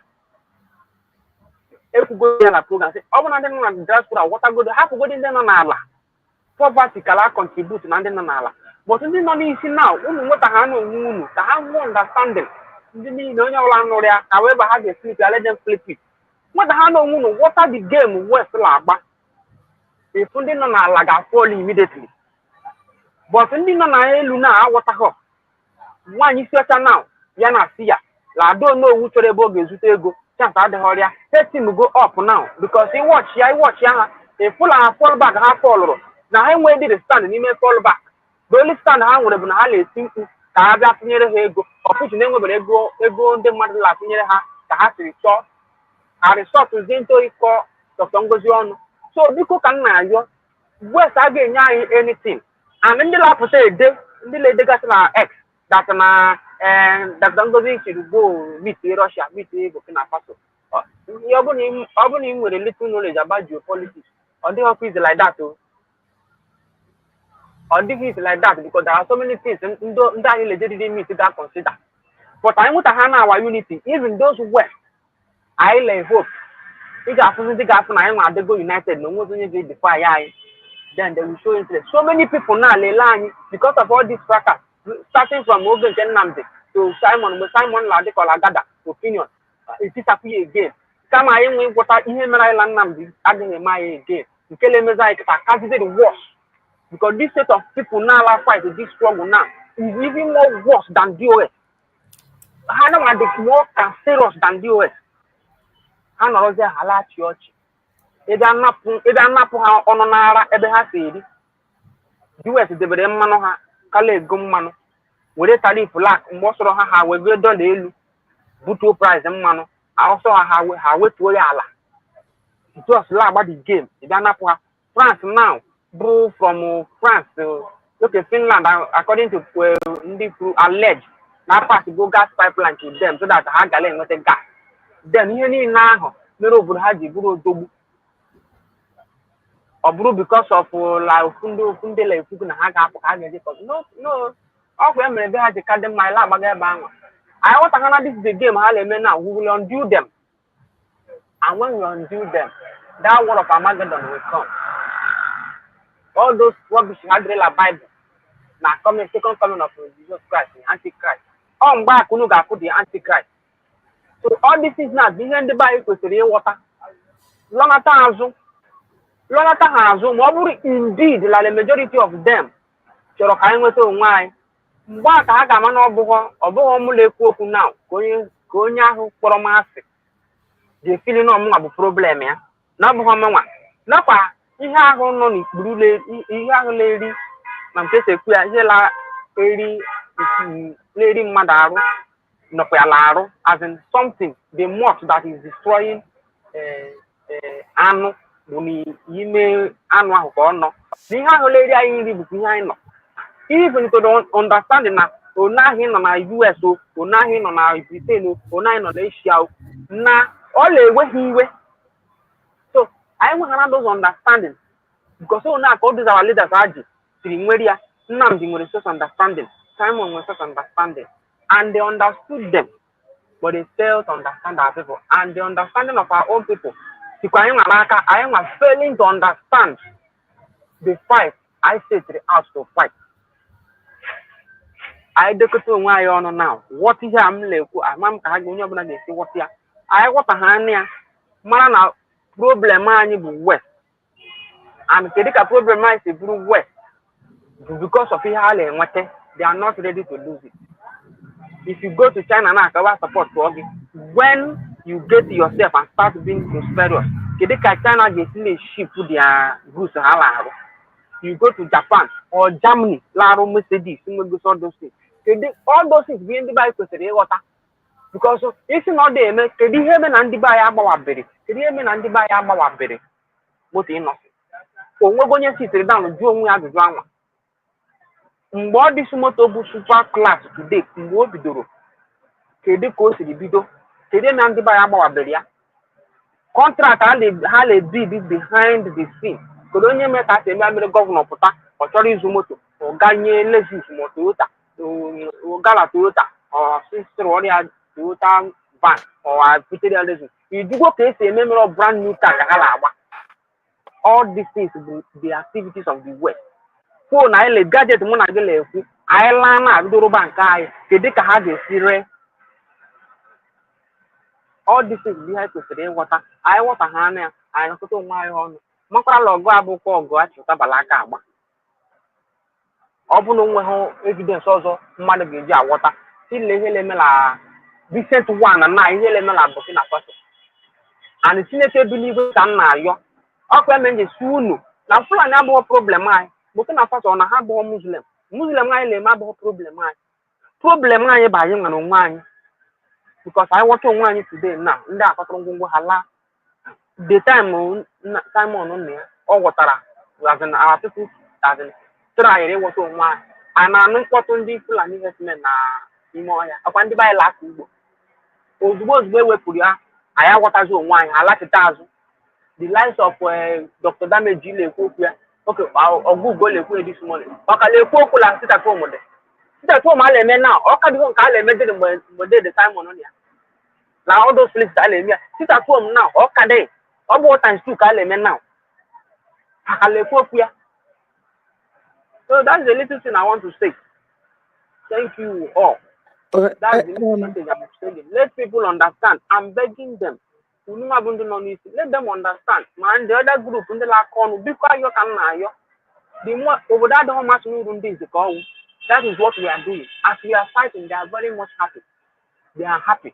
Ekwugo ya na program say ọ bụ na ndị nọ na diaspora wọtagodo hapụgodo ndị nọ n'ala. Poverty kala contribute na ndị nọ n'ala. But ndị nọ n'isi now unu nweta ha n'onwe unu ka ha nwee understanding. Ndị niile onye ọbụla nụrụ ya however ha ga-flip ya let them flip it. Nweta ha n'onwe unu water the game West la-agba. If ndị nọ n'ala ga-fall immediately. But ndị nọ n'elu na aghọtaghọ. Nwaanyị isi ọcha now ya na si ya la do n'owu chọrọ ebe ọ ga-ezute ego chance adịghị ọrịa. Let him go up now because he watch ya ha a full and fall back ha fọlụrụ na ha enweghị dị stand n'ime fall back. The only stand ha nwere bụ na ha na-eti mkpu ka ha bịa tinyere ha ego. Ọfụchi na-enwebere ego ndị mmadụ na-atinyere ha ka ha siri chọọ. Ha resọtụzie ntụ ịkọ Dr. Ngozi ọnụ. So biko ka m na-ayọ West a ga-enye anyị anything and ndị lapụta ede ndị na-edegasị na X that na Dr. Ngozi should go meet Russia, meet Burkina Faso. Ọ bụ na ị nwere little knowledge about geopolitics, ọ dịghị ọkụ is like that. Ọ dịghị is like that because there are so many things ndị anyị legit meet that consider. But anyị nweta ha na our unity, even those West, anyị le hope. Ị ga-afụ ndị ga-afụ na anyị nwa adịgo united na onwe onye ga-edefy anyị. Then they will show interest. So many people now lele because of all this fracas, starting from Oge nke Nnamdi to Simon Ladikola Gada opinion. It is again. Kama anyị nwe ngwọta ihe mere anyị la Nnamdi adịghị eme anyị again. Nke na-emezi anyị kịta kazizi the worse. Because this set of people now fight this struggle now is even more worse than DOS. Ha na dị more cancerous than DOS. Ha nọrọzi hala chịọchị. Ebe anapụ ha ọnụ n'ara ebe ha si eri. US debere mmanụ ha kala ego mmanụ were tarif lak mgbe ọ sọrọ ha wego dọla elu butuo price mmanụ ọsọ ha wetuo ya ala. Just la agba the game ebe anapụ ha. France now bro from France to Finland according to ndị crew alleged na pass go gas pipeline to them so that ha gala enweta gas. Then ihe niile ahụ mere obodo ha ji bụrụ odogwu. Ọ bụrụ because of la ofunde la efuku na ha ga-apụ ka ha ga-eji no ọ kwa emere ebe ha ji ka dị mma ala agbaga ebe ahụ. I want to this is the game ha na-eme now. We will undo them, and when we undo them, that word of Armageddon will come. All those rubbish Hadrela Bible now coming second coming of Jesus Christ, the Antichrist. On back unu ga-apụ the Antichrist. So all this is now behind the Bible kwesịrị ịghọta. Lọnata ha azụ ma ọ bụrụ indeed la the majority of them chọrọ ka anyị nweta onwe anyị. Mgbe a ka ha ga-ama na ọ bụghị mụ na-ekwu okwu now ka onye ahụ kpọrọ m asị ga-efili na ọmụnwa bụ problem ya na ọ bụghị ọmụnwa nakwa ihe ahụ nọ n'ikpuru ihe ahụ na-eri na nke sekwu ya ihe na-eri mmadụ arụ nọkwa ya arụ as in something the moth that is destroying anụ bụ n'ime anụ ahụ ka ọ nọ na ihe ahụ na-eri anyị nri bụkwa ihe anyị nọ. Even to the understanding na onahi nọ na US onahi nọ na Britain onahi nọ na Asia na ọ na-enweghị iwe. So anyị nweghara those understanding because na ka all these our leaders aji siri nwere ya. Nnamdi nwere such understanding, Simon nwere such understanding, and they understood them, but they failed to understand our people and the understanding of our own people. Sikwa anyị nwa n'aka anyị nwa failing to understand the fight I set out to fight. I dekọta onwe anyị ọnụ now what ihe a m na-ekwu ama m ka ha onye ọbụla ga-esi ghọta ya. Anyị ghọta ha anya ya mara na problem anyị bụ West, and kedu ka problem anyị si bụrụ West because of ihe ha na-enweta they are not ready to lose it. If you go to China na akawa support to gị when you get yourself and start being prosperous kedu ka China ga-esi na-ship their goods ha na-arụ. You go to Japan or Germany larụ Mercedes all those things. All those things bụ ndị be anyị kwesịrị ịghọta because isi na ọ dị eme kedu ihe eme na ndị be anyị agbawabere moto ịnọsị onwego onye sitere down jụọ onwe ya ajụjụ anwa mgbe ọ dịsị moto bụ super class today mgbe o bidoro kedu ka o siri bido kedu eme na ndị be anyị agbawabere ya contract ha na-bid behind the scene. Kedu onye mee ka eme mere gọvanọ pụta ọ chọrọ ịzụ moto ọ ganye Lexus ma Toyota Gala Toyota or sister ọrịa Toyota van or putere ya Lexus ijugo ka esi eme mere brand new car ka ha na-agba. All these things the activities of the West. Phone anyị le gadget mụ na gị na-ekwu anyị laa na abidoroba nke anyị kedu ka ha ga-esi ree. All these things bụ ihe anyị kwesịrị ịghọta anyị ghọta ha anya anyị nakọta onwe anyị ọnụ makwara la ọgụ abụkwa ọgụ achịtabala aka agba. Ọ bụ na onweghị evidence ọzọ mmadụ ga-eji aghọta ile ihe na-eme na recent one na ihe na-eme na Burkina Faso and Chineke ebiligwe ka m na-ayọ ọkwa eme nje si unu na Fulani abụghị problem anyị. Burkina Faso na ha abụghị Muslim anyị na-eme abụghị problem anyị bụ anyị nwere onwe anyị because anyị ghọta onwe anyị today na ndị akọtara ngwongwo ha laa the time Simon nọ ya ọ ghọtara as in our people as in try ịghọta onwe anyị And I'm not putting the Fulani investment in Moya. I want to buy last Igbo. Ozugbo wepụrụ ya, anyị aghọtazi onwe anyị, alachita azụ. The lines of Dr. Dameji na-ekwu okwu ya, okay, Ogugo na-ekwu this morning. Ọ ka na-ekwu okwu la site at home. Site at home a na-eme now, ọ ka dịgo nke a na-eme dị mgbe the Simon on ya. Na all those places a na-eme ya, site at home now, ọ ka dị, ọ bụ times 2 ka a na-eme now. Ha ka na-ekwu okwu ya. So that's the little thing I want to say. Thank you all. That's the message I'm saying. Let people understand. I'm begging them. Let them understand. Man, the other group in the last corner, because you can now. The more over that, how much we do this, that is what we are doing. As we are fighting, they are very much happy. They are happy.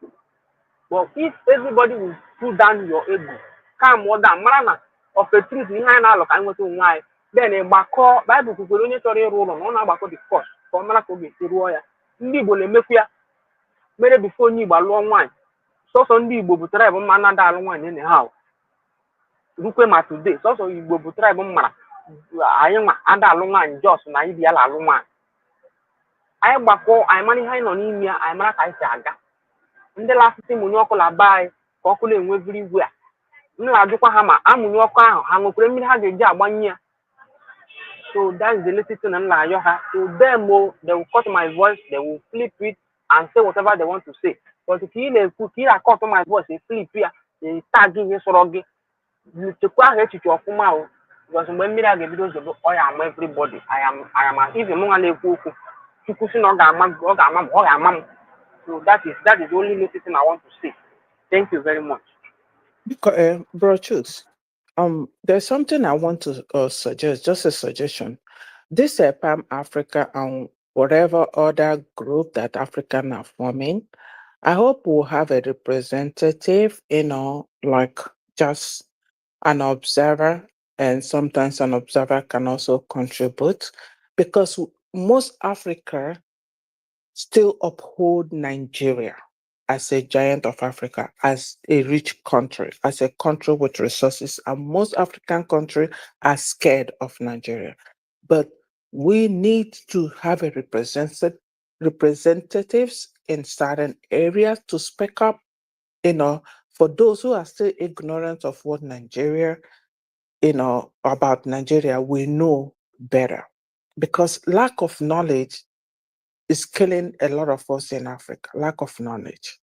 But if everybody will pull down your ego, come more than Marana of the truth behind our look, I'm going to why. Then a Bako Bible could only tell you roll on about the cost for Malakobi, the warrior. Nibo le mefia mere before ni ba long wine so ndi Igbo butere bụ mana da long wine anyhow rukwe ma today so Igbo butere bụ mara anyị nwa ada long wine just na ibi ala long wine anyị gbakọ anyị mara ihe anyị nọ n'ime ya anyị mara ka anyị si aga ndị lasịtị mụnye ọkụ la ba anyị ka ọkụ na-enwe viri igwe a m na-ajụkwa ha ma amụnye ọkụ ahụ ha nwekwara mmiri ha ga-eji agbanye ya. So that's the little thing I'm like, so them they will cut my voice, they will flip it and say whatever they want to say. But if you cut my voice, they flip it, they tagging you sorogi. You to quite hate you of mouth because when me get videos of I am everybody. I am even more than a cook. You could see no gamma. So that is the only little thing I want to say. Thank you very much. Bro, choose. There's something I want to suggest, just a suggestion. This PAM Africa and whatever other group that African are forming, I hope we'll have a representative, like just an observer, and sometimes an observer can also contribute, because most Africa still uphold Nigeria as a giant of Africa, as a rich country, as a country with resources, and most African countries are scared of Nigeria. But we need to have a representatives in certain areas to speak up, for those who are still ignorant of what Nigeria, about Nigeria, we know better. Because lack of knowledge is killing a lot of us in Africa, lack of knowledge,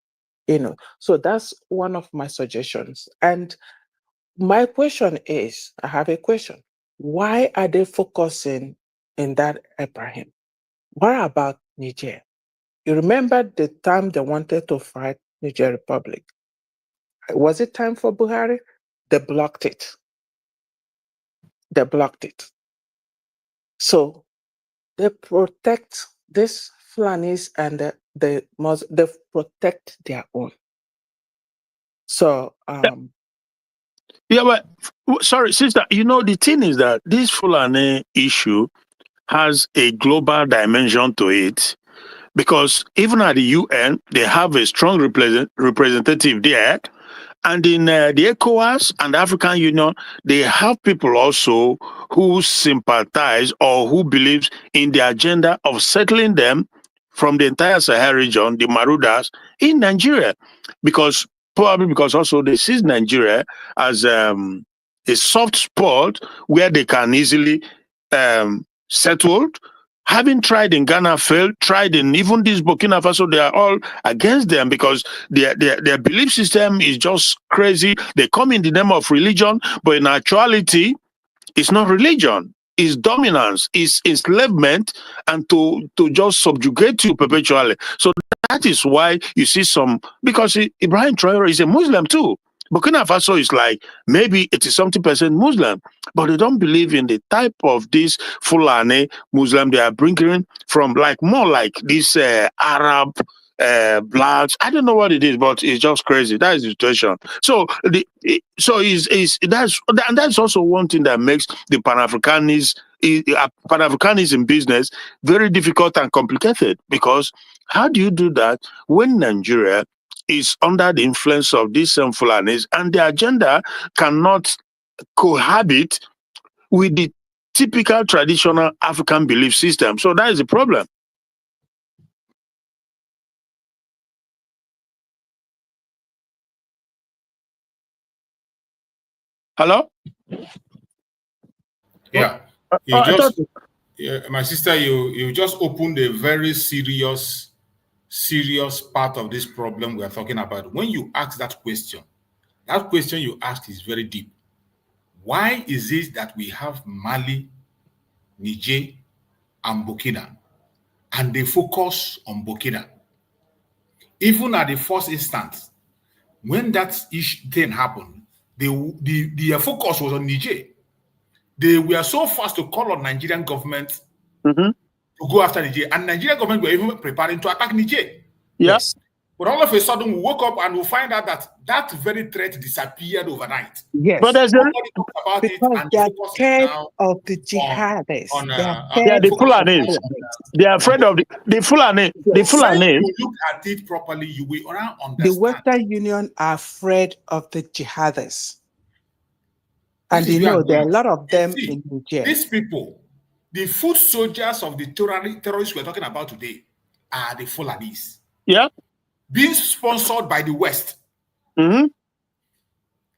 So that's one of my suggestions. And my question is, I have a question. Why are they focusing in that Abraham? What about Niger? You remember the time they wanted to fight Niger Republic? Was it time for Buhari? They blocked it. So they protect this Fulanis and they protect their own. So yeah, but sorry, sister, the thing is that this Fulani issue has a global dimension to it, because even at the UN, they have a strong representative there. And in the ECOWAS and the African Union, they have people also who sympathize or who believes in the agenda of settling them from the entire Sahel region, the Marudas, in Nigeria. Probably because also they see Nigeria as a soft spot where they can easily settle. Having tried in Ghana, failed, tried in even this Burkina Faso, they are all against them because their belief system is just crazy. They come in the name of religion, but in actuality, it's not religion. It's dominance, it's enslavement, and to just subjugate you perpetually. So that is why you see because Ibrahim Traore is a Muslim too. Burkina Faso is like maybe 80-something% Muslim, but they don't believe in the type of this Fulani Muslim they are bringing from, more like this Arab blacks. I don't know what it is, but it's just crazy. That is the situation. So that's also one thing that makes the Panafricanism business very difficult and complicated, because how do you do that when Nigeria is under the influence of these Fulanis and the agenda cannot cohabit with the typical traditional African belief system. So that is the problem. Hello? Yeah. My sister, you just opened a very serious part of this problem we are talking about. When you ask that question you asked is very deep. Why is it that we have Mali, Niger, and Burkina, and they focus on Burkina? Even at the first instance, when that thing happened, their focus was on Niger. They were so fast to call on Nigerian government to go after Niger, and Nigerian government were even preparing to attack Niger. Yes. But all of a sudden, we woke up and we find out that very threat disappeared overnight. Yes. But there's nobody talked about it, and they are focus scared now of the jihadists. The Fulanis. They are afraid of the Fulani. The Fulani. When you look at it properly, you will understand. The Western Union are afraid of the jihadists. And you know, there are a lot of them in Niger. These people, the foot soldiers of the terrorists we're talking about today, are the Fulanis. Yeah. Being sponsored by the West. Mm-hmm.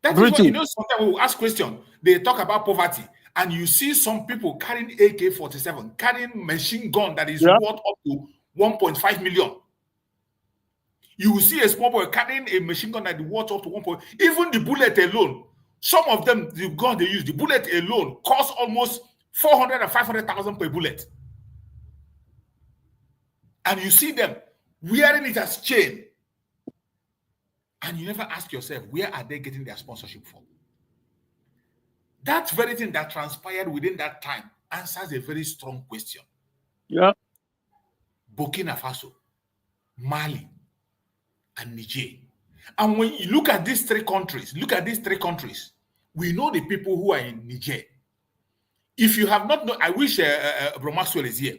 That is what, you know, sometimes we will ask questions. They talk about poverty, and you see some people carrying AK-47, carrying machine gun that is worth up to 1.5 million. You will see a small boy carrying a machine gun that is worth up to 1. Even the bullet alone, some of them, the gun they use, the bullet alone costs almost 400 and 500,000 per bullet. And you see them wearing it as chain. And you never ask yourself, where are they getting their sponsorship from? That very thing that transpired within that time answers a very strong question. Yeah. Burkina Faso, Mali, and Niger. And when you look at these three countries, we know the people who are in Niger. If you have not known, I wish Bro Maxwell is here.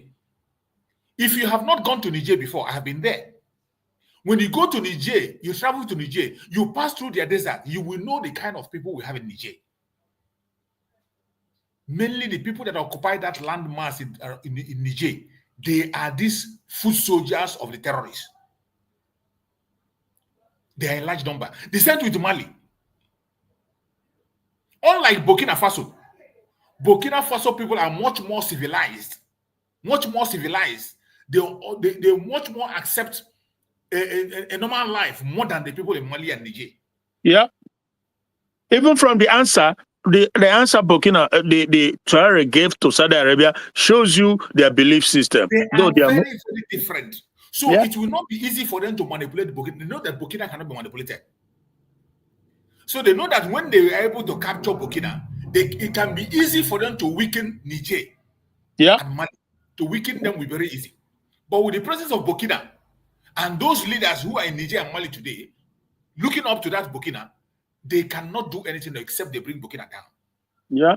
If you have not gone to Niger before, I have been there. When you go to Niger, you travel to Niger, you pass through their desert, you will know the kind of people we have in Niger. Mainly the people that occupy that landmass in Niger, they are these foot soldiers of the terrorists. They are in large number. The same with Mali. Unlike Burkina Faso people are much more civilized. They much more accept a normal life more than the people in Mali and Niger. Yeah. Even from the answer, the answer Burkina, the Traore gave to Saudi Arabia shows you their belief system. They are very different. So it will not be easy for them to manipulate Burkina. They know that Burkina cannot be manipulated. So they know that when they are able to capture Burkina, it can be easy for them to weaken Niger and Mali. To weaken them will be very easy. But with the presence of Burkina and those leaders who are in Niger and Mali today, looking up to that Burkina, they cannot do anything except they bring Burkina down. Yeah.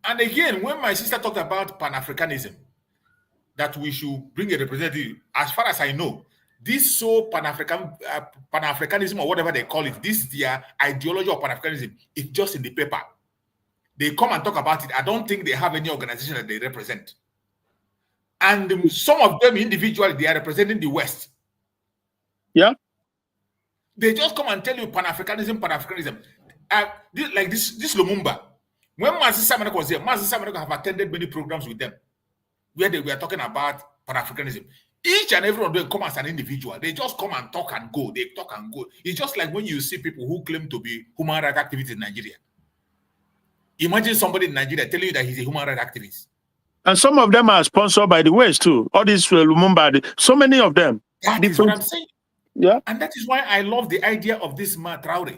And again, when my sister talked about Panafricanism, that we should bring a representative, as far as I know, this Pan-Africanism or whatever they call it, this their ideology of Pan-Africanism, it's just in the paper. They come and talk about it. I don't think they have any organization that they represent. And some of them individually, they are representing the West. Yeah. They just come and tell you Pan-Africanism. Like this Lumumba. When Mazi Simon Ekpa was here, Mazi Simon Ekpa have attended many programs with them where they were talking about Pan-Africanism. Each and every one of them come as an individual. They just come and talk and go. They talk and go. It's just like when you see people who claim to be human rights activists in Nigeria. Imagine somebody in Nigeria telling you that he's a human rights activist. And some of them are sponsored by the West too. All these Lumumba, so many of them. That is what I'm saying. Yeah. And that is why I love the idea of this man, Traore.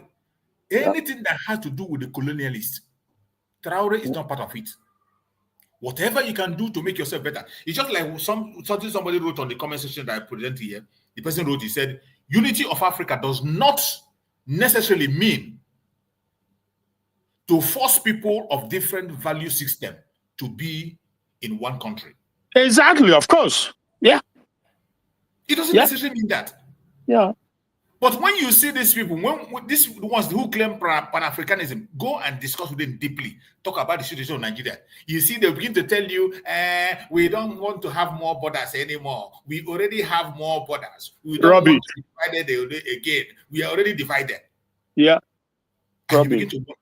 Anything that has to do with the colonialists, Traore is not part of it. Whatever you can do to make yourself better. It's just like something somebody wrote on the comment section that I presented here. The person wrote, he said, unity of Africa does not necessarily mean to force people of different value system to be in one country. Exactly, of course. Yeah. It doesn't necessarily mean that. Yeah. But when you see these people, when these ones who claim Pan-Africanism, go and discuss with them deeply, talk about the situation of Nigeria. You see, they begin to tell you, we don't want to have more borders anymore. We already have more borders. We don't want to divide it again. We are already divided. Yeah. And you begin to wonder.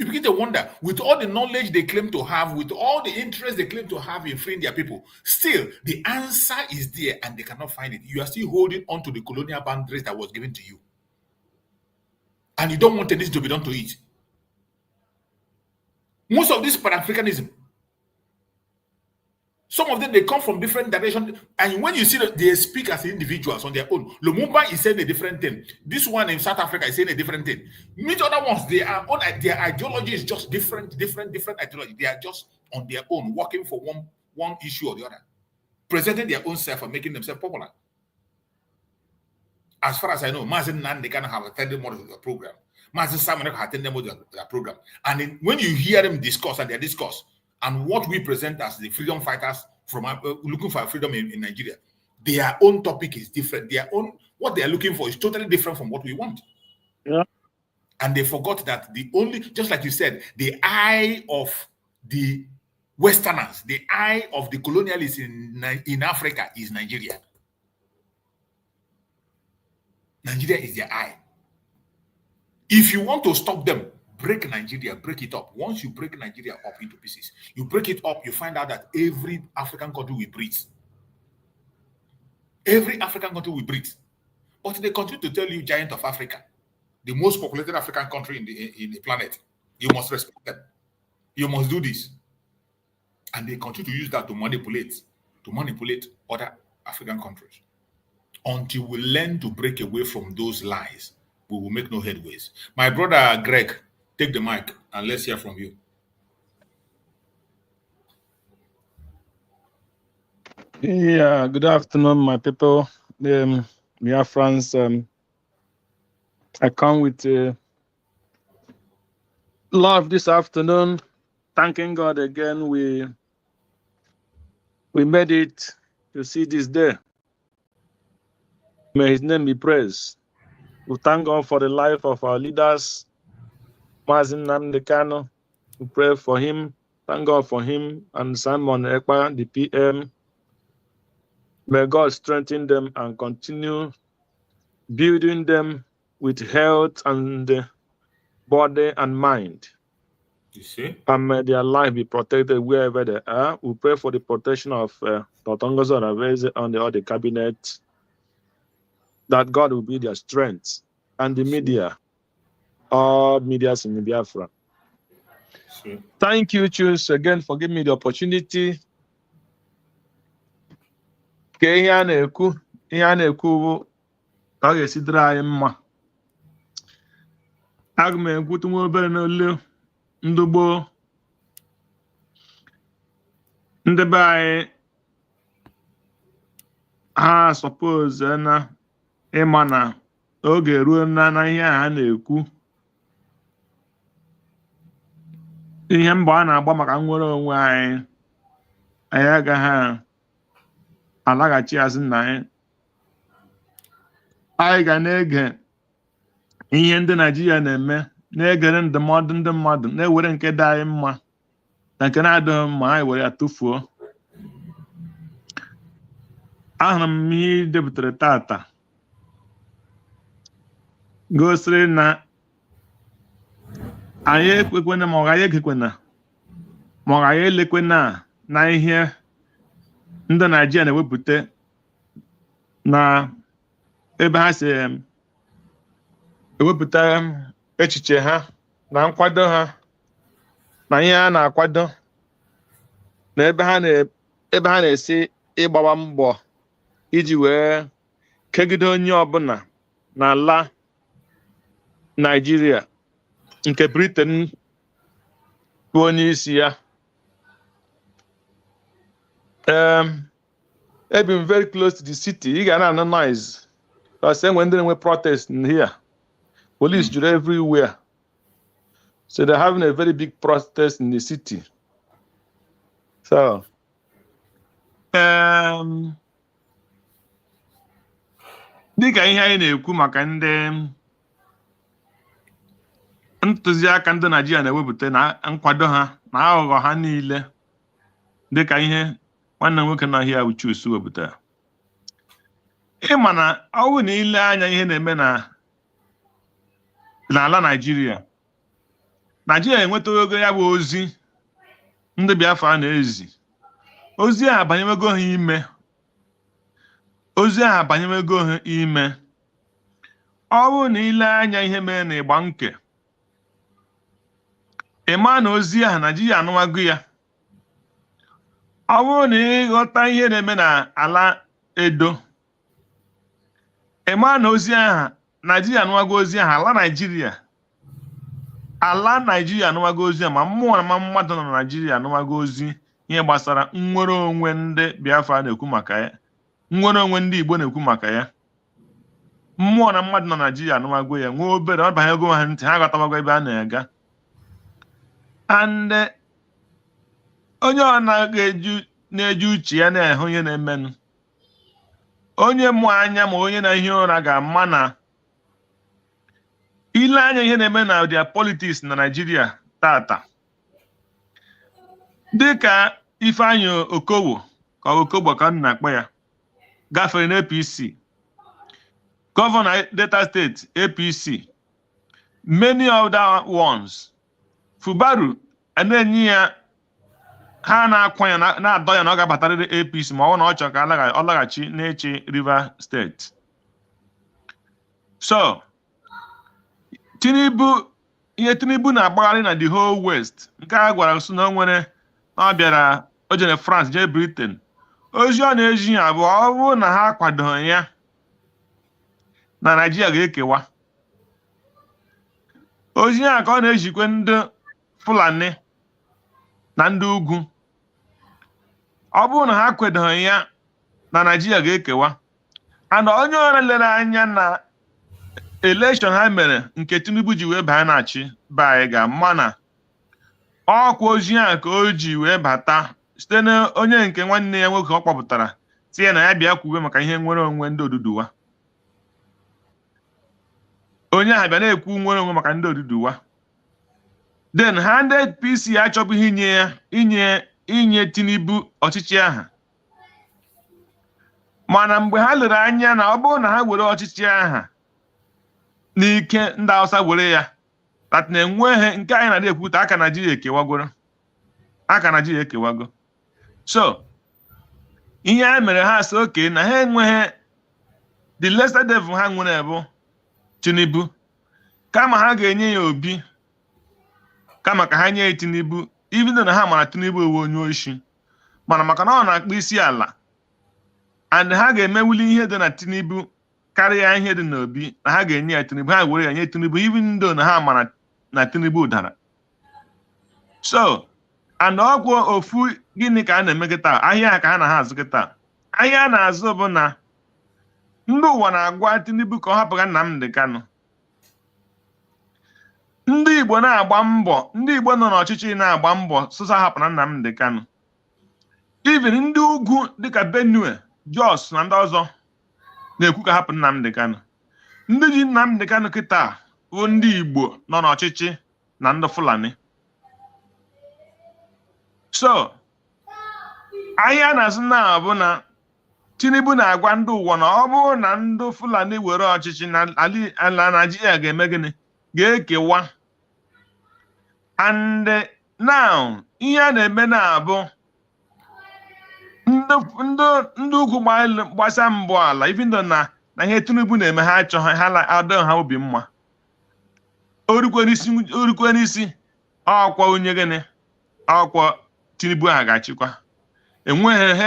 You begin to wonder, with all the knowledge they claim to have, with all the interest they claim to have in freeing their people, still the answer is there and they cannot find it. You are still holding on to the colonial boundaries that was given to you. And you don't want anything to be done to it. Most of this Pan-Africanism, some of them, they come from different directions. And when you see that they speak as individuals on their own, Lumumba is saying a different thing. This one in South Africa is saying a different thing. Many other ones, their ideology is just different ideology. They are just on their own, working for one issue or the other, presenting their own self and making themselves popular. As far as I know, Mazen Nan, they cannot have attended more of the program. Mazen Simon Ekpa attended more of the program. And when you hear them discuss and their discourse, and what we present as the freedom fighters from looking for freedom in Nigeria, their own topic is different. Their own, what they are looking for is totally different from what we want. Yeah. And they forgot that the only, just like you said, the eye of the Westerners, the eye of the colonialists in Africa is Nigeria. Nigeria is their eye. If you want to stop them, break Nigeria, break it up. Once you break Nigeria up into pieces, you break it up, you find out that every African country will breathe. Every African country will breathe. But they continue to tell you, giant of Africa, the most populated African country in the planet, you must respect them. You must do this. And they continue to use that to manipulate other African countries. Until we learn to break away from those lies, we will make no headways. My brother Greg, take the mic and let's hear from you. Yeah, good afternoon, my people. Biafrans, I come with love this afternoon. Thanking God again, we made it to see this day. May His name be praised. We thank God for the life of our leaders, Mazen Ekpa. We pray for him. Thank God for him and Simon Ekpa, the PM. May God strengthen them and continue building them with health and body and mind. You see? And may their life be protected wherever they are. We pray for the protection of DPMDrNgoziOrabueze and all the cabinet, that God will be their strength, and the media, all medias in the Biafra. Sure. Thank you, Chus, again for giving me the opportunity. Ihe a na-ekwu bụ ka ọ ga-esidere anyị mma. Aga m ekwutu nwa obere n'olu ndị gboo, ndị be anyị ha suppose na ịma na oge ruo na ihe a na-ekwu, ihe mbọ a na-agba maka nnwere onwe anyị agaghị alaghachi azụ na anyị ga na-ege ihe ndị Naijiria na-eme, na-egere ndụmọdụ ndị mmadụ, na-ewere nke dị anyị mma na nke na-adịghị mma anyị were ya tụfuo. Ahụrụ m ihe depụtara tata gosiri na anyị ekwekwana ma ọ gaghị egekwana ma ọ gaghị elekwana na ihe ndị Naijiria na-ewepụta na ebe ha si ewepụta echiche ha na nkwado ha na ihe ha na-akwado na ebe ha na-esi ịgbawa mbọ iji wee kegide onye ọbụla n'ala Nigeria nke Britain bụ onye isi ya. I've been very close to the city. You can analyze. I said when they were protesting here, police are everywhere. So they're having a very big protest in the city. So dịka ihe anyị na-ekwu maka ndị ntụziaka ndị Naijiria na-ewepụta na nkwado ha na aghụghọ ha niile, dịka ihe nwanne nwoke na ahịa Uchus wepụtara. Ịma na ọ bụrụ na ile anya ihe na-eme n'ala Naijiria enwetago ya bụ ozi ndị Biafra na-ezi. Ozi ahụ abanyewego ha ime. Ọ bụrụ na ile anya ihe mere na ịgba nke, ịma na ozi ahụ Naijiria anụwago ya. Ọ bụrụ na ịghọta ihe na-eme na ala Edo, ịma na ozi ahụ Naijiria anụwago ozi ahụ. Ala Naijiria anụwago ozi ahụ, ma mmụọ na ma mmadụ nọ na Naijiria anụwago ozi ihe gbasara nnwere onwe ndị Biafra na-ekwu maka ya, nnwere onwe ndị Igbo na-ekwu maka ya. Mmụọ na mmadụ nọ na Naijiria anụwago ya, nwee obere ọ banyego ha ntị, ha aghọtawago ebe a na-aga. And onye ọ na-eji uche ya na-ehụ ihe na-emenụ, onye mụ anya ma onye na-ehi ụra ga-ama na ile anya ihe na-eme na dia politics na Naijiria tata, dịka Ifeanyi Okowo ka Okogbo ka m na-akpọ ya, gafere na APC, gọvanọ Delta State APC, many other ones. Fubaru na-enye ya, ha na-akwa ya na-adọ ya na ọ ga-abatarịrị APC ma ọ na ọ chọrọ ka ọ laghachi n'echi Rivers State. So Tinubu na-agbagharị na the whole West. Nke a gwara sụ na ọ bịara, o jere France, jee Britain. Ozi ọ na-eji ya bụ ọ bụrụ na ha kwadoghị ya na Naijiria ga-ekewa. Ozi ya ka ọ na-ejikwe ndị Fulani na ndị ugwu. Ọ bụrụ na ha kwadoghị ya na Naijiria ga-ekewa. And onye ọrụ lere anya na election ha mere nke Tinubu ji wee baa na-achị be anyị ga-ama na ọkwa ozi ya ka o ji wee bata site na onye nke nwanne ya nwoke ọ kpọpụtara tinye na ya bịa kwuwe maka ihe nwere onwe ndị Oduduwa. Onye ahụ bịa na-ekwu nwere onwe maka ndị Oduduwa. Then ha ndị APC achọbụghị inye Tinubu ọchịchị aha. Mana mgbe ha lere anya na ọ bụrụ na ha were ọchịchị aha n'ike, ndị Hausa were ya, that na-enweghị nke anyị na-ekwupụta aka Naijiria ekewago. So ihe a mere ha sị oke na ha enweghị the lesser devil ha nwere bụ Tinubu, kama ha ga-enye ya Obi, kama ka ha nye ya Tinubu, even though na ha mara Tinubu ewe onye oshi, mana maka na ọ na-akpọ isi ala, and ha ga-emewuli ihe dị na Tinubu karịa ihe dị n'Obi, na ha ga-enye ya Tinubu, ha were ya nye Tinubu even though na ha mara na Tinubu dara. So and ọgwụ ofu gịnị ka a na-eme kịta, ahịa ka ha na ha azụ kịta. Ahịa a na-azụ bụ na ndị ụwa na-agwa Tinubu ka ọ hapụga Nnamdi Kanu. Ndị Igbo na-agba mbọ, ndị Igbo nọ n'ọchịchị na-agba mbọ sụsa hapụ na Nnamdi Kanu. Even ndị ugwu dịka Benue, Jos na ndị ọzọ na-ekwu ka hapụ Nnamdi Kanu. Ndị ji Nnamdi Kanu kịta bụ ndị Igbo nọ n'ọchịchị na ndị Fulani. So ahịa na-azụ na bụ na Tinubu na-agwa ndị ụwa na ọ bụrụ na ndị Fulani were ọchịchị na ala Naijiria ga-eme gịnị, ga-ekewa. And now ihe a na-eme na-abụ ndị ugwu gbasa mbụ ala, even though na ihe Tinubu na-eme ha achọghị, ha adịghị ha obi mma. Orukwe n'isi ọkwa onye gịnị, ọkwa Tinubu a ga-achịkwa. Enweghị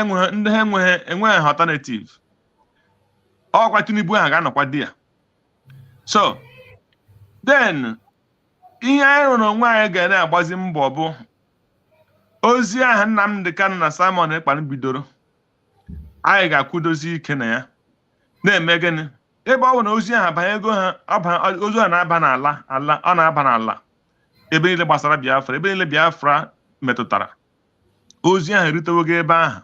alternative. Ọkwa Tinubu a ga-anọkwa di ya. So then ihe anyị rụrụ onwe anyị ga na-agbazi mbọ bụ ozi ahụ Nnamdi Kanu na Simon Ekpa bidoro, anyị ga-akwudozi ike na ya na-eme gịnị, ebe ọ bụ na ozi ahụ abanyego ha, ozi ahụ na-aba n'ala, ọ na-aba n'ala ebe niile gbasara Biafra, ebe niile Biafra metụtara. Ozi ahụ erutewogo ebe ahụ,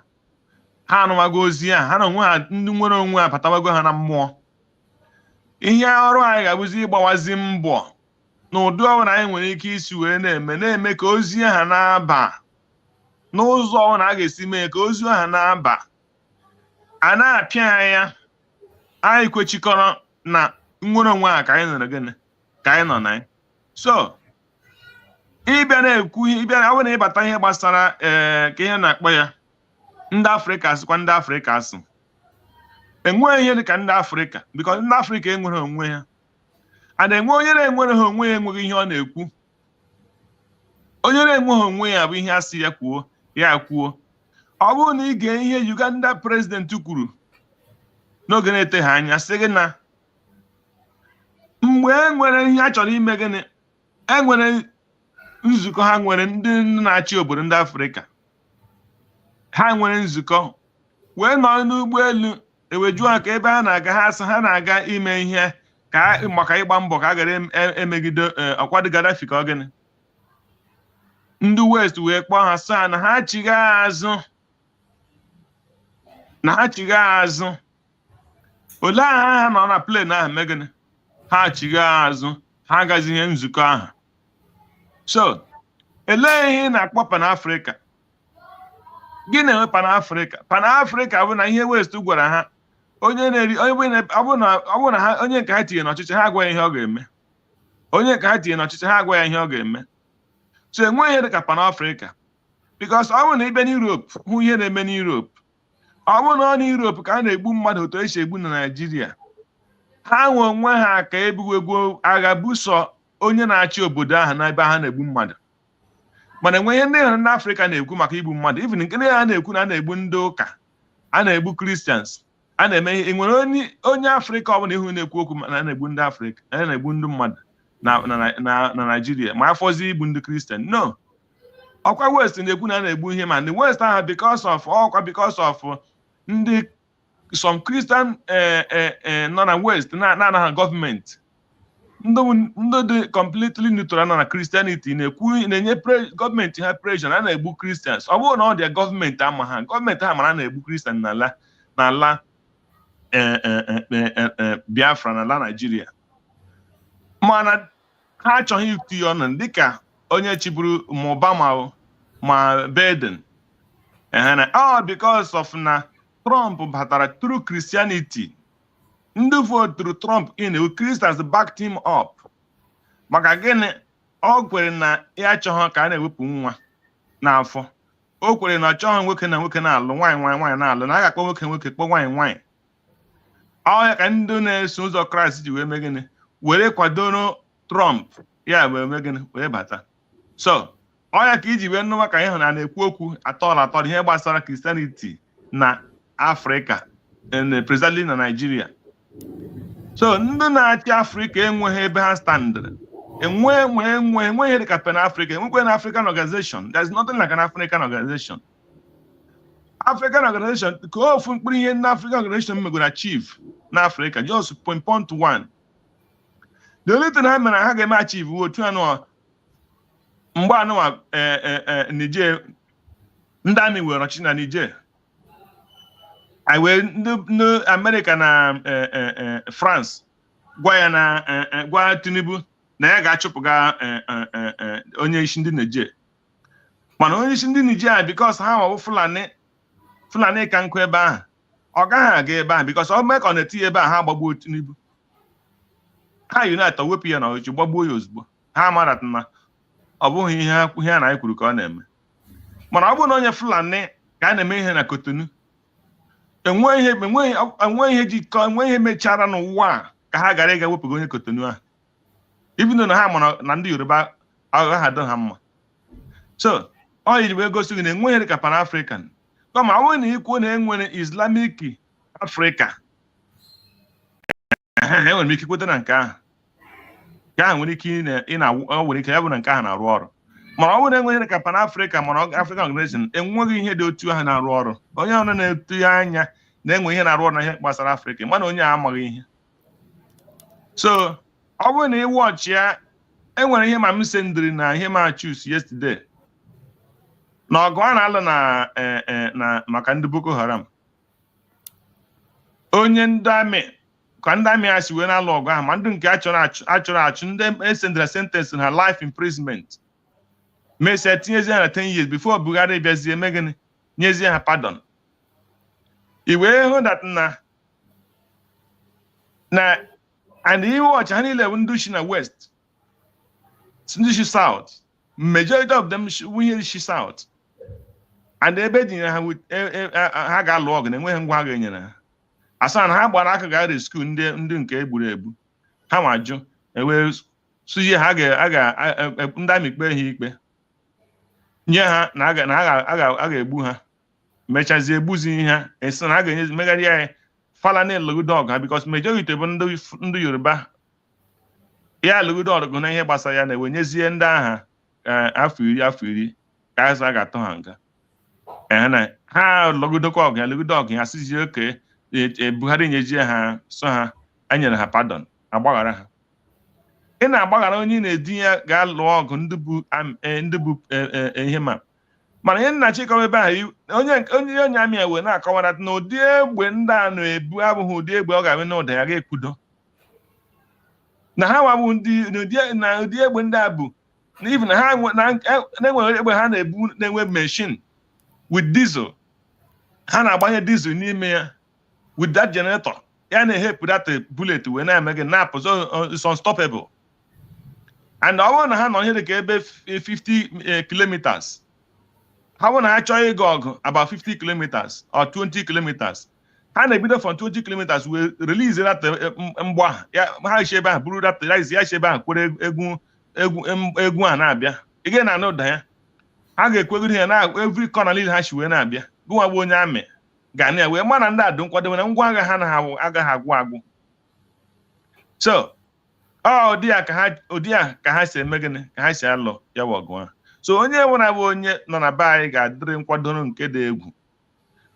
ha anụwago ozi ahụ, ha na onwe ha ndị nwere onwe abatawago ha na mmụọ, ihe ọrụ anyị ga-abụzi ịgbawazi mbọ n'ụdị ọbụla anyị nwere ike isi wee na-eme ka ozi ha na-aba n'ụzọ ọbụla a ga-esi mee ka ozi ha na-aba a na-apịa anya anyị kwechikọrọ na nnwere onwe a ka anyị nọrọ gịnị ka anyị nọ na ya. So ịbịa na-ekwu ịbịa ọ bụrụ na ịbata ihe gbasara ka ihe na-akpọ ya ndị Afrịka sịkwa ndị Afrịka asị enweghị ihe dị ka ndị Afrịka because ndị Afrịka enwere onwe ha a na-enwe onye na-enwere ha onwe ya enweghị ihe ọ na-ekwu. Onye na-enweghị onwe ya bụ ihe asị ya kwuo ya kwuo. Ọ bụrụ na ị ga ihe Uganda president kwuru n'oge na-eteghị anya sị gị na mgbe e nwere ihe a chọrọ ime gịnị enwere nzukọ ha nwere ndị na-achị obodo ndị Afrịka ha nwere nzukọ wee nọ n'ụgbọelu ewejuo ha ka ebe ha na-aga ha asị ha na-aga ime ihe ka maka ịgba mbọ ka a gara emegide ọkwado Gaddafi ka ọ gịnị ndị West wee kpọọ ha sị ha na ha chigha azụ olee aha ha nọ na plen ahụ mee gịnị ha chigha azụ ha agaghị ihe nzukọ ahụ. So elee ihe ị na-akpọ Panafrica gị na-enwe Panafrica bụ na ihe West gwara ha onye nke ha tinye n'ọchịchị ha agwa ya ihe ọ ga-eme. Onye nke ha tinye n'ọchịchị ha agwa ya ihe ọ ga-eme. So enweghị ihe dị ka Panafrica because ọ bụrụ na ịbịa n'Europe hụ ihe na-eme n'Europe ọ bụrụ na ọ n'Europe ka a na-egbu mmadụ otu esi egbu na Nigeria ha nwe onwe ha ka ebuwegwo agha buso onye na-achị obodo ahụ n'ebe ha na-egbu mmadụ. Mana enwe ihe ndị na Afrịka na-ekwu maka igbu mmadụ even nke ha na-ekwu na a na-egbu ndị ụka a na-egbu Christians a na-eme ihe enwere onye Afrịka ọbụla ihu na-ekwu okwu na a na-egbu ndị Afrịka a na-egbu ndị mmadụ na Nigeria ma afọzi igbu ndị Christian no. Ọkwa West na-ekwu na a na-egbu ihe ma ndị West ahụ because of ndị some Christian nọ na West na-anaghị gọọmenti ndị dị completely neutral nọ na Christianity na-enye gọọmenti ha pressure a na-egbu Christians. Ọ bụrụ na ọ dị gọọmenti ama ha gọọmenti ha mara na-egbu Christian n'ala Biafra n'ala Nigeria mana ha achọghị itinye ọnụ dịka onye chịburu ma Obama ma Biden because of na Trump batara through Christianity. Ndị voturu Trump in Christians backed him up maka gịnị ọ kwere na ya achọghị ka a na-ewepụ nwa n'afọ. O kwere na ọ chọghị nwoke na nwoke na-alụ nwaanyị na-alụ na a ga-akpọ nwoke kpọ nwaanyị. Ọ ya ka ndị na-eso ụzọ Kraịst ji wee mee gịnị were kwadoro Trump ya wee mee gịnị wee bata. So ọ ya ka iji wee nụwa ka ịhụ na na-ekwu okwu atọ ihe gbasara Christianity na Afrịka precisely na Nigeria. So ndị na-achị Afrịka enweghị ebe ha standịrị enweghị ihe dịka Pan-Africa enwekwe na African organization. There is nothing like an African organization. African organization ka ofu mkpụrụ ihe ndị African organization megoro achieve na Africa just point one. The only thing ha mere ha ga-eme achieve otu anụ mgbe anụwa Niger ndị amị were ọchịchị na Niger ndị America na France gwa Tinubu na ya ga-achụpụga onye isi ndị Niger. Mana onye isi ndị Niger because ha bụ Fulani ka nkụ ebe ahụ ọ gaghị aga ebe ahụ because ọ mee ka ọ na-etinye ebe ahụ ha gbagbuo Tinubu ha unite wepụ ya na ọchịchị gbagbuo ya ozugbo. Ha mara na ọ bụghị ihe a na kwuru ka ọ na-eme. Mana ọ bụrụ na onye Fulani ka a na-eme ihe na Cotonou enweghị ihe mechara n'ụwa ka ha gara ịga wepụga onye Cotonou ahụ ibido na ha mara na ndị Yoruba agha ha do ha mma. So ọ yiri wee gosi gị na enweghị ka Pan-African kama ọ bụrụ na ikwu na enwere Islamic Africa enwere m ike ikweta na nke ahụ nwere ike nwere ike ya bụ na nke ahụ na-arụ ọrụ. Mana ọ bụrụ na enweghị ka Pan-Africa mana African Organization enweghị ihe dị otu ahụ na-arụ ọrụ. Onye ọrụ na-etu anya na-enwe ihe na-arụ ọrụ na ihe gbasara Africa mana onye a amaghị ihe. So ọ bụrụ na ịwọchị ya enwere ihe ma m sendịrị na ihe ma choose yesterday na ọgụ a na-alụ na maka ndị Boko Haram. Onye ndị amị ka ndị amị a si wee na-alụ ọgụ ahụ ma ndị nke achọrọ achụ ndị esendere sentence ha life imprisonment mesie tinyezie ha na 10 years before Buhari bịazie eme gịnị nyezie ha pardon. I wee hụ that na and iwe ọcha ha niile bụ ndị shi na west ndị shi south majority of them nwunye shi south and ebe dị ha ga-alụ ọgụ na enweghị ngwa ha ga-enyere ha asa na ha gbara aka ga rescue ndị nke egburu egbu ha ma jụ ewee suzie ha ndị amị kpee ha ikpe nye ha na a ga-egbu ha mechazie egbuzi ha esi na a ga-enye megharị ya Fulani alụgide ọgụ ha because majority bụ ndị Yoruba ya alụgide ọgụ na ihe gbasara ya na-ewe nyezie ndị agha afọ iri ka a ga-atọ ha nga ha alụgidekwa ọgụ ya alụgide ọgụ ya sizie oke Buhari nyejie ha so ha anyere ha pardon agbaghara ha. Ị na-agbaghara onye na-edi ya ga-alụ ọgụ ndị bụ ihe mana ihe nna chịkọwa ebe ahụ onye amị ewe na-akọwara na ụdị egbe ndị a na-ebu abụghị ụdị egbe ọ ga-abụ na ụda ya ga-ekwudo na ha nwabụ ụdị egbe ndị a bụ na ha na-enwere egbe ha na-ebu na-enwe machine with diesel ha na-agbanye diesel n'ime ya with that generator ya na-ehepụ that bullet wee na-eme gị na-apụ it's unstoppable and ọ bụrụ na ha nọ ihe dị ka ebe 50 kilometers ha bụrụ na ha chọọ ịga ọgụ about 50 kilometers or 20 kilometers ha na-ebido from 20 kilometers wee release that mgba ha isi ebe ahụ buru that ya isi ebe ahụ kwere egwu a na-abịa ị ga na-anụ ụda ya ha ga-ekwegoro ya na every corner niile ha si wee na-abịa gụnwa bụ onye amị ga na wee ma na ndị adụ nkwadobe na ngwa agha ha agaghị agwụ agwụ so ụdị a ka ha si eme gịnị ka ha si alụ ya bụ ọgụ ahụ. So onye nwere bụ onye nọ na be anyị ga-adịrị nkwadoro nke dị egwu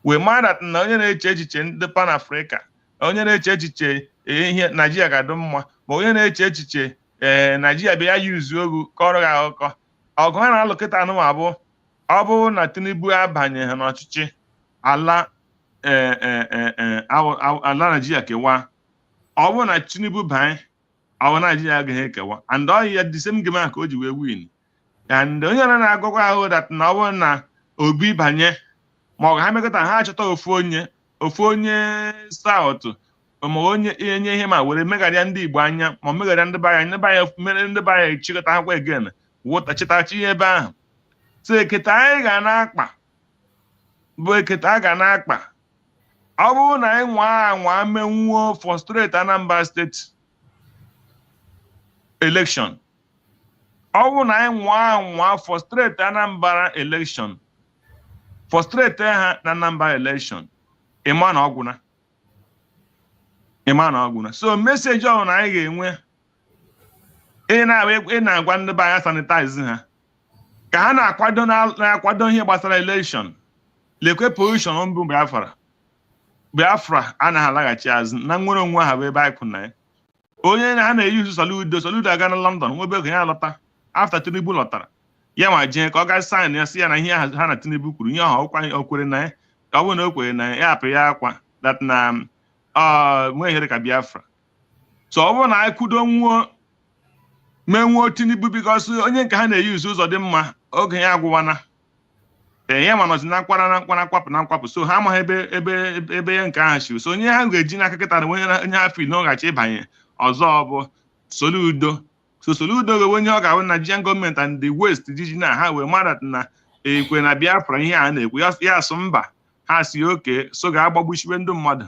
wee mara na onye na-eche echiche ndị Panafrica onye na-eche echiche ihe Naijiria ga-adị mma ma onye na-eche echiche Naijiria bịa ya yuzu ogu kọrọ ha akụkọ ọgụ ha na-alụ kịta anụma bụ ọ bụrụ na Tinubu abanye ha n'ọchịchị ala Naijiria kewa ọ bụrụ na Tinubu banye ọ Naijiria agaghị ekewa and ọ ya the same game ka o ji wee win and onye na-agụkwa ahụ dat na ọ bụrụ na Obi banye ma ọ ga ha mekọta ha achọta ofu onye South ma onye enye ihe ma were megharịa ndị Igbo anya ma megharịa ndị mere ndị be anyị chịkọta akwa again wụtachitachi ihe ebe ahụ so ekete anyị ga na-akpa bụ ekete a ga na-akpa ọ bụrụ na anyị nwa menwuo frustrate Anambra State election ọ bụrụ na anyị nwa frustrate Anambra election frustrate ha na Anambra election ịma na ọgwụna so message ọhụrụ na anyị ga-enwe ị na-agwa ndị be anyị sanitize ha ka ha na-akwado ihe gbasara election lekwe position mbụ Biafra anaghị alaghachi azụ na nwere onwe ha bụ ebe anyị kwụ na ya onye ha na-eyuzu Soludo aga na London nwebe oge ya lọta after Tinubu lọtara ya ma jee ka ọ ga sign ya si ya na ihe ha na Tinubu kwuru ihe ọha o kwere na ya ka ọ bụrụ na o kwere na ya apụ ya akwa that na nwee ihe ka Biafra so ọ bụrụ na anyị kwudo menwuo Tinubu because onye nke ha na-eyuzu ụzọ dị mma oge ya agwụwana ya ma nọzi na nkwapụ so ha amaghị ebe ya nke ahụ shi so onye ha ga-eji n'aka kịta na onye ha fil na ọ gachi ịbanye ọzọ bụ Soludo so Soludo ga onye ọ ga-ahụ Nigerian gọọmenti and the West jiji na ha wee mara na ekwe na Biafra ihe a na-ekwu ya asụ mba ha si oke so ga-agbagbuchiwe ndị mmadụ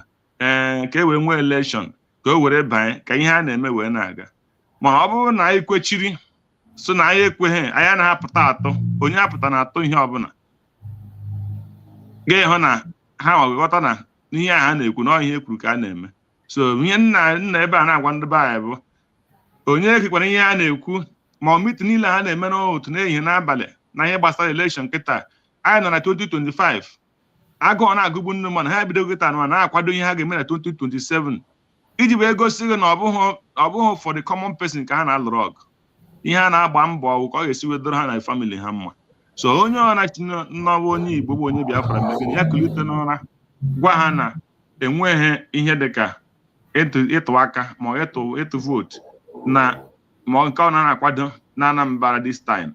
ka e wee nwee election ka o were banye ka ihe a na-eme wee na-aga ma ọ bụrụ na anyị kwechiri so na anyị ekweghị anyị anaghị apụta atọ onye apụta na atọ ihe ọbụla ga-ehụ na ha ọghọta na ihe a ha na-ekwu na ihe ekwuru ka a na-eme so ihe nna ebe a na-agwa ndị be anyị bụ onye ekekwara ihe a na-ekwu ma ọ mitin niile ha na-eme n'otu n'ehihie n'abalị na ihe gbasara election kịta anyị nọ na 2025 agụọ na-agụgbu ndị mmadụ ha ebido kịta na na-akwado ihe ha ga-eme na 2027 iji wee gosi gị na ọ bụghị for the common person ka ha na-alụrụ ọgụ ihe a na-agba mbọ ọgwụ ka ọ ga-esi wedoro ha na family ha mma so onye ọnachi nnọwa onye Igbo bụ onye Biafra megide ya kulite n'ụra gwa ha na enweghị ihe dịka ịtụ aka ma ịtụ vote na ma nke ọ na-akwado na Anambra this time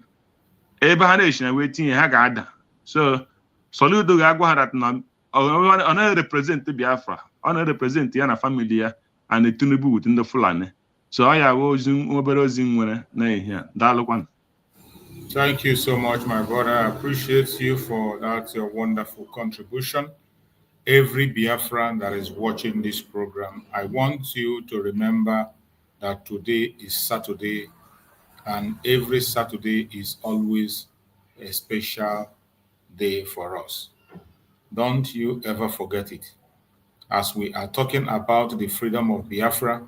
ebe ha na-eshina wee tinye ha ga-ada. So Soludo ga-agwa ha that na ọ na-represent Biafra, ọ na-represent ya na family ya and Tinubu with ndị Fulani. So ọ ya obere ozi nwere na ihe daalụkwanụ. Thank you so much, my brother. I appreciate you for that wonderful contribution. Every Biafran that is watching this program, I want you to remember that today is Saturday, and every Saturday is always a special day for us. Don't you ever forget it. As we are talking about the freedom of Biafra,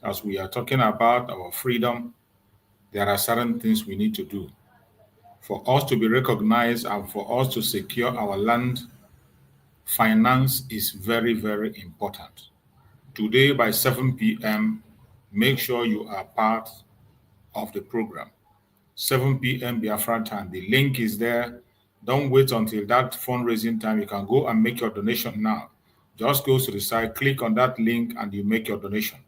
as we are talking about our freedom, there are certain things we need to do. For us to be recognized and for us to secure our land, finance is very, very important. Today by 7 p.m., make sure you are part of the program. 7 p.m. Biafran time. The link is there. Don't wait until that fundraising time. You can go and make your donation now. Just go to the site, click on that link, and you make your donation.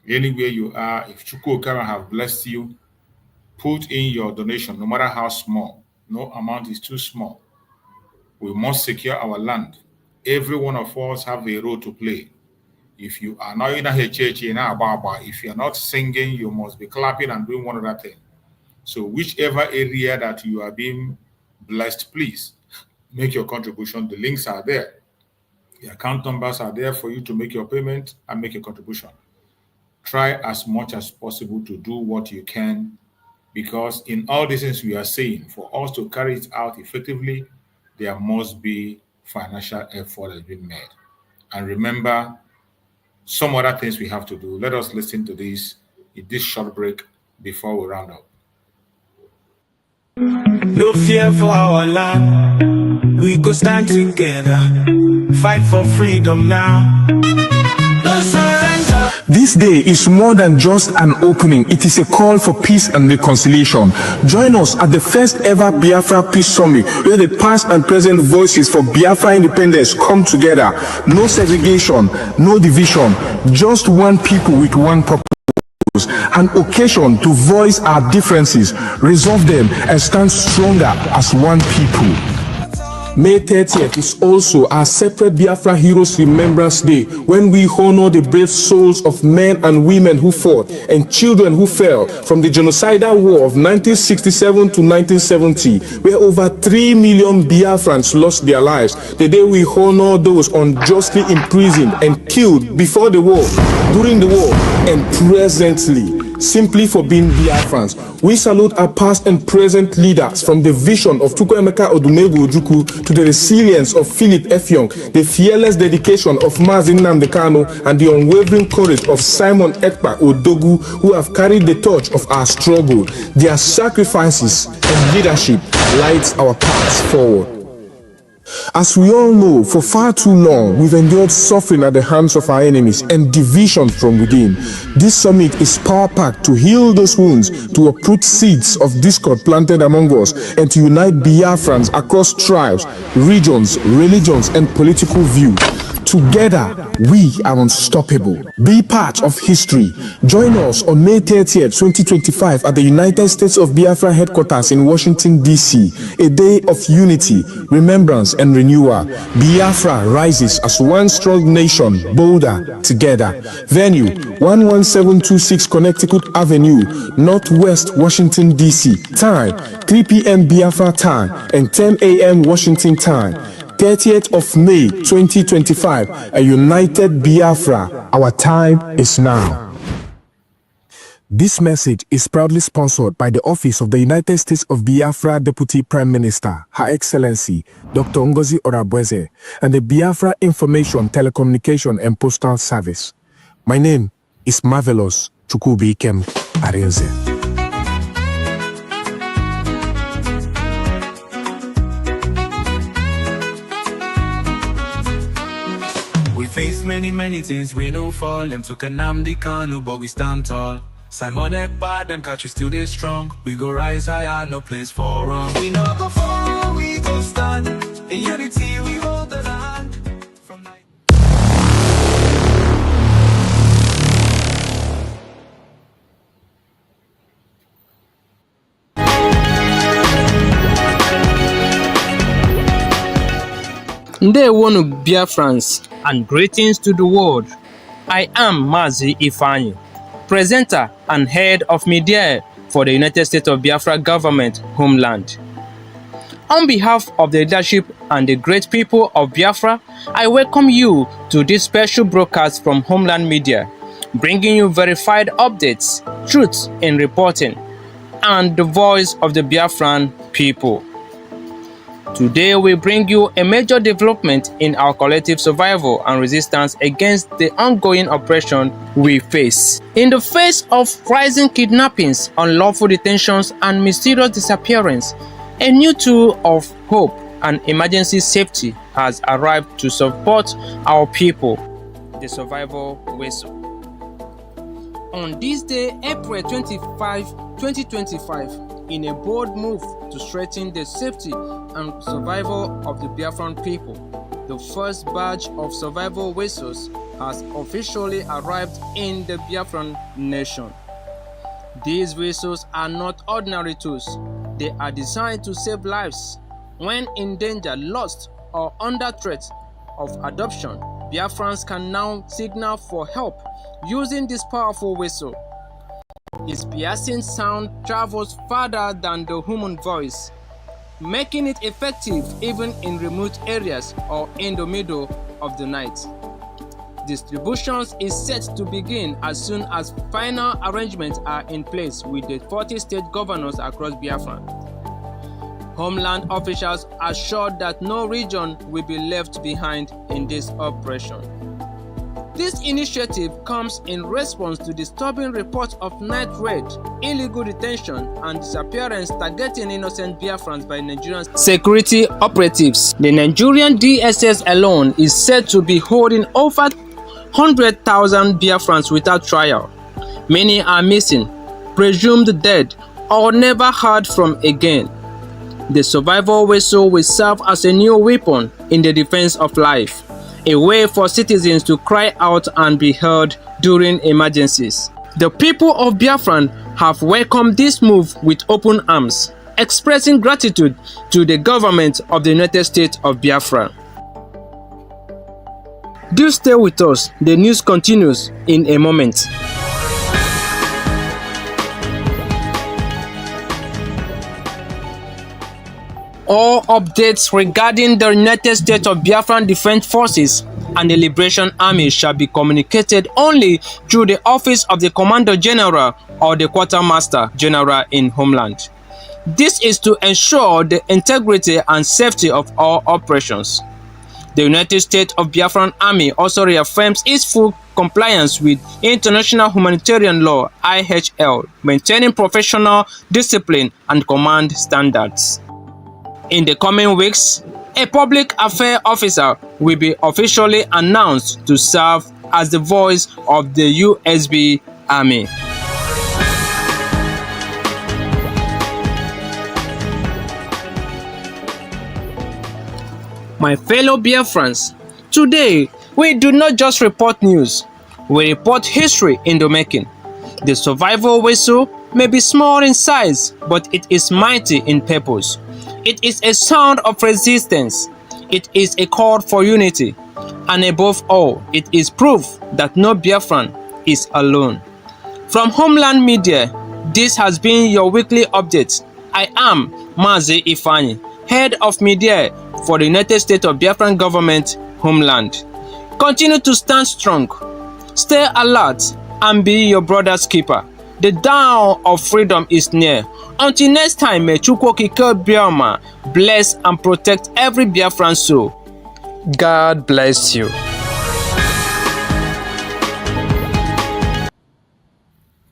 Anywhere you are, if Chukwu Okara have blessed you, put in your donation, no matter how small. No amount is too small. We must secure our land. Every one of us have a role to play. If you are not in a church, if you are not singing, you must be clapping and doing one other thing. So whichever area that you are being blessed, please make your contribution. The links are there. The account numbers are there for you to make your payment and make your contribution. Try as much as possible to do what you can, because in all these things we are saying, for us to carry it out effectively, there must be financial effort that has been made. And remember, some other things we have to do. Let us listen to this in this short break before we round up. No fear for our land. We go stand together, fight for freedom now. No surrender. This day is more than just an opening. It is a call for peace and reconciliation. Join us at the first ever Biafra Peace Summit, where the past and present voices for Biafra independence come together. No segregation, no division, just one people with one purpose. An occasion to voice our differences, resolve them, and stand stronger as one people. May 30th is also our separate Biafra Heroes Remembrance Day, when we honor the brave souls of men and women who fought and children who fell from the genocidal war of 1967 to 1970, where over 3 million Biafrans lost their lives. The day we honor those unjustly imprisoned and killed before the war, during the war, and presently, simply for being Biafrans. We salute our past and present leaders, from the vision of Chukwuemeka Odumegwu Ojukwu to the resilience of Philip Effiong, the fearless dedication of Mazi Nnamdi Kanu, and the unwavering courage of Simon Ekpa Odogu, who have carried the torch of our struggle. Their sacrifices and leadership lights our paths forward. As we all know, for far too long, we've endured suffering at the hands of our enemies and division from within. This summit is power-packed to heal those wounds, to uproot seeds of discord planted among us, and to unite Biafrans across tribes, regions, religions, and political views. Together, we are unstoppable. Be part of history. Join us on May 30th, 2025 at the United States of Biafra headquarters in Washington, D.C. A day of unity, remembrance, and renewal. Biafra rises as one strong nation, bolder together. Venue, 11726 Connecticut Avenue, Northwest Washington, D.C. Time, 3 p.m. Biafra time and 10 a.m. Washington time. 30th of May 2025, a united Biafra. Our time is now. This message is proudly sponsored by the Office of the United States of Biafra Deputy Prime Minister, Her Excellency Dr. Ngozi and the Biafra Information, Telecommunication and Postal Service. My name is Marvelous Chukwubikem-Arinze. Face many things, we don't fall. Them took a Nnamdi Kanu, but we stand tall. Simon Ekpa, them catch we still they strong. We go rise higher, no place for wrong. We no go fall, we go stand. In unity, we hold the land. From night. Ndewonu Biafrans, and greetings to the world. I am Mazi Ifeanyi, presenter and head of media for the United States of Biafra government homeland. On behalf of the leadership and the great people of Biafra, I welcome you to this special broadcast from Homeland Media, bringing you verified updates, truth in reporting, and the voice of the Biafran people. Today, we bring you a major development in our collective survival and resistance against the ongoing oppression we face. In the face of rising kidnappings, unlawful detentions, and mysterious disappearance, a new tool of hope and emergency safety has arrived to support our people, the survival whistle. On this day, April 25, 2025, in a bold move to strengthen the safety and survival of the Biafran people, the first batch of survival whistles has officially arrived in the Biafran nation. These whistles are not ordinary tools. They are designed to save lives. When in danger, lost, or under threat of adoption, Biafrans can now signal for help using this powerful whistle. Its piercing sound travels farther than the human voice, making it effective even in remote areas or in the middle of the night. Distributions is set to begin as soon as final arrangements are in place with the 40 state governors across Biafra. Homeland officials assured that no region will be left behind in this operation. This initiative comes in response to disturbing reports of night raid, illegal detention, and disappearance targeting innocent Biafrans by Nigerian security operatives. The Nigerian DSS alone is said to be holding over 100,000 Biafrans without trial. Many are missing, presumed dead, or never heard from again. The survival whistle will serve as a new weapon in the defense of life, a way for citizens to cry out and be heard during emergencies. The people of Biafran have welcomed this move with open arms, expressing gratitude to the government of the United States of Biafra. Do stay with us, the news continues in a moment. All updates regarding the United States of Biafran Defense Forces and the Liberation Army shall be communicated only through the office of the Commander General or the Quartermaster General in Homeland. This is to ensure the integrity and safety of all operations. The United States of Biafran Army also reaffirms its full compliance with international humanitarian law (IHL), maintaining professional discipline and command standards. In the coming weeks, a public affairs officer will be officially announced to serve as the voice of the USB Army. My fellow Biafrans, today we do not just report news, we report history in the making. The survival whistle may be small in size, but it is mighty in purpose. It is a sound of resistance. It is a call for unity. And above all, it is proof that no Biafran is alone. From Homeland Media, this has been your weekly update. I am Mazi Ifeanyi, head of media for the United States of Biafran government homeland. Continue to stand strong, stay alert, and be your brother's keeper. The dawn of freedom is near. Until next time, may Chukwokike Bioma bless and protect every Biafran soul. God bless you.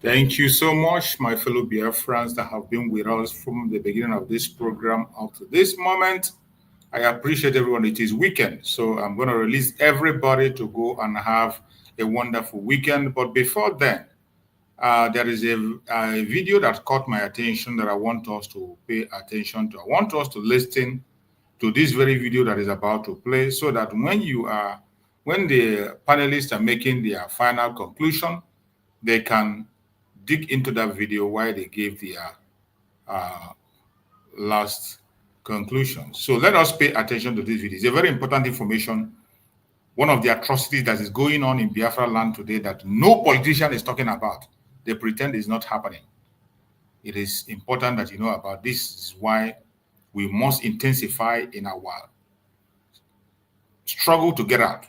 Thank you so much, my fellow Biafrans that have been with us from the beginning of this program up to this moment. I appreciate everyone. It is weekend, so I'm going to release everybody to go and have a wonderful weekend. But before then, there is a video that caught my attention that I want us to pay attention to. I want us to listen to this very video that is about to play, so that when the panelists are making their final conclusion, they can dig into that video while they gave their last conclusions. So let us pay attention to this video. It's a very important information. One of the atrocities that is going on in Biafra land today that no politician is talking about. They pretend is not happening. It is important that you know about this. This is why we must intensify in our struggle to get out.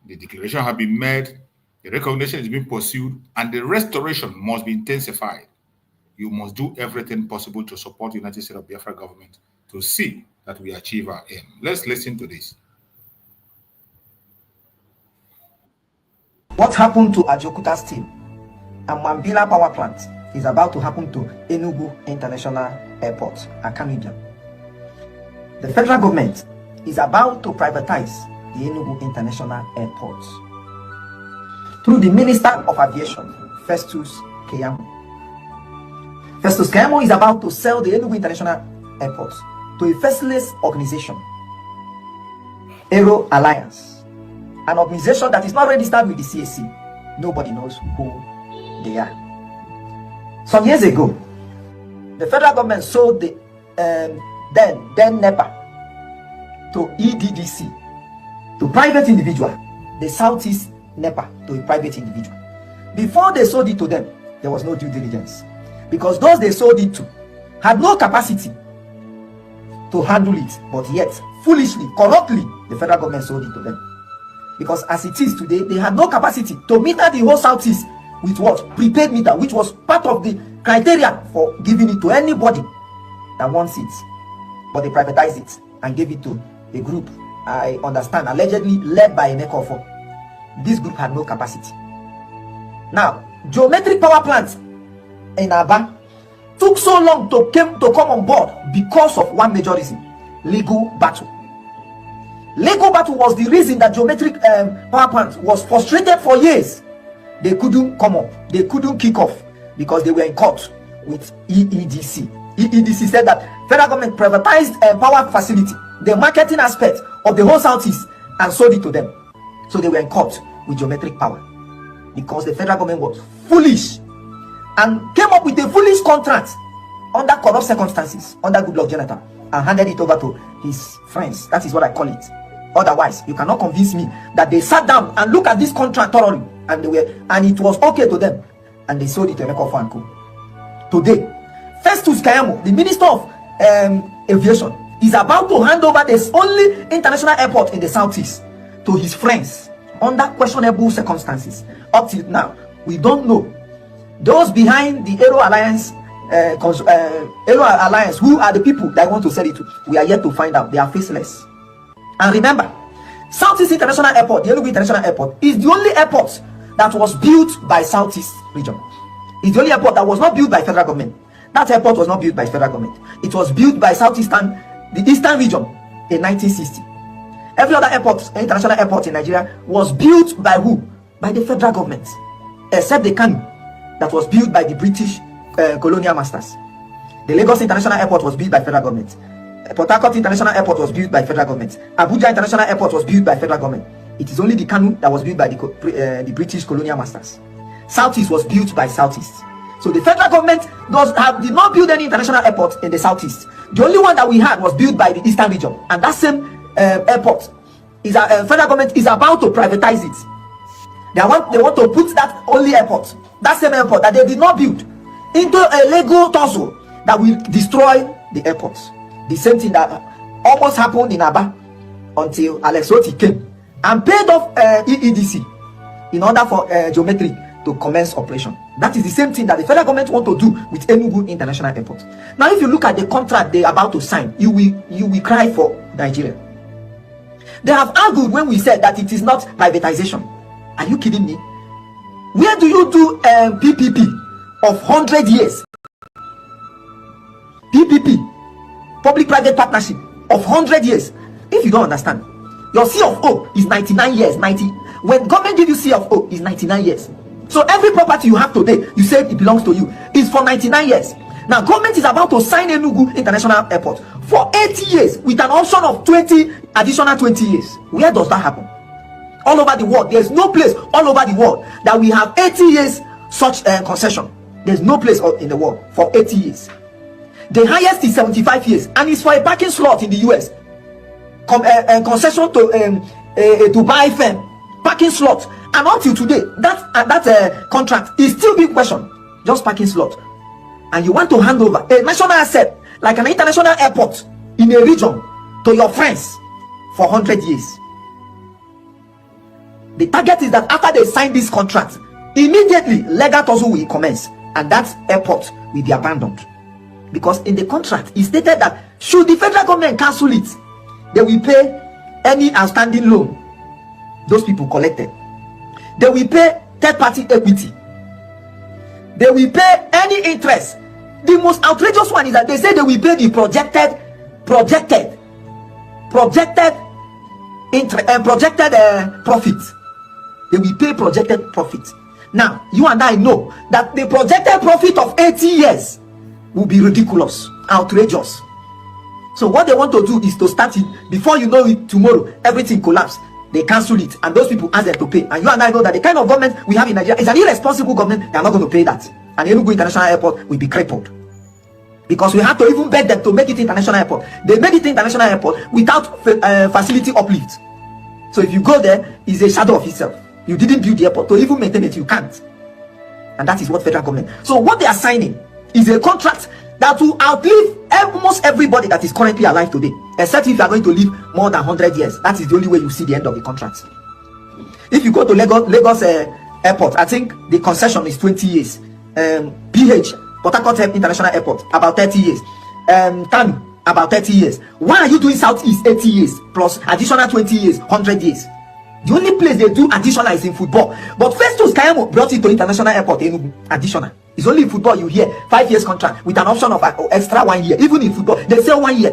The declaration has been made, the recognition is being pursued, and the restoration must be intensified. You must do everything possible to support the United States of Biafra government to see that we achieve our aim. Let's listen to this. What happened to Ajokuta Steel and Mambila Power Plant is about to happen to Enugu International Airport, Akamibiam. The federal government is about to privatize the Enugu International Airport through the Minister of Aviation, Festus Keyamo. Festus Keyamo is about to sell the Enugu International Airport to a faceless organization, Aero Alliance, an organization that is not registered with the CAC. Nobody knows who they are. Some years ago, the federal government sold the then NEPA to EDDC, to private individual, the Southeast NEPA to a private individual. Before they sold it to them, there was no due diligence, because those they sold it to had no capacity to handle it, but yet foolishly, corruptly, the federal government sold it to them. Because as it is today, they had no capacity to meter the whole Southeast with what? Prepaid meter, which was part of the criteria for giving it to anybody that wants it. But they privatized it and gave it to a group, I understand, allegedly led by Emekofo. This group had no capacity. Now, geometric power plants in Aba took so long to come on board because of one major reason: legal battle. Legal battle was the reason that geometric power plant was frustrated for years. They couldn't come up, they couldn't kick off because they were in court with EEDC. EEDC said that federal government privatized power facility, the marketing aspect of the whole Southeast, and sold it to them. So they were in court with geometric power because the federal government was foolish and came up with a foolish contract under corrupt circumstances, under Goodluck Jonathan, and handed it over to his friends. That is what I call it. Otherwise, you cannot convince me that they sat down and looked at this contract thoroughly, and it was okay to them, and they sold it to Emekofo and Co. Today, Festus Keyamo, the Minister of Aviation, is about to hand over this only international airport in the Southeast to his friends under questionable circumstances. Up till now, we don't know. Those behind the Aero Alliance, who are the people that want to sell it to, we are yet to find out. They are faceless. And remember, Southeast International Airport, the Enugu International Airport, is the only airport that was built by Southeast region. It's the only airport that was not built by federal government. That airport was not built by federal government. It was built by the Eastern region in 1960. Every other airport, international airport in Nigeria, was built by who? By the federal government, except the Kanu, that was built by the British colonial masters. The Lagos International Airport was built by federal government. Port Harcourt International Airport was built by federal government. Abuja International Airport was built by federal government. It is only the Kanu that was built by the British colonial masters. Southeast was built by Southeast. So the federal government did not build any international airport in the Southeast. The only one that we had was built by the Eastern region, and that same airport is federal government is about to privatize it. They want to put that only airport, that same airport that they did not build, into a legal tussle that will destroy the airports. The same thing that almost happened in Aba until Alex Oti came and paid off EEDC in order for geometry to commence operation. That is the same thing that the federal government want to do with Enugu International Airport. Now, if you look at the contract they are about to sign, you will cry for Nigeria. They have argued when we said that it is not privatization. Are you kidding me? Where do you do PPP of 100 years? PPP, public-private partnership of 100 years. If you don't understand, your C of O is 99 years. When government give you C of O is 99 years. So every property you have today, you say it belongs to you, is for 99 years. Now government is about to sign Enugu International Airport for 80 years with an option of additional 20 years. Where does that happen? All over the world. There's no place all over the world that we have 80 years such concession. There's no place in the world for 80 years. The highest is 75 years, and it's for a parking slot in the US. Concession to buy firm parking slot, and until today, that contract is still being questioned. Just parking slot, and you want to hand over a national asset like an international airport in a region to your friends for 100 years. The target is that after they sign this contract, immediately legal tussle will commence, and that airport will be abandoned. Because in the contract, it stated that should the federal government cancel it, they will pay any outstanding loan those people collected. They will pay third-party equity. They will pay any interest. The most outrageous one is that they say they will pay the projected profit. They will pay projected profit. Now, you and I know that the projected profit of 80 years will be ridiculous, outrageous. So what they want to do is to start it before you know it, tomorrow everything collapse. They cancel it, and those people ask them to pay. And you and I know that the kind of government we have in Nigeria is an irresponsible government. They are not going to pay that, and Enugu International Airport will be crippled because we have to even beg them to make it international airport. They made it international airport without facility uplift. So if you go there, it's a shadow of itself. You didn't build the airport, to even maintain it, you can't. And that is what federal government. So what they are signing is a contract that will outlive almost everybody that is currently alive today, except if you are going to live more than 100 years. That is the only way you see the end of the contract. If you go to Lagos airport, I think the concession is 20 years. Port Harcourt International Airport, about 30 years. Kanu, about 30 years. Why are you doing Southeast 80 years plus additional 20 years, 100 years? The only place they do additional is in football. But Festus Kayamo brought it to International Airport, Enugu. Additional. It's only in football you hear 5 years contract with an option of extra 1 year. Even in football, they say 1 year.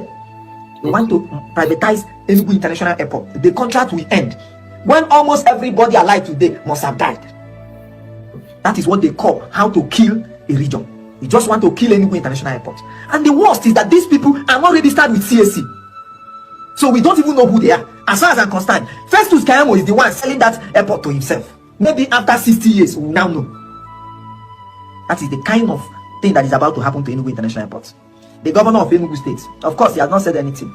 They want to privatize Enugu International Airport. The contract will end when almost everybody alive today must have died. That is what they call how to kill a region. You just want to kill Enugu International Airport. And the worst is that these people are not registered with CAC. So we don't even know who they are. As far as I'm concerned, Festus Kayamo is the one selling that airport to himself. Maybe after 60 years, we will now know. That is the kind of thing that is about to happen to Enugu International Airport. The governor of Enugu State, of course, he has not said anything.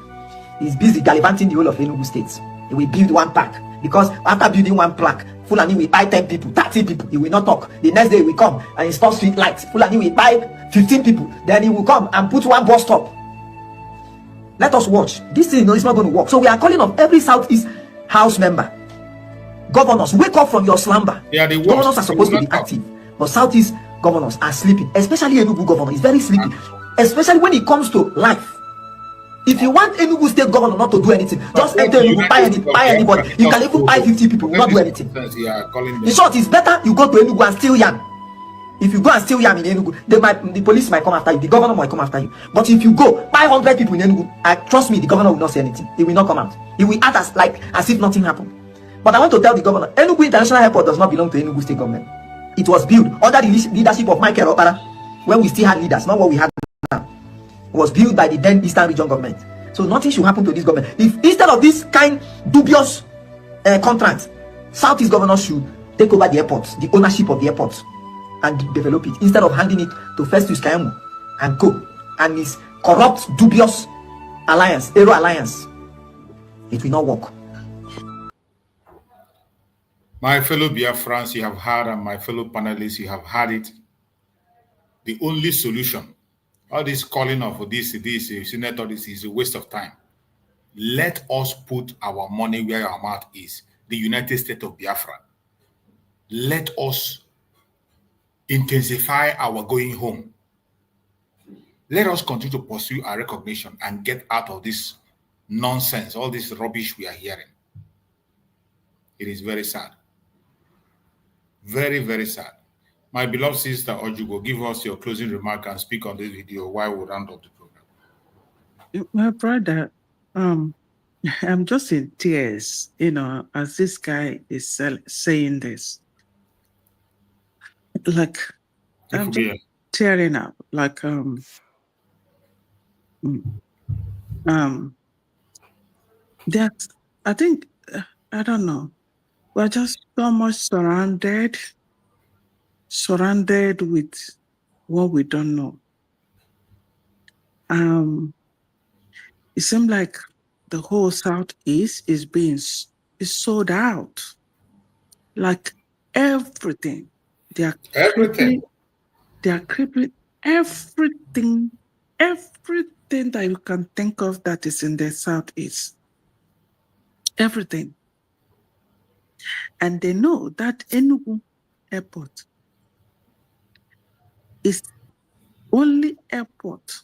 He's busy gallivanting the whole of Enugu State. He will build one park. Because after building one plaque, Fulani will buy 10 people, 30 people. He will not talk. The next day he will come and install street lights. Fulani will buy 15 people. Then he will come and put one bus stop. Let us watch. This thing is not going to work. So we are calling on every Southeast House member. Governors, wake up from your slumber. Governors are supposed to be active. But Southeast governors are sleeping. Especially Enugu governor is very sleepy. Especially when it comes to life. If you want Enugu state governor not to do anything, just enter Enugu, buy anybody. You can even buy 50 people, not do anything. In short, it's better you go to Enugu and steal yam. If you go and steal yam in Enugu, the police might come after you, the governor might come after you. But if you go, buy 100 people in Enugu, trust me, the governor will not say anything. He will not come out. He will act as if nothing happened. But I want to tell the governor, Enugu International Airport does not belong to Enugu state government. It was built under the leadership of Michael Opara, when we still had leaders, not what we have now. It was built by the then Eastern Region government. So nothing should happen to this government. If instead of this kind dubious contract, Southeast governors should take over the airports, the ownership of the airports, and develop it, instead of handing it to Festus Kayamo and Co. and his corrupt, dubious alliance, Aero Alliance. It will not work. My fellow Biafrans, you have heard, and my fellow panelists, you have heard it. The only solution, all this calling of this senator, this is a waste of time. Let us put our money where our mouth is, the United States of Biafra. Let us intensify our going home. Let us continue to pursue our recognition and get out of this nonsense, all this rubbish we are hearing. It is very sad. Very, very sad. My beloved sister Ojugo, give us your closing remark and speak on this video while we round up the program. My brother, I'm just in tears, as this guy is saying this. Like, I'm just tearing up. Like, that, I think, I don't know. We're just so much surrounded with what we don't know. it seems like the whole Southeast is sold out. Like everything. They are crippling everything that you can think of that is in the Southeast. Everything. And they know that Enugu airport is only airport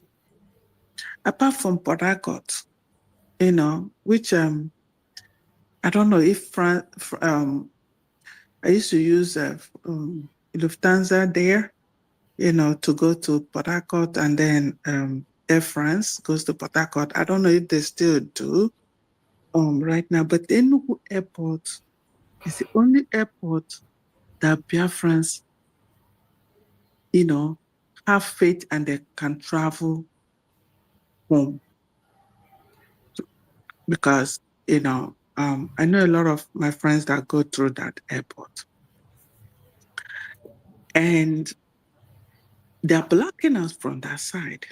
apart from Port Harcourt, which I don't know if I used to use Lufthansa there, to go to Port Harcourt, and then Air France goes to Port Harcourt. I don't know if they still do right now, but Enugu airport is the only airport that Biafrans, have faith and they can travel home. Because, I know a lot of my friends that go through that airport. And they're blocking us from that side.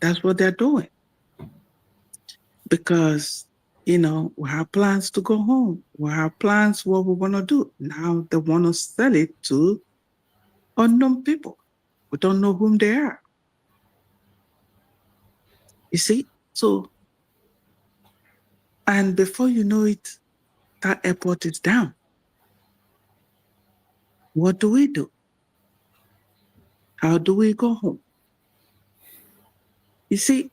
That's what they're doing. Because, we have plans to go home. We have plans what we want to do. Now they want to sell it to unknown people. We don't know whom they are. You see? So, and before you know it, that airport is down. What do we do? How do we go home? You see,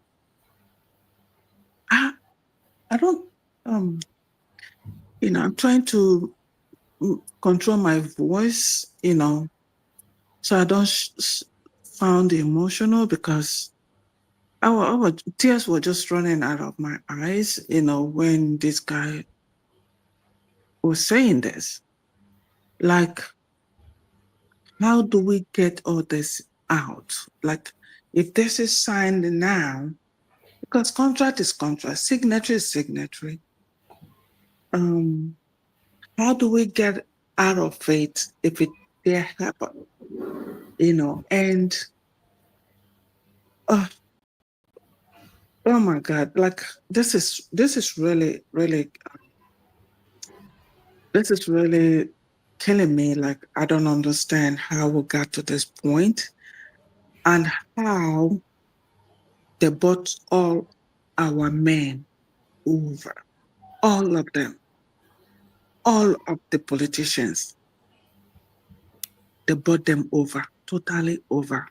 I don't, I'm trying to control my voice, so I don't sound emotional, because our tears were just running out of my eyes, when this guy was saying this. Like, how do we get all this out? Like, if this is signed now, because contract is contract, signatory is signatory, how do we get out of it if it dare happen? And oh my God, like this is really, really, this is really killing me. Like, I don't understand how we got to this point and how they bought all our men over, all of them, all of the politicians. They bought them over, totally over.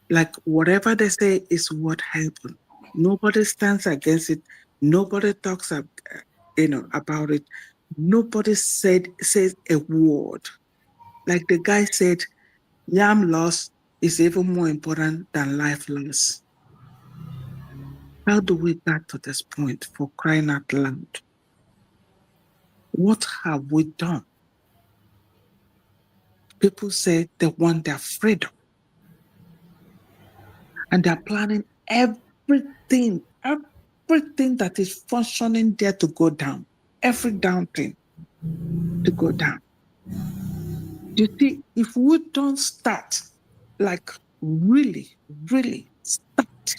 Like, whatever they say is what happened. Nobody stands against it. Nobody talks about it. Nobody says a word. Like the guy said, yam loss is even more important than life loss. How do we get to this point, for crying out loud? What have we done? People say they want their freedom. And they're planning everything that is functioning there to go down. Every down thing to go down. You see, if we don't start, like really, really start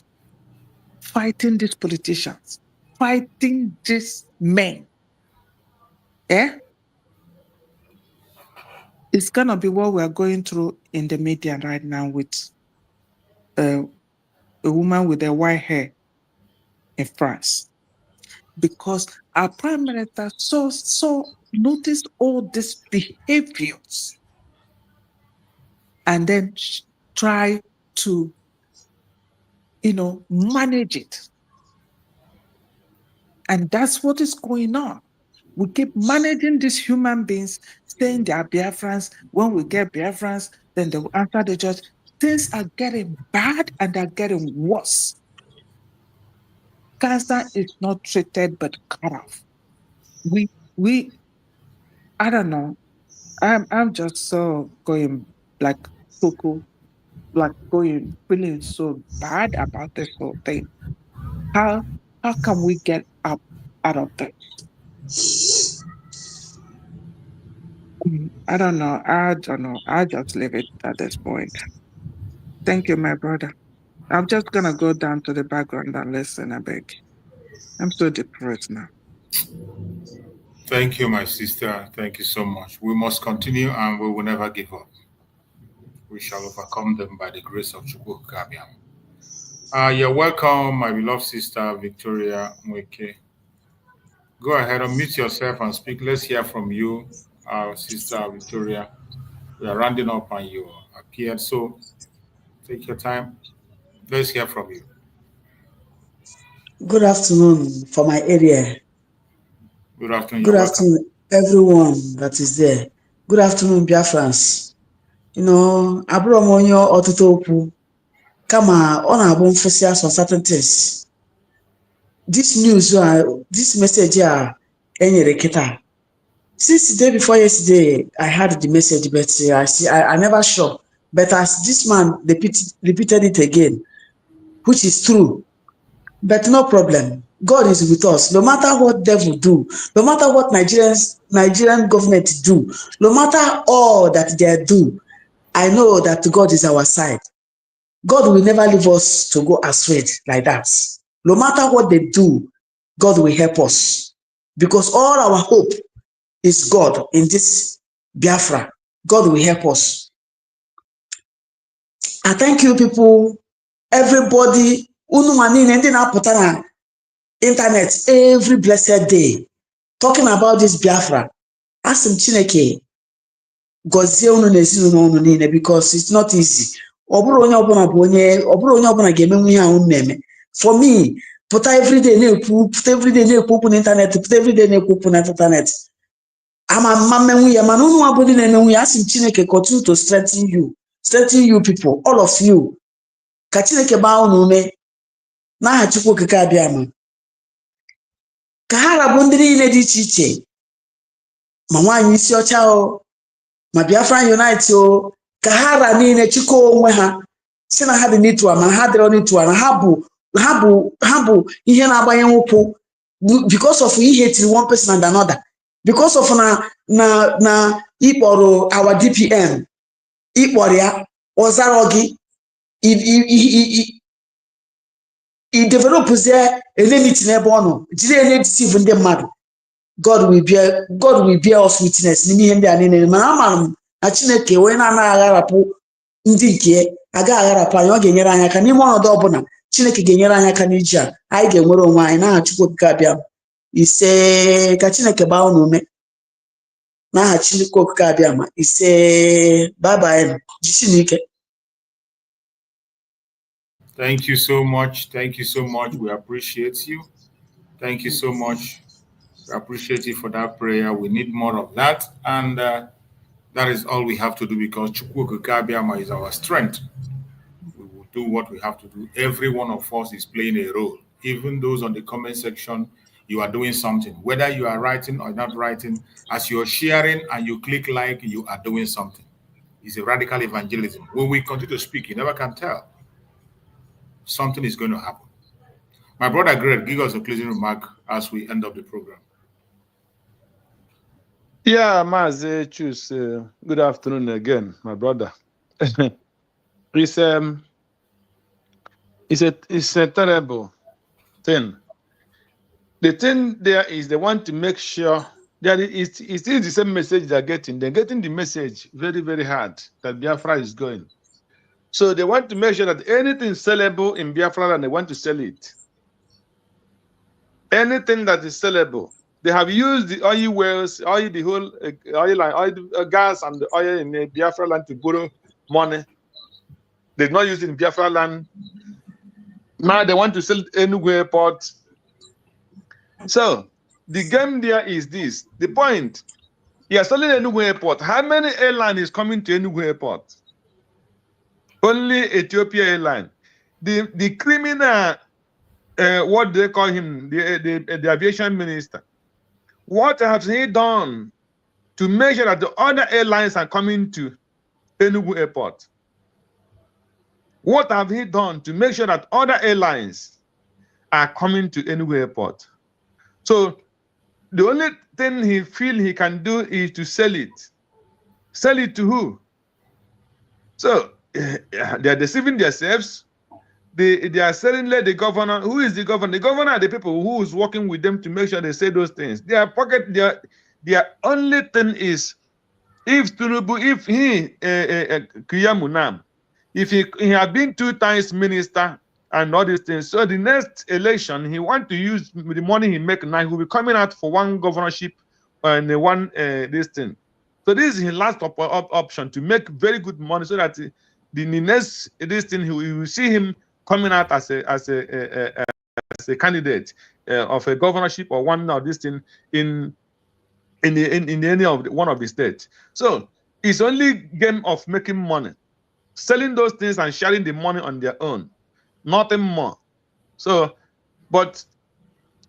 fighting these politicians, fighting these men, it's gonna be what we're going through in the media right now with a woman with a white hair in France. Because our prime minister so noticed all these behaviors and then try to, manage it. And that's what is going on. We keep managing these human beings, saying they are Biafrans. When we get Biafrans, then they will answer the judge. Things are getting bad and they're getting worse. Cancer is not treated but cut off. I don't know. I'm just so going like cuckoo, like feeling so bad about this whole thing. How can we get up out of this? I don't know. I just leave it at this point. Thank you, my brother. I'm just gonna go down to the background and listen, I beg. I'm so depressed now. Thank you, my sister. Thank you so much. We must continue and we will never give up. We shall overcome them by the grace of Chukwu Kabiam. You're welcome, my beloved sister, Victoria Mweke. Go ahead, unmute yourself and speak. Let's hear from you, sister Victoria. We are rounding up and you appeared, so take your time. Let's hear from you. Good afternoon for my area. Good afternoon. Good afternoon, everyone that is there. Good afternoon, Biafrans. You know, Abromonyo Otutopu, Kama, on a bon for certain things. This news, this message, any reketa. Since the day before yesterday, I had the message, but I never sure. But as this man repeated it again, which is true. But no problem. God is with us. No matter what devil do, no matter what Nigerian government do, no matter all that they do, I know that God is our side. God will never leave us to go astray like that. No matter what they do, God will help us. Because all our hope is God in this Biafra. God will help us. I thank you people, everybody, internet every blessed day talking about this Biafra. Ask him Chineke gozie unu n'ezinụlọ unu niile because it's not easy. Ọ bụrụ onye ọbụla ga-emenwu ihe ahụ na-eme. For me, pụta everyday na-ekwu okwu n'internet, pụta everyday na-ekwu okwu n'internet. Ama mmenwu ya mana unu abụghị na-emenwu ya. Ask him Chineke continue to strengthen you people, all of you. Ka Chineke gbaa unu ume n'aha Chukwu okike abịama. Ka ha rabụ ndị niile dị iche iche, ma nwaanyị isi ọcha o, ma Biafran Unite o, ka ha ra niile chịkọọ onwe ha si na ha dị n'itua ma ha dịrọ n'itua na ha bụ ihe na-agbanye ụkwụ because of ihe tiri one person and another, because of na ịkpọrọ our DPM, ịkpọrọ ya ọzarọ gị, i developzie enmity n'ebe ọ nọ, jiri deceive ndị mmadụ. God will bear us witness n'ime ihe ndị a niile. Mana amara m na Chineke onye na-anaghị agharapụ ndị nke agaghị agharapụ anyị. Ọ ga-enyere anyị aka n'ime ọnọdụ ọbụla. Chineke ga-enyere anyị aka n'iji a anyị ga-enwere onwe anyị n'aha Chukwu okike abịa ise. Ka Chineke gbaa unu ume n'aha Chineke okike abịa ma ise. Bye bye. Jisi n'ike. Thank you so much. Thank you so much. We appreciate you. Thank you so much. We appreciate you for that prayer. We need more of that. And that is all we have to do because Chukwu Kabiama is our strength. We will do what we have to do. Every one of us is playing a role. Even those on the comment section, you are doing something. Whether you are writing or not writing, as you're sharing and you click like, you are doing something. It's a radical evangelism. When we continue to speak, you never can tell. Something is going to happen. My brother Greg, give us a closing remark as we end up the program. Yeah, Mazi Chus, good afternoon again, my brother. It's a terrible thing. The thing there is they want to make sure that it's still the same message they're getting. They're getting the message very, very hard that Biafra is going. So they want to make sure that anything sellable in Biafra and they want to sell it. Anything that is sellable. They have used the oil wells, the whole oil line, gas and the oil in the Biafra land to borrow money. They've not used it in Biafra land. Now they want to sell Enugu Airport. So the game there is this. The point, you are selling Enugu Airport. How many airline is coming to Enugu Airport? Only Ethiopia Airline. The criminal, what they call him, the aviation minister. What has he done to make sure that the other airlines are coming to Enugu Airport? What have he done to make sure that other airlines are coming to Enugu Airport? So the only thing he feels he can do is to sell it. Sell it to who? So they are deceiving themselves. they are suddenly the governor. Who is the governor? The governor are the people who is working with them to make sure they say those things. Their only thing is, if Tinubu, if he Kiyamunam, if he had been 2 times minister and all these things, so the next election he want to use the money he make now, he will be coming out for one governorship and one this thing. So this is his last option to make very good money, so that the next this thing he will see him coming out as a candidate of a governorship or one of this thing in any of one of the states. So it's only game of making money, selling those things and sharing the money on their own, nothing more. So, but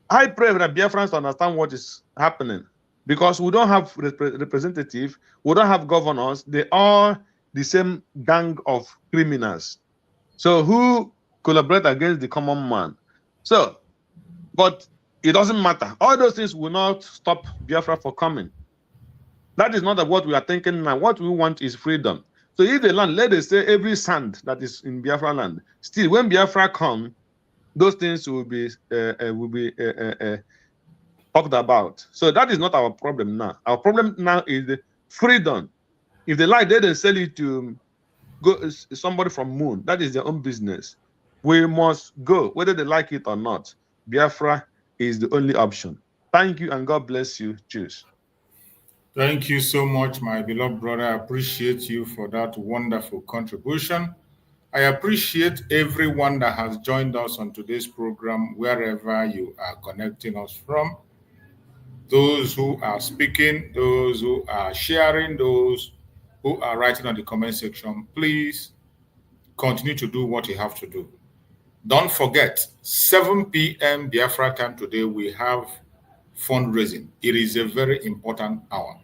I pray that Biafrans understand what is happening, because we don't have representatives, we don't have governors. They are the same gang of criminals. So who collaborate against the common man? So, but it doesn't matter. All those things will not stop Biafra from coming. That is not what we are thinking now. What we want is freedom. So if the land, let us say every sand that is in Biafra land, still when Biafra come, those things will be talked about. So that is not our problem now. Our problem now is the freedom. If they like, they don't sell it to somebody from moon. That is their own business. We must go, whether they like it or not. Biafra is the only option. Thank you, and God bless you. Cheers. Thank you so much, my beloved brother. I appreciate you for that wonderful contribution. I appreciate everyone that has joined us on today's program, wherever you are connecting us from. Those who are speaking, those who are sharing, those who are writing on the comment section, please continue to do what you have to do. Don't forget, 7 p.m. Biafra time today, we have fundraising. It is a very important hour.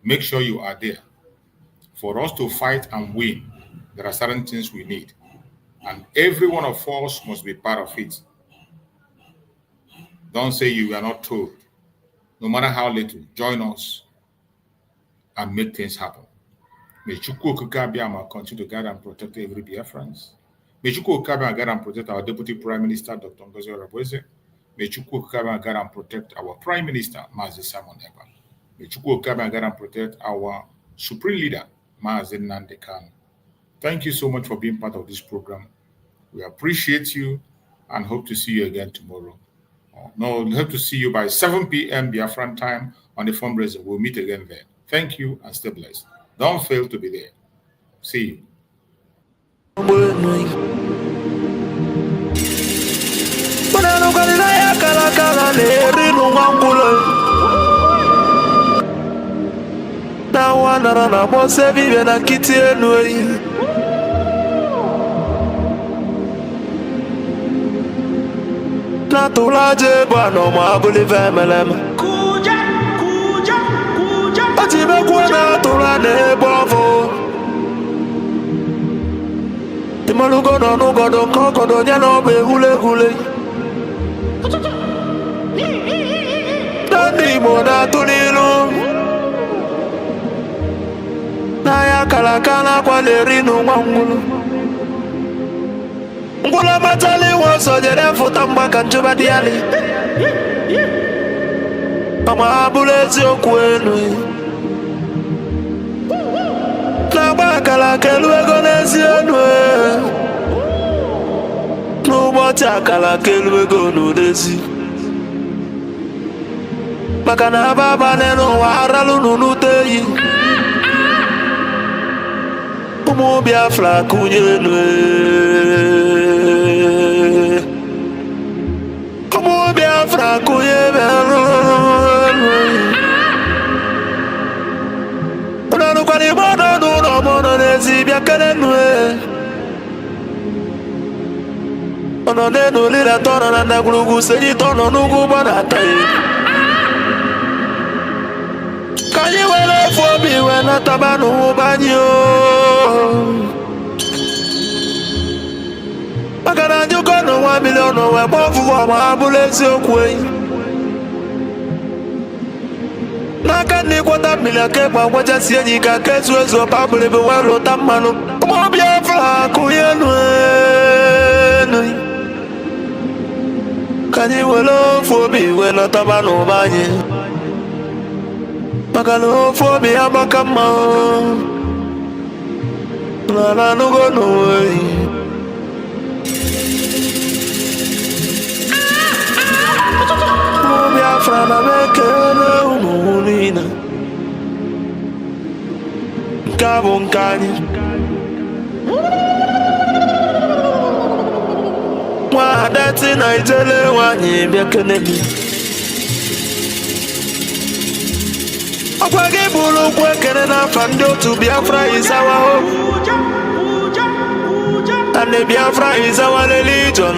Make sure you are there. For us to fight and win, there are certain things we need. And every one of us must be part of it. Don't say you are not told. No matter how little, join us and make things happen. May Chukwu Okike continue to guide and protect every Biafrans. May Chukwu Okike guide and protect our Deputy Prime Minister, Dr. NgoziOrabueze. May Chukwu Okike guide and protect our Prime Minister, Mazi Simon Ekpa. May Chukwu Okike guide and protect our Supreme Leader, Mazi Nnamdi Kanu. Thank you so much for being part of this program. We appreciate you and hope to see you again tomorrow. No, we hope to see you by 7 p.m. Biafran time on the fundraiser. We'll meet again there. Thank you and stay blessed. Don't fail to be there. See you. Natulaje bano mabuli vemelem. Kuja. Otibe kwa natulane bovo. Timalugo no nugodo kokodo nyano be hule. Dani mona tulilu. Naya kalakana kwa lerinu mwangulu. Ngula matali waso jere futa mbaka njuba diali. Ama abulezi okwenu. Na baka la kelwe gonezi enwe. Nuboti akala kelwe gonudezi. Maka na baba neno waralu nunuteyi. Umu Biafra kunyenwe. Umu Biafra kunyenwe. Unanu kwa ni mono nuno mono nezi biakenenwe. Ono nenu lila tono na nagulugu senyi tono nugu bana tayi. Kanyi wele fobi wena tabanu banyo. Makana nyuko no 1 million no we bofu wa mabulezi okwe. Naka ni kwata milake kwa wacha sienyi ka kesu ezo pabule be welo tamano. Umu Biafra kuyenwe. Can you well for me when I tabano banye? Magalo for me, I'm a come on. No go no way. Biafran, I make it no Gabon Kanye. Why that's in Nigeria? Why you be Kennedy? Akwage bulu kwe Kennedy fando to Biafra is our hope, and the Biafra is our religion.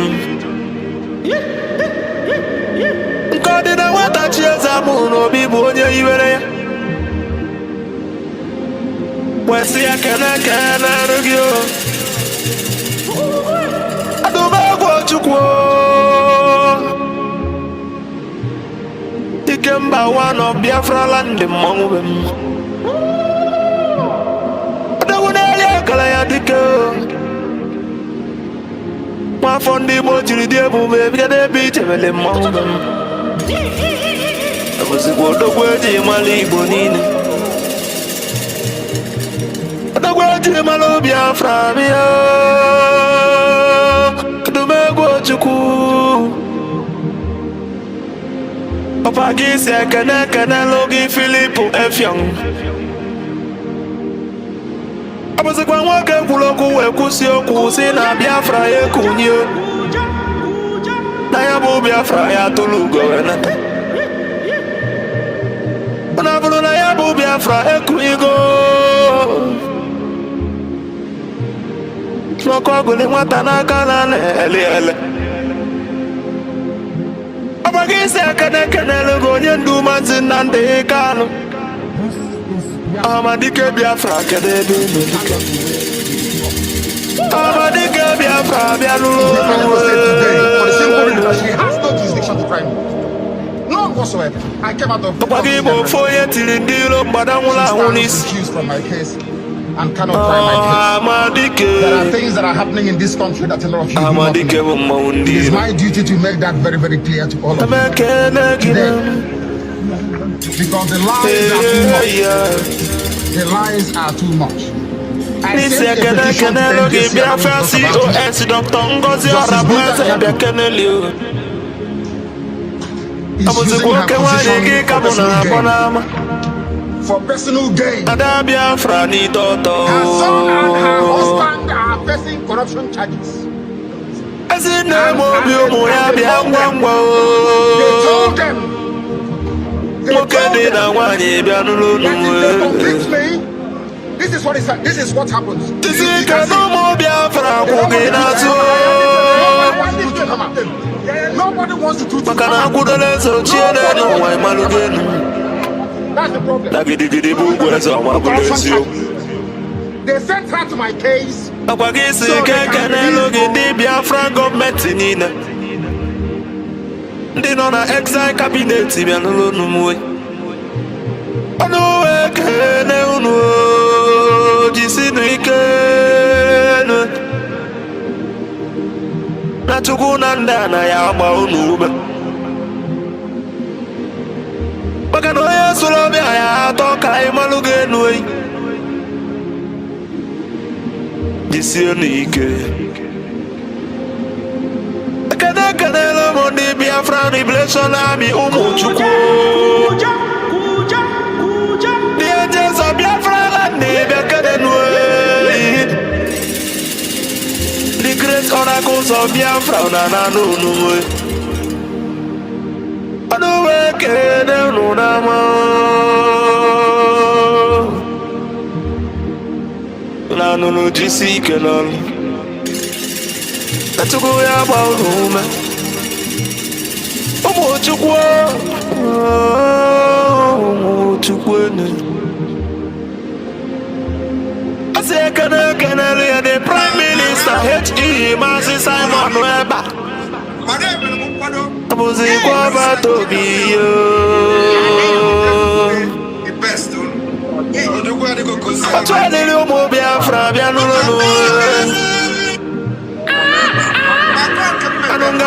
God did not want to chase a moon or be born here. Where see I can argue. I don't know what you want. You can buy one of Biafra land among them. I don't want to go. My phone the most you did, baby, they beat him among them. I was a good word in my libonine. The word in my lobia from you. The man go to cool. Papa gives a can logi Filippo F. Young. I was a one walker who look Kusio Kusina Biafra Kunyo. Nayabu Biafra to Lugo. Nayabu Biafra Kuigo. No Koguli Matanaka Ele. Abagis Canelo Gonian Dumas and the Kano. Amadike Biafra Kadedu. Amadike Biafra She has no jurisdiction to try me. None whatsoever. I came out of the accused from my case and cannot try my case. There are things that are happening in this country that a lot of you do not know. It is my duty to make that very, very clear to all of you today. Because the lies are too much. The lies are too much. I sent a petition to the NGC is using her position for personal gain. Her son and her husband are facing corruption charges. And they told them that if they convict me, this is what happens. Nobody wants to do it. That's the problem. They sent her to my case. So they can the Biafran government they don't have exile cabinet. Natukunanda na ya baunube. Bagano ya sulobe ya toka imalugenwe. Disionike. Akadakadelo mondi Biafran Liberation Army umuchuku. The angels of Biafra land the great oracles of Biafra na no the Prime Minister H.E. Simon Ekpa.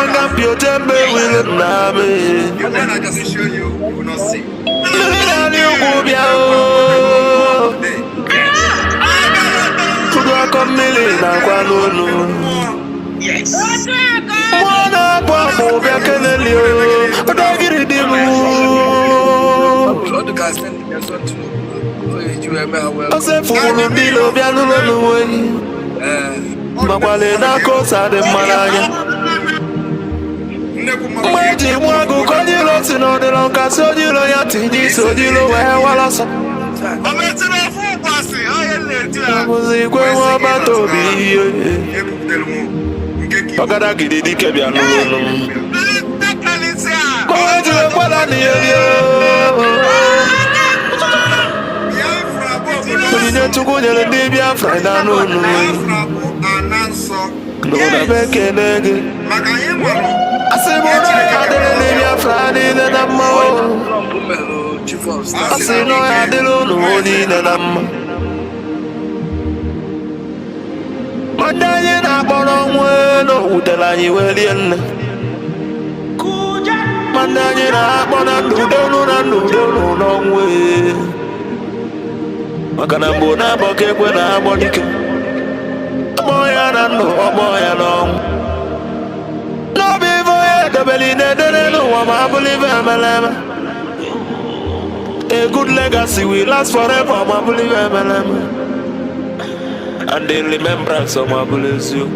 Manga Piotembe will name. When I just show you, you will not see. Yes. Mwana Pamo Biacanelio, but I get it. I said, for Bilo Biano away. Mapalena Cosa de Malaya. Maji Mwago, call you lots in on the long castle, you know, Yati, so you know where Wallace. I was equal about to be. I gotta get it, Kebiano. Go to what I need to go to the Biafran. No, I can't. I said, I didn't Biafran in the I said, no, I didn't know in the Mandanya borong weno utelani welien. Mandanya bona nudono nongwe. Makana bona boke kwena bodike. Moya no moya long. No be voye dobeli nedene no wama believe amalama. A good legacy will last forever, I believe amalama. And the remembrance of my bless you.